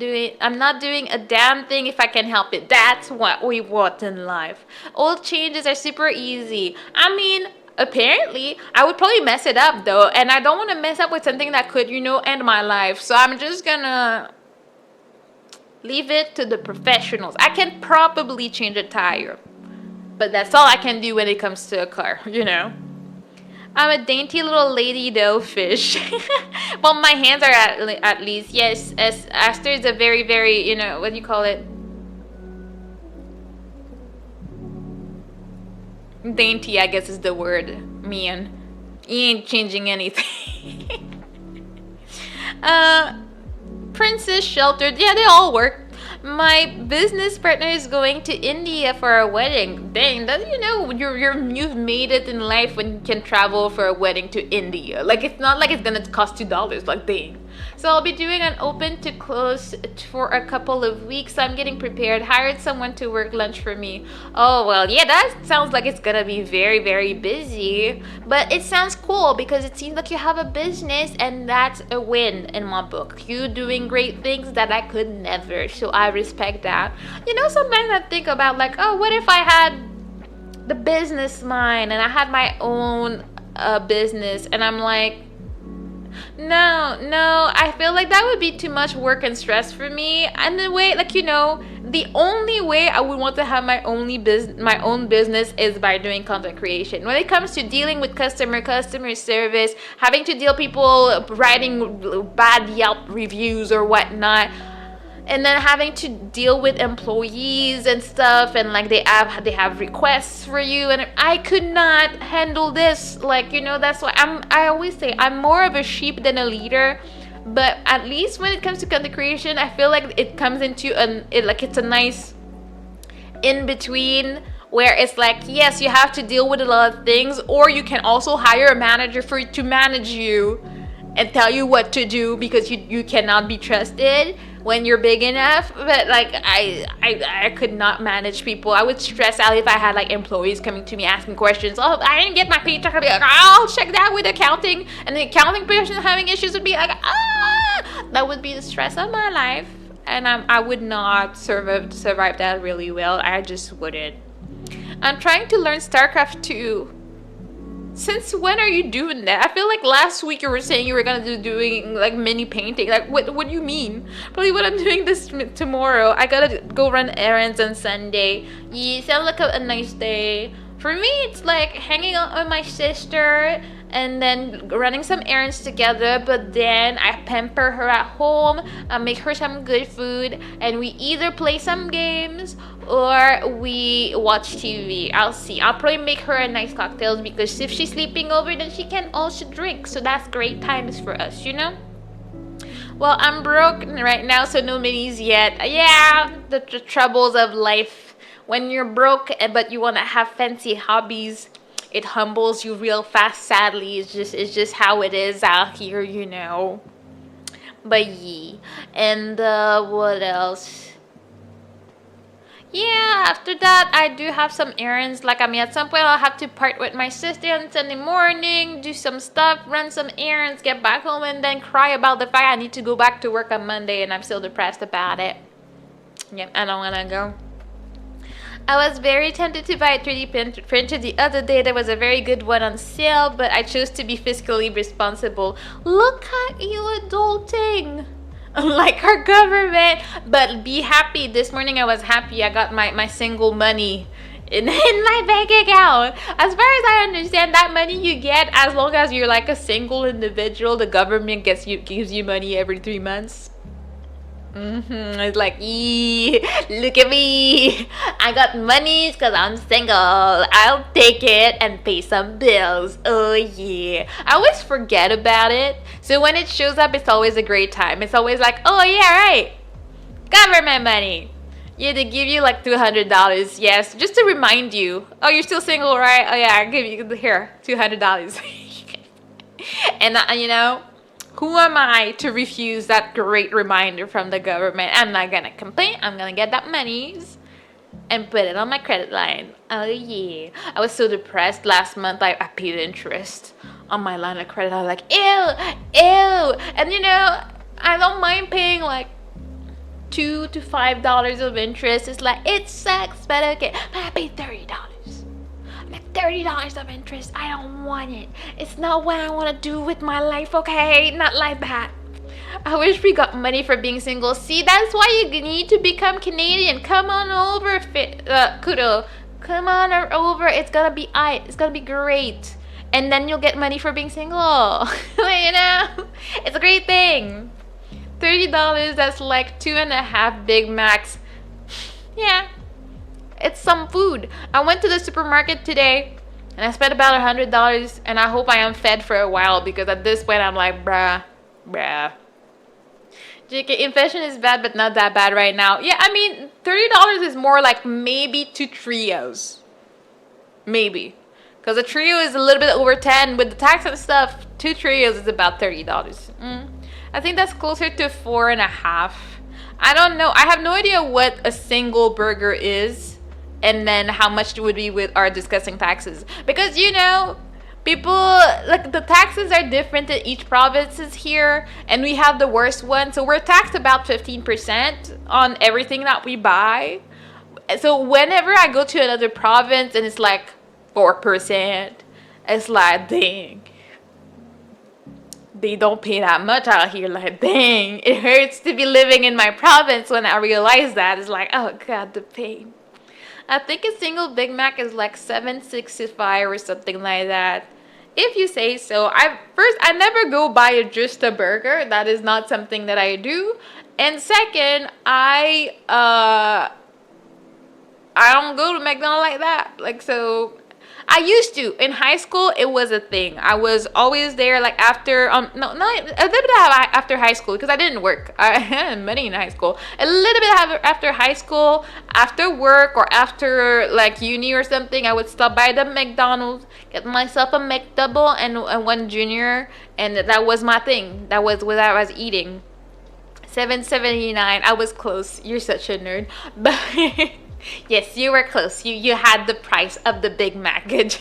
not doing a damn thing if I can help it. That's what we want in life. Old changes are super easy. I mean, apparently I would probably mess it up though, and I don't want to mess up with something that could, you know, end my life. So I'm just gonna leave it to the professionals. I can probably change a tire, but that's all I can do when it comes to a car, you know. I'm a dainty little lady though, fish. Well, my hands are at least. Yes, as Aster is a very, very, you know, what do you call it? Dainty, I guess is the word. Man, he ain't changing anything. Princess sheltered. Yeah, they all work. My business partner is going to India for a wedding. Dang, that, you know, you've made it in life when you can travel for a wedding to India. Like, it's not like it's gonna cost $2. Like, dang. So I'll be doing an open to close for a couple of weeks. I'm getting prepared. Hired someone to work lunch for me. Oh, well, yeah, that sounds like it's gonna be very, very busy. But it sounds cool because it seems like you have a business, and that's a win in my book. You doing great things that I could never. So I respect that. You know, sometimes I think about like, oh, what if I had the business mind and I had my own business, and I'm like, no, I feel like that would be too much work and stress for me. And the way, like, you know, the only way I would want to have my own business is by doing content creation. When it comes to dealing with customer service, having to deal people writing bad Yelp reviews or whatnot, and then having to deal with employees and stuff, and like they have requests for you, and I could not handle this. Like, you know, that's why I always say I'm more of a sheep than a leader. But at least when it comes to content creation, I feel like it comes into it's a nice in between, where it's like, yes, you have to deal with a lot of things, or you can also hire a manager to manage you and tell you what to do, because you cannot be trusted when you're big enough. But like, I could not manage people. I would stress out if I had like employees coming to me asking questions. Oh, I didn't get my paycheck. I'd be like, I'll check that with accounting, and the accounting person having issues would be like, that would be the stress of my life. and I would not survive that really well. I just wouldn't. I'm trying to learn StarCraft 2. Since when are you doing that? I feel like last week you were saying you were gonna do doing like mini painting. Like what do you mean? Probably what I'm doing this tomorrow. I gotta go run errands on Sunday. Yeah, sounds like a nice day. For me, it's like hanging out with my sister and then running some errands together, but then I pamper her at home, I make her some good food, and we either play some games or we watch TV. I'll see. I'll probably make her a nice cocktails because if she's sleeping over, then she can also drink. So that's great times for us, you know? Well, I'm broke right now, so no minis yet. Yeah, the troubles of life. When you're broke but you want to have fancy hobbies, it humbles you real fast. Sadly, it's just how it is out here, you know. But yeah, and what else? Yeah, after that, I do have some errands. Like, I mean, at some point, I'll have to part with my sister on Sunday morning, do some stuff, run some errands, get back home, and then cry about the fact I need to go back to work on Monday, and I'm still depressed about it. Yep, I don't want to go. I was very tempted to buy a 3D printer the other day. There was a very good one on sale, but I chose to be fiscally responsible. Look at you adulting! Like our government. But be happy. This morning I was happy. I got my single money in my bank account. As far as I understand, that money you get as long as you're like a single individual, the government gives you money every 3 months. It's like, look at me. I got money because I'm single. I'll take it and pay some bills. Oh, yeah. I always forget about it. So when it shows up, it's always a great time. It's always like, oh, yeah, right. Government money. Yeah, they give you like $200. Yes, just to remind you. Oh, you're still single, right? Oh, yeah, I'll give you here, $200. And, you know, who am I to refuse that great reminder from the government? I'm not gonna complain. I'm gonna get that money and put it on my credit line. Oh yeah. I was so depressed last month. I paid interest on my line of credit. I was like, ew. And you know, I don't mind paying like $2 to $5 of interest. It's like, it sucks, but okay. But I paid $30. Like $30 of interest. I don't want it. It's not what I want to do with my life, okay? Not like that. I wish we got money for being single. See, that's why you need to become Canadian. Come on over, Kudo. Come on over. It's gonna be It's gonna be great. And then you'll get money for being single. You know? It's a great thing. $30, that's like 2.5 Big Macs. Yeah. It's some food. I went to the supermarket today and I spent about $100, and I hope I am fed for a while because at this point I'm like, bruh. JK, inflation is bad, but not that bad right now. Yeah, I mean, $30 is more like maybe 2 trios. Maybe. Because a trio is a little bit over 10 with the tax and stuff. 2 trios is about $30. I think that's closer to 4.5. I don't know. I have no idea what a single burger is. And then how much it would be with our discussing taxes. Because, you know, people, like, the taxes are different in each provinces here. And we have the worst one. So we're taxed about 15% on everything that we buy. So whenever I go to another province and it's like 4%, it's like, dang. They don't pay that much out here. Like, dang. It hurts to be living in my province when I realize that. It's like, oh, God, the pain. I think a single Big Mac is like $7.65 or something like that. If you say so. I never go buy just a burger. That is not something that I do. And second, I don't go to McDonald's like that. Like, so I used to. In high school, it was a thing. I was always there, like, after, a little bit after high school, because I didn't work. I had money in high school. A little bit after high school, after work, or after, like, uni or something, I would stop by the McDonald's, get myself a McDouble and one junior, and that was my thing. That was what I was eating. $7.79. I was close. You're such a nerd. But yes, you were close. You had the price of the Big Mac. Good job.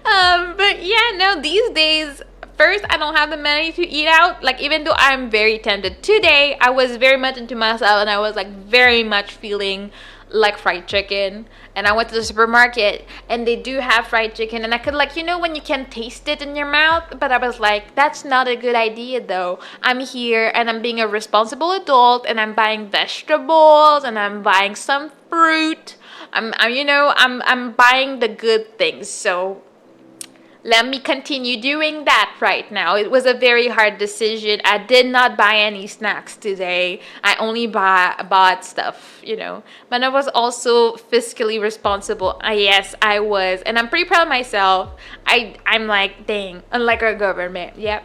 But yeah, no, these days first, I don't have the money to eat out. Like, even though I'm very tempted. Today, I was very much into myself and I was like very much feeling like fried chicken. And I went to the supermarket and they do have fried chicken. And I could, like, you know, when you can taste it in your mouth. But I was like, that's not a good idea though. I'm here and I'm being a responsible adult and I'm buying vegetables and I'm buying some fruit. I'm buying the good things. So let me continue doing that right now. It was a very hard decision. I did not buy any snacks today. I only bought stuff, you know. But I was also fiscally responsible. Yes, I was. And I'm pretty proud of myself. I'm like, dang, unlike our government. Yep.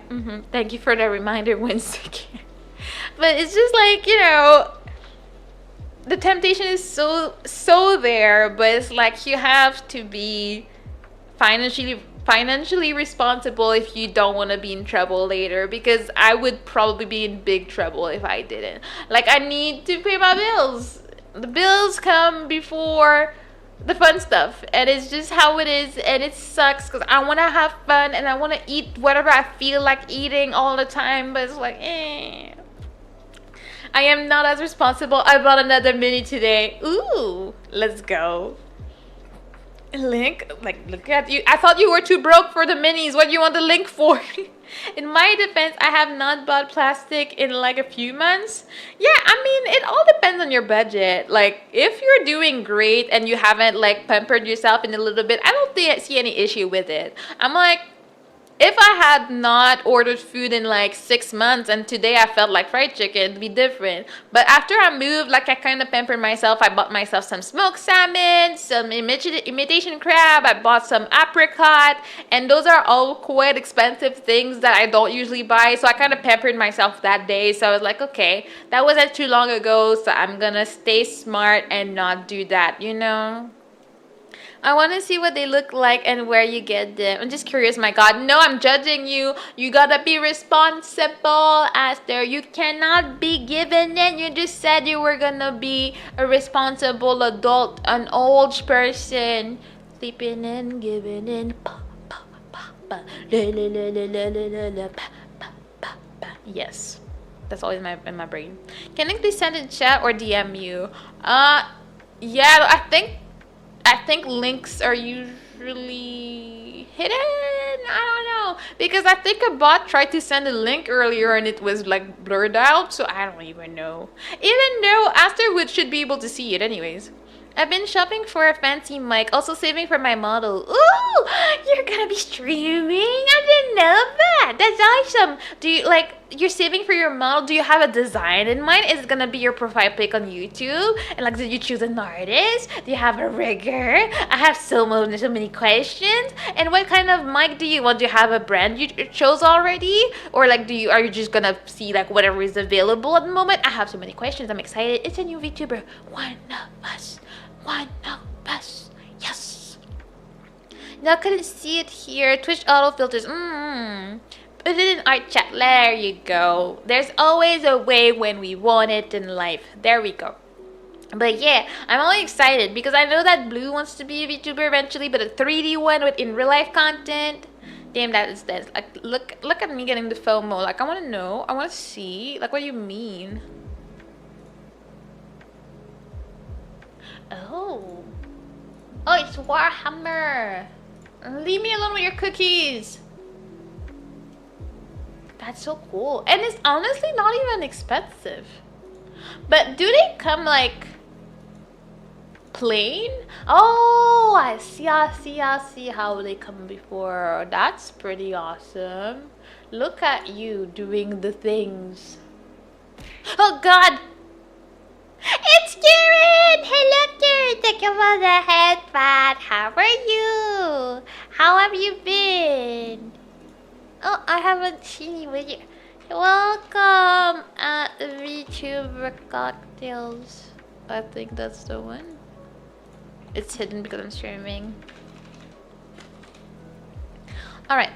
Thank you for the reminder once again. But it's just like, you know, the temptation is so there, but it's like you have to be financially responsible if you don't want to be in trouble later, because I would probably be in big trouble if I didn't. Like, I need to pay my bills. The bills come before the fun stuff, and it's just how it is, and it sucks because I want to have fun and I want to eat whatever I feel like eating all the time, but it's like, I am not as responsible. I bought another mini today. Ooh, let's go. Link? Like, look at you. I thought you were too broke for the minis. What do you want the link for? In my defense, I have not bought plastic in like a few months. Yeah, I mean, it all depends on your budget. Like, if you're doing great and you haven't like pampered yourself in a little bit, I don't see any issue with it. I'm like, if I had not ordered food in like 6 months and today I felt like fried chicken, it'd be different. But after I moved, like, I kind of pampered myself. I bought myself some smoked salmon, some imitation crab. I bought some apricot. And those are all quite expensive things that I don't usually buy. So I kind of pampered myself that day. So I was like, okay, that wasn't too long ago. So I'm going to stay smart and not do that, you know? I want to see what they look like and where you get them. I'm just curious, my God. No, I'm judging you. You gotta be responsible, Aster. You cannot be given it. You just said you were gonna be a responsible adult, an old person. Sleeping in, giving in. Yes. That's always in my brain. Can I please send in chat or DM you? Yeah, I think links are usually hidden. I don't know, because I think a bot tried to send a link earlier and it was like blurred out, so I don't even know. Even though Aster should be able to see it anyways. I've been shopping for a fancy mic, also saving for my model. Ooh, you're gonna be streaming? I didn't know that. That's awesome. Do you you're saving for your model? Do you have a design in mind? Is it gonna be your profile pic on YouTube? And like, did you choose an artist? Do you have a rigger? I have so many questions. And what kind of mic do you want? Do you have a brand you chose already? Or like, are you just gonna see like whatever is available at the moment? I have so many questions. I'm excited. It's a new VTuber. One of us. Yes. Now couldn't see it here. Twitch auto filters. Put it in our chat. There you go. There's always a way when we want it in life. There we go. But yeah, I'm only excited because I know that Blue wants to be a VTuber eventually, but a 3D one with in real life content. Damn, that is dead. Like, look at me getting the FOMO. Like, I want to know. I want to see. Like, what do you mean? Oh, it's Warhammer. Leave me alone with your cookies. That's so cool. And it's honestly not even expensive. But do they come like plain? Oh, I see how they come before. That's pretty awesome. Look at you doing the things. Oh God. It's Karen! Hello, Karen! Thank you for the headband. How are you? How have you been? Oh, I haven't seen you with you. Welcome at VTuber Cocktails. I think that's the one. It's hidden because I'm streaming. Alright.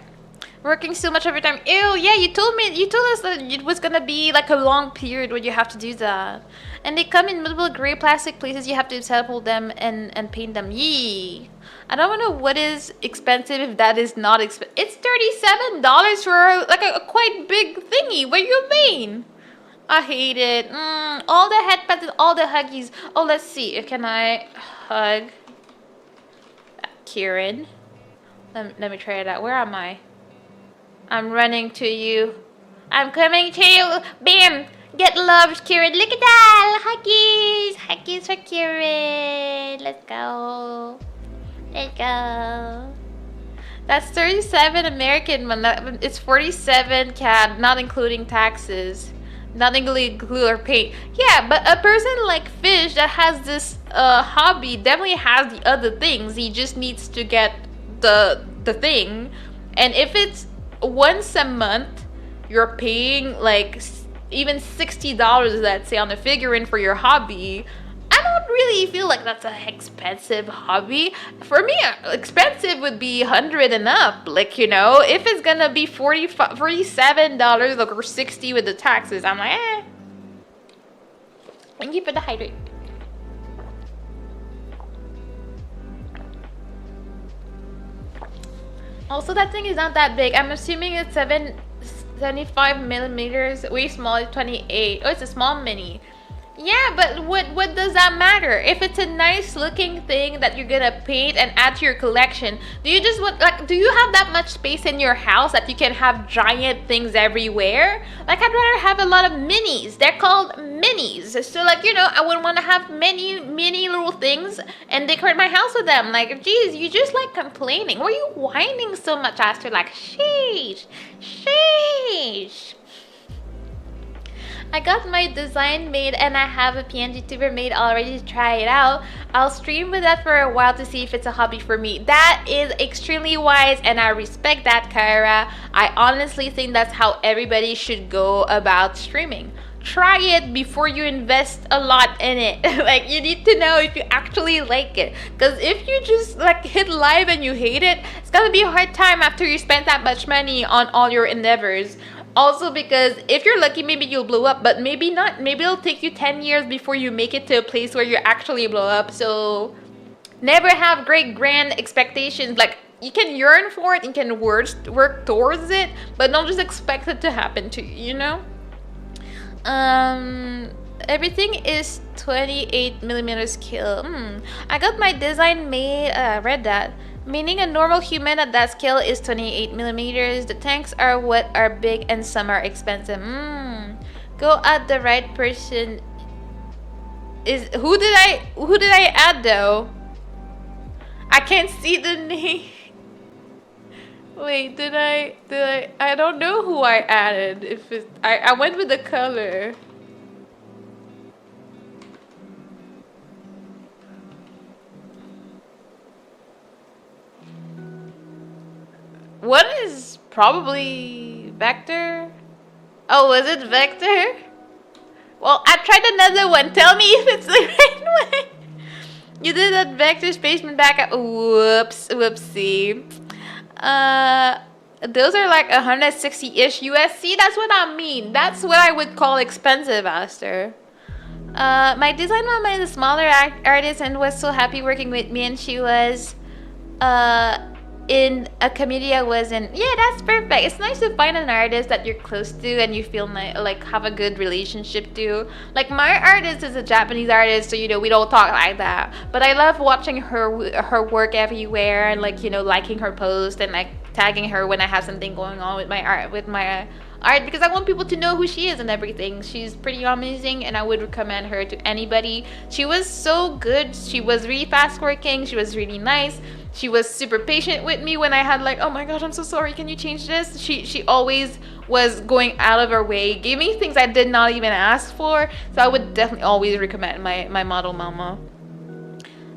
Working so much overtime. Ew, yeah, you told us that it was gonna be like a long period where you have to do that. And they come in multiple gray plastic places, you have to sample them and paint them. Yee. I don't know what is expensive if that is not expensive. It's $37 for like a quite big thingy. What do you mean? I hate it. All the headbands and all the huggies. Oh, let's see. Can I hug Kieran? Let me try it out. Where am I? I'm running to you. I'm coming to you. Bam! Get loved, Kieran. Look at that. Huggies. Huggies for Kieran. Let's go. Let's go. That's 37 American. It's 47 CAD, not including taxes. Not including glue or paint. Yeah, but a person like Fish that has this hobby definitely has the other things. He just needs to get the thing. And if it's once a month you're paying like even $60, let's say, on a figurine for your hobby, I don't really feel like that's an expensive hobby. For me, expensive would be 100 and up. Like, you know, if it's gonna be $47 like, or 60 with the taxes, I'm like, eh. Thank you for the hydrate. Also, that thing is not that big. I'm assuming it's 75 millimeters. Way small, 28. Oh, it's a small mini. Yeah, but what does that matter? If it's a nice looking thing that you're gonna paint and add to your collection, do you just want, like, do you have that much space in your house that you can have giant things everywhere? Like, I'd rather have a lot of minis. They're called minis. So, like, you know, I would want to have many little things and decorate my house with them. Like, geez, you just like complaining. Why are you whining so much, Aster? Like, sheesh. I got my design made and I have a PNG tuber made already to try it out. I'll stream with that for a while to see if it's a hobby for me. That is extremely wise and I respect that, Kyra. I honestly think that's how everybody should go about streaming. Try it before you invest a lot in it. Like, you need to know if you actually like it. Because if you just like hit live and you hate it, it's gonna be a hard time after you spend that much money on all your endeavors. Also, because if you're lucky, maybe you'll blow up, but maybe not. Maybe it'll take you 10 years before you make it to a place where you actually blow up. So never have great grand expectations. Like, you can yearn for it, you can work towards it, but don't just expect it to happen to you, you know? Everything is 28 millimeter scale. I got my design made. I read that. Meaning a normal human at that scale is 28 millimeters. The tanks are what are big and some are expensive. Go add the right person. Who did I add though? I can't see the name. Wait, did I don't know who I added. If it's, I went with the color. What is probably Vector? Oh, was it Vector? Well, I tried another one. Tell me if it's the right one. You did that Vector Spaceman back. Whoops, whoopsie. Those are like 160-ish USC. That's what I mean. That's what I would call expensive, Aster. My design mama is a smaller artist and was so happy working with me, and she was in a community I was in. Yeah, that's perfect. It's nice to find an artist that you're close to and you feel like have a good relationship to. Like, my artist is a Japanese artist, so you know we don't talk like that. But I love watching her work everywhere and, like, you know, liking her post and like tagging her when I have something going on with my art because I want people to know who she is and everything. She's pretty amazing and I would recommend her to anybody. She was so good. She was really fast working. She was really nice. She was super patient with me when I had like, oh my gosh, I'm so sorry, can you change this? She always was going out of her way, gave me things I did not even ask for. So I would definitely always recommend my model mama.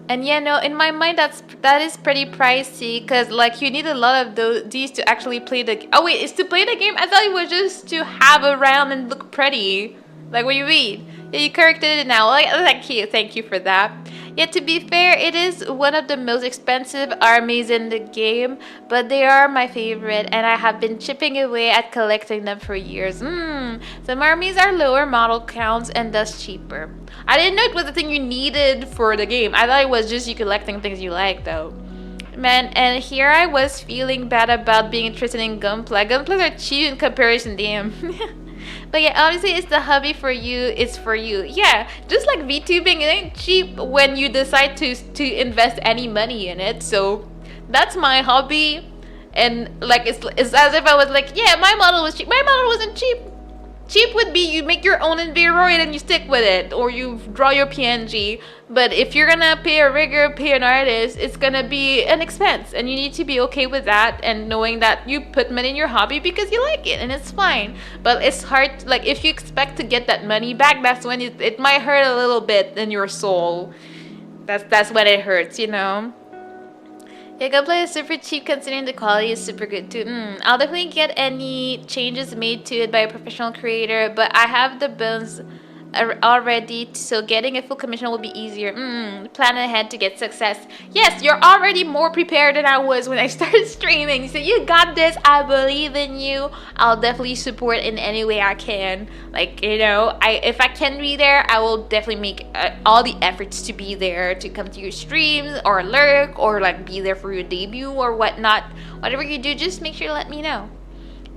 And yeah, no, in my mind that is pretty pricey because like you need a lot of these to actually play the. Oh wait, it's to play the game? I thought it was just to have around and look pretty. Like what you read. Yeah, you corrected it now. Like, thank you for that. Yeah, to be fair, it is one of the most expensive armies in the game, but they are my favorite, and I have been chipping away at collecting them for years. Some armies are lower model counts and thus cheaper. I didn't know it was a thing you needed for the game. I thought it was just you collecting things you like, though. Man, and here I was feeling bad about being interested in Gunpla. Gunplas are cheap in comparison, damn. But yeah, obviously it's the hobby for you, it's for you. Yeah, just like VTubing, it ain't cheap when you decide to invest any money in it. So that's my hobby. And like it's as if I was like, yeah, my model was cheap. My model wasn't cheap. Cheap would be you make your own Enviroid and you stick with it, or you draw your PNG. But if you're gonna pay a rigger, pay an artist, it's gonna be an expense, and you need to be okay with that and knowing that you put money in your hobby because you like it, and it's fine. But it's hard, like if you expect to get that money back, that's when it might hurt a little bit in your soul. That's when it hurts, you know. Yeah, Gunplay is super cheap considering the quality is super good too. I'll definitely get any changes made to it by a professional creator, but I have the bones already, so getting a full commission will be easier. Plan ahead to get success. Yes, you're already more prepared than I was when I started streaming, so you got this. I believe in you. I'll definitely support in any way I can. Like, you know, if I can be there, I will definitely make all the efforts to be there, to come to your streams or lurk or like be there for your debut or whatnot. Whatever you do, just make sure to let me know.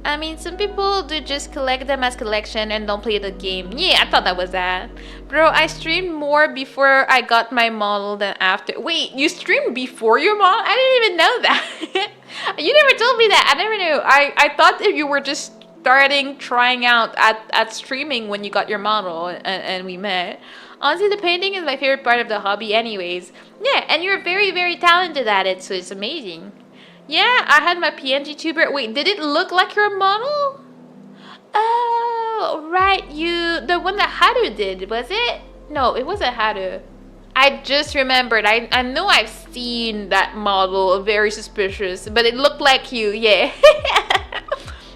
I mean, some people do just collect them as collection and don't play the game. Yeah, I thought that was that. Bro, I streamed more before I got my model than after. Wait, you streamed before your model? I didn't even know that. You never told me that. I never knew. I thought that you were just starting trying out at streaming when you got your model and we met. Honestly, the painting is my favorite part of the hobby anyways. Yeah, and you're very, very talented at it, so it's amazing. Yeah, I had my PNG tuber. Wait, did it look like your model? Oh, right. The one that Haru did, was it? No, it wasn't Haru. I just remembered. I know I've seen that model. Very suspicious, but it looked like you. Yeah.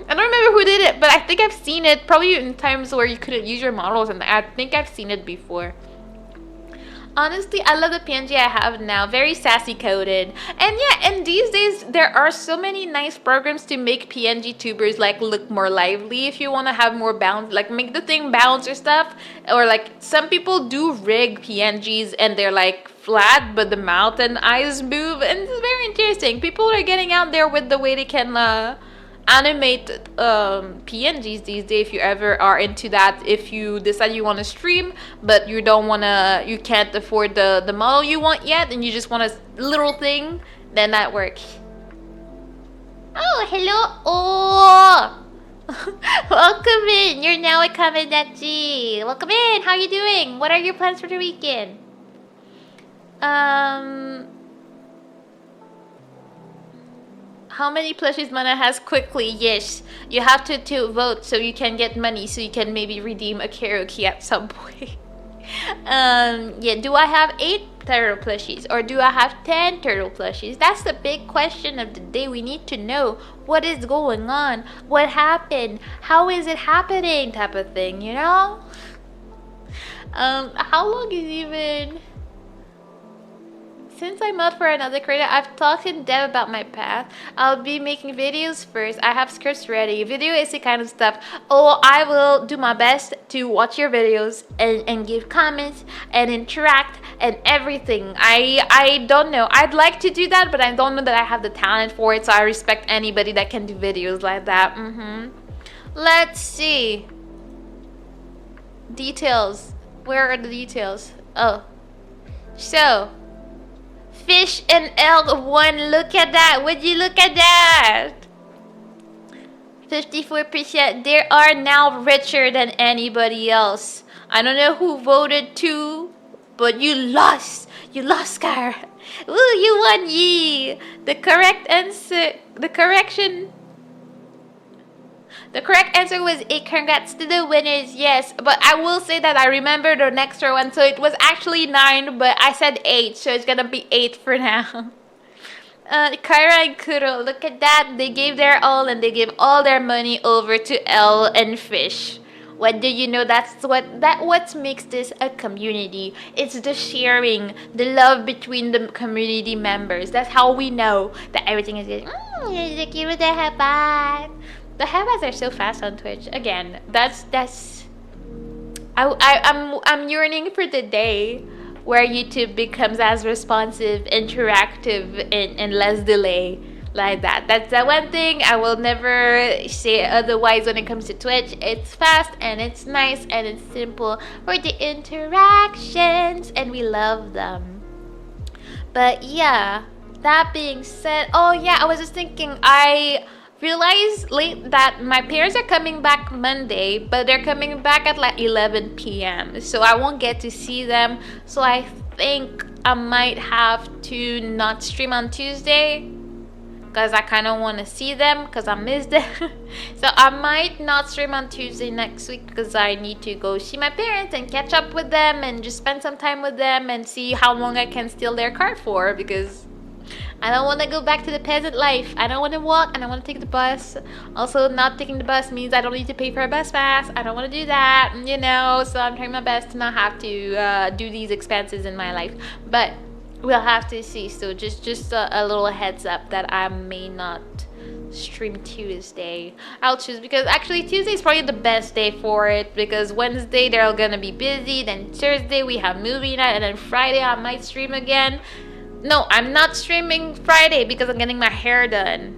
I don't remember who did it, but I think I've seen it. Probably in times where you couldn't use your models, and I think I've seen it before. Honestly, I love the PNG I have now. Very sassy coded. And yeah, and these days there are so many nice programs to make PNG tubers like look more lively if you want to have more bounce, like make the thing bounce or stuff. Or like some people do rig PNGs and they're like flat but the mouth and eyes move, and it's very interesting. People are getting out there with the way they can animate PNGs these days if you ever are into that. If you decide you want to stream but you can't afford the model you want yet and you just want a little thing, then that works. Oh, hello. Oh. Welcome in. You're now a Kamendachi. Welcome in. How you doing? What are your plans for the weekend? How many plushies Mana has quickly? Yes. You have to vote so you can get money so you can maybe redeem a karaoke at some point. Yeah, do I have 8 turtle plushies or do I have 10 turtle plushies? That's the big question of the day. We need to know what is going on, what happened, how is it happening type of thing, you know? How long is even... Since I'm out for another creator, I've talked in depth about my path. I'll be making videos first. I have scripts ready. Video is the kind of stuff. Oh, I will do my best to watch your videos and give comments and interact and everything. I don't know. I'd like to do that, but I don't know that I have the talent for it, so I respect anybody that can do videos like that. Let's see. Details. Where are the details? Oh. So... Fish and elk won. Look at that. Would you look at that? 54%. They are now richer than anybody else. I don't know who voted to, but you lost. You lost, Scar. Ooh, you won, ye. The correct answer was 8. Congrats to the winners, yes. But I will say that I remember the next one, so it was actually 9, but I said 8, so it's gonna be 8 for now. Kyra and Kuro, look at that. They gave their all and they gave all their money over to Elle and Fish. What do you know? What makes this a community. It's the sharing, the love between the community members. That's how we know that everything is good. Give the hebat. The hebats are so fast on Twitch. Again, that's I'm yearning for the day where YouTube becomes as responsive, interactive, and less delay like that. That's the one thing I will never say otherwise when it comes to Twitch. It's fast and it's nice and it's simple for the interactions, and we love them. But yeah, that being said, oh yeah, I was just thinking, I realized late that my parents are coming back Monday, but they're coming back at like 11 p.m. So I won't get to see them. So I think I might have to not stream on Tuesday because I kind of want to see them because I miss them. So I might not stream on Tuesday next week because I need to go see my parents and catch up with them and just spend some time with them and see how long I can steal their car for, because I don't want to go back to the peasant life. I don't want to walk and I want to take the bus. Also, not taking the bus means I don't need to pay for a bus pass. I don't want to do that, so I'm trying my best to not have to do these expenses in my life. But we'll have to see. So just a little heads up that I may not stream Tuesday. I'll choose, because actually Tuesday is probably the best day for it, because Wednesday they're gonna be busy, then Thursday we have movie night, and then Friday I might stream again. No, I'm not streaming Friday because I'm getting my hair done.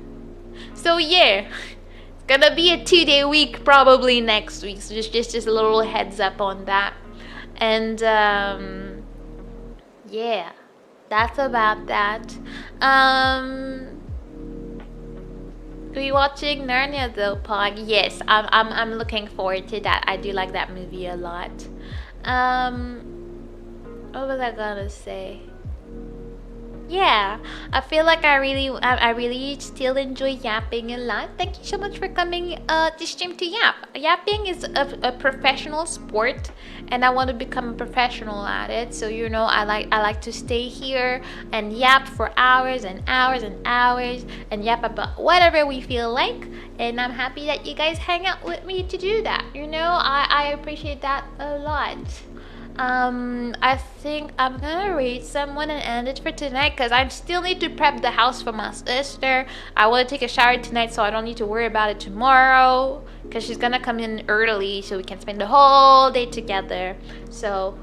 So yeah, it's gonna be a 2-day week probably next week. So just a little heads up on that. And yeah, that's about that. Are you watching Narnia though, Pog? Yes, I'm looking forward to that. I do like that movie a lot. What was I gonna say? Yeah, I feel like I really still enjoy yapping a lot. Thank you so much for coming to stream to yap. Yapping is a professional sport, and I want to become a professional at it. So I like to stay here and yap for hours and hours and hours and yap about whatever we feel like. And I'm happy that you guys hang out with me to do that. I appreciate that a lot. I think I'm gonna raid someone and end it for tonight, because I still need to prep the house for my sister. I want to take a shower tonight so I don't need to worry about it tomorrow, because she's gonna come in early so we can spend the whole day together. So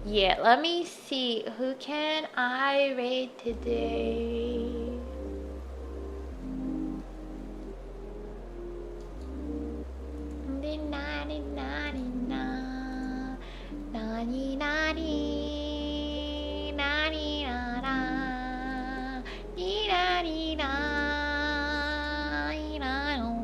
yeah, let me see, who can I raid today? Nani nani nani na na ni na ni na ni na no.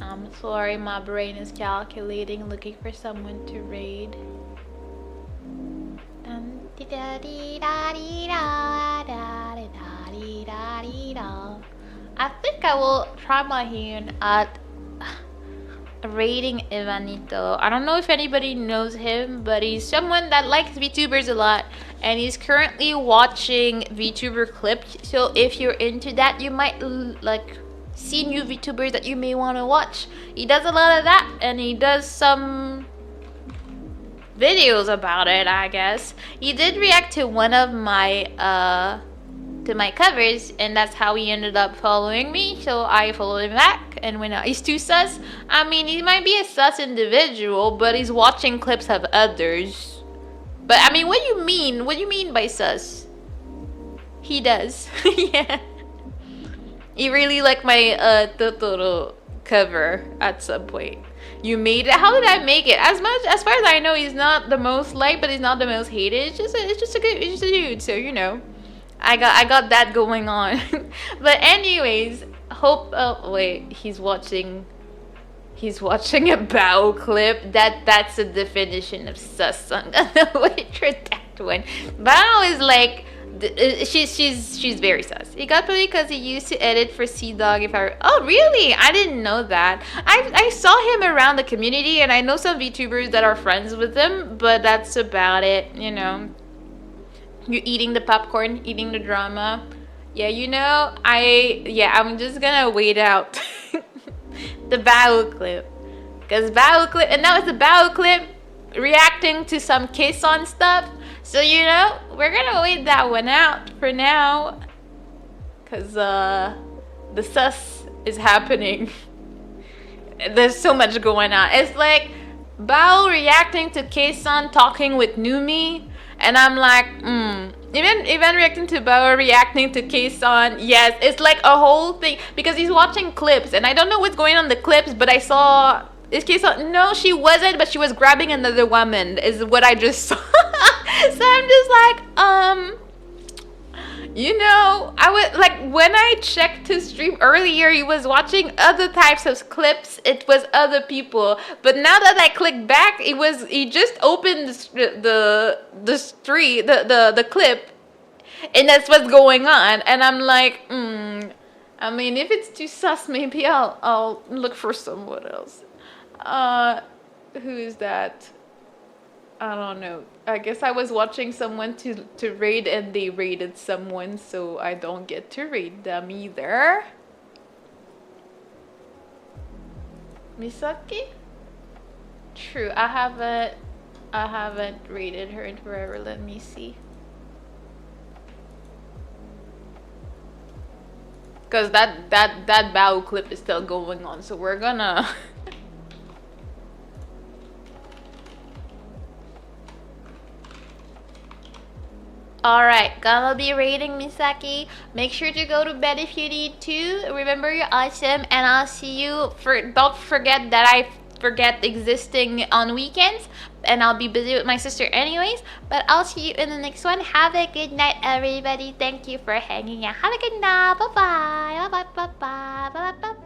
I'm sorry, my brain is calculating, looking for someone to raid. I think I will try my hand at raiding Ivanito. I don't know if anybody knows him, but he's someone that likes VTubers a lot, and he's currently watching VTuber clips. So if you're into that, you might see new VTubers that you may want to watch. He does a lot of that, and he does some videos about it, I guess. He did react to one of my covers, and that's how he ended up following me. So I followed him back, and when he's too sus. I mean, he might be a sus individual, but he's watching clips of others. But I mean, what do you mean? What do you mean by sus? He does. Yeah. He really liked my Totoro cover at some point. You made it? How did I make it? As far as I know, he's not the most liked, but he's not the most hated. It's just a dude. So I got that going on. But anyways, hope. Oh wait, he's watching a bow clip. That's a definition of sus. I'm gonna wait for that one. Bow is like. She's very sus. He got probably because he used to edit for CDawg. Oh really? I didn't know that. I saw him around the community, and I know some VTubers that are friends with him, but that's about it. You eating the popcorn, eating the drama. Yeah, you know, I'm just gonna wait out the battle clip. Because battle clip, and that was the battle clip reacting to some Kiss on stuff. So, you know, we're gonna wait that one out for now. Because the sus is happening. There's so much going on. It's like Bao reacting to Kason talking with Numi, and I'm like, even reacting to Bao reacting to Kason, yes, it's like a whole thing because he's watching clips, and I don't know what's going on in the clips, but I saw is Kason. No, she wasn't, but she was grabbing another woman. Is what I just saw. So I'm just like, you know, I would like when I checked his stream earlier, he was watching other types of clips. It was other people, but now that I click back, he just opened the clip, and that's what's going on. And I'm like, I mean, if it's too sus, maybe I'll look for someone else. Who is that? I don't know. I guess I was watching someone to raid and they raided someone, so I don't get to raid them either. Misaki? True, I haven't raided her in forever. Let me see. Cause that battle clip is still going on, so we're gonna Alright, gonna be rating Misaki. Make sure to go to bed if you need to. Remember you're awesome, and I'll see you don't forget that I forget existing on weekends, and I'll be busy with my sister anyways. But I'll see you in the next one. Have a good night, everybody. Thank you for hanging out. Have a good night. Bye bye. Bye bye bye bye bye bye bye.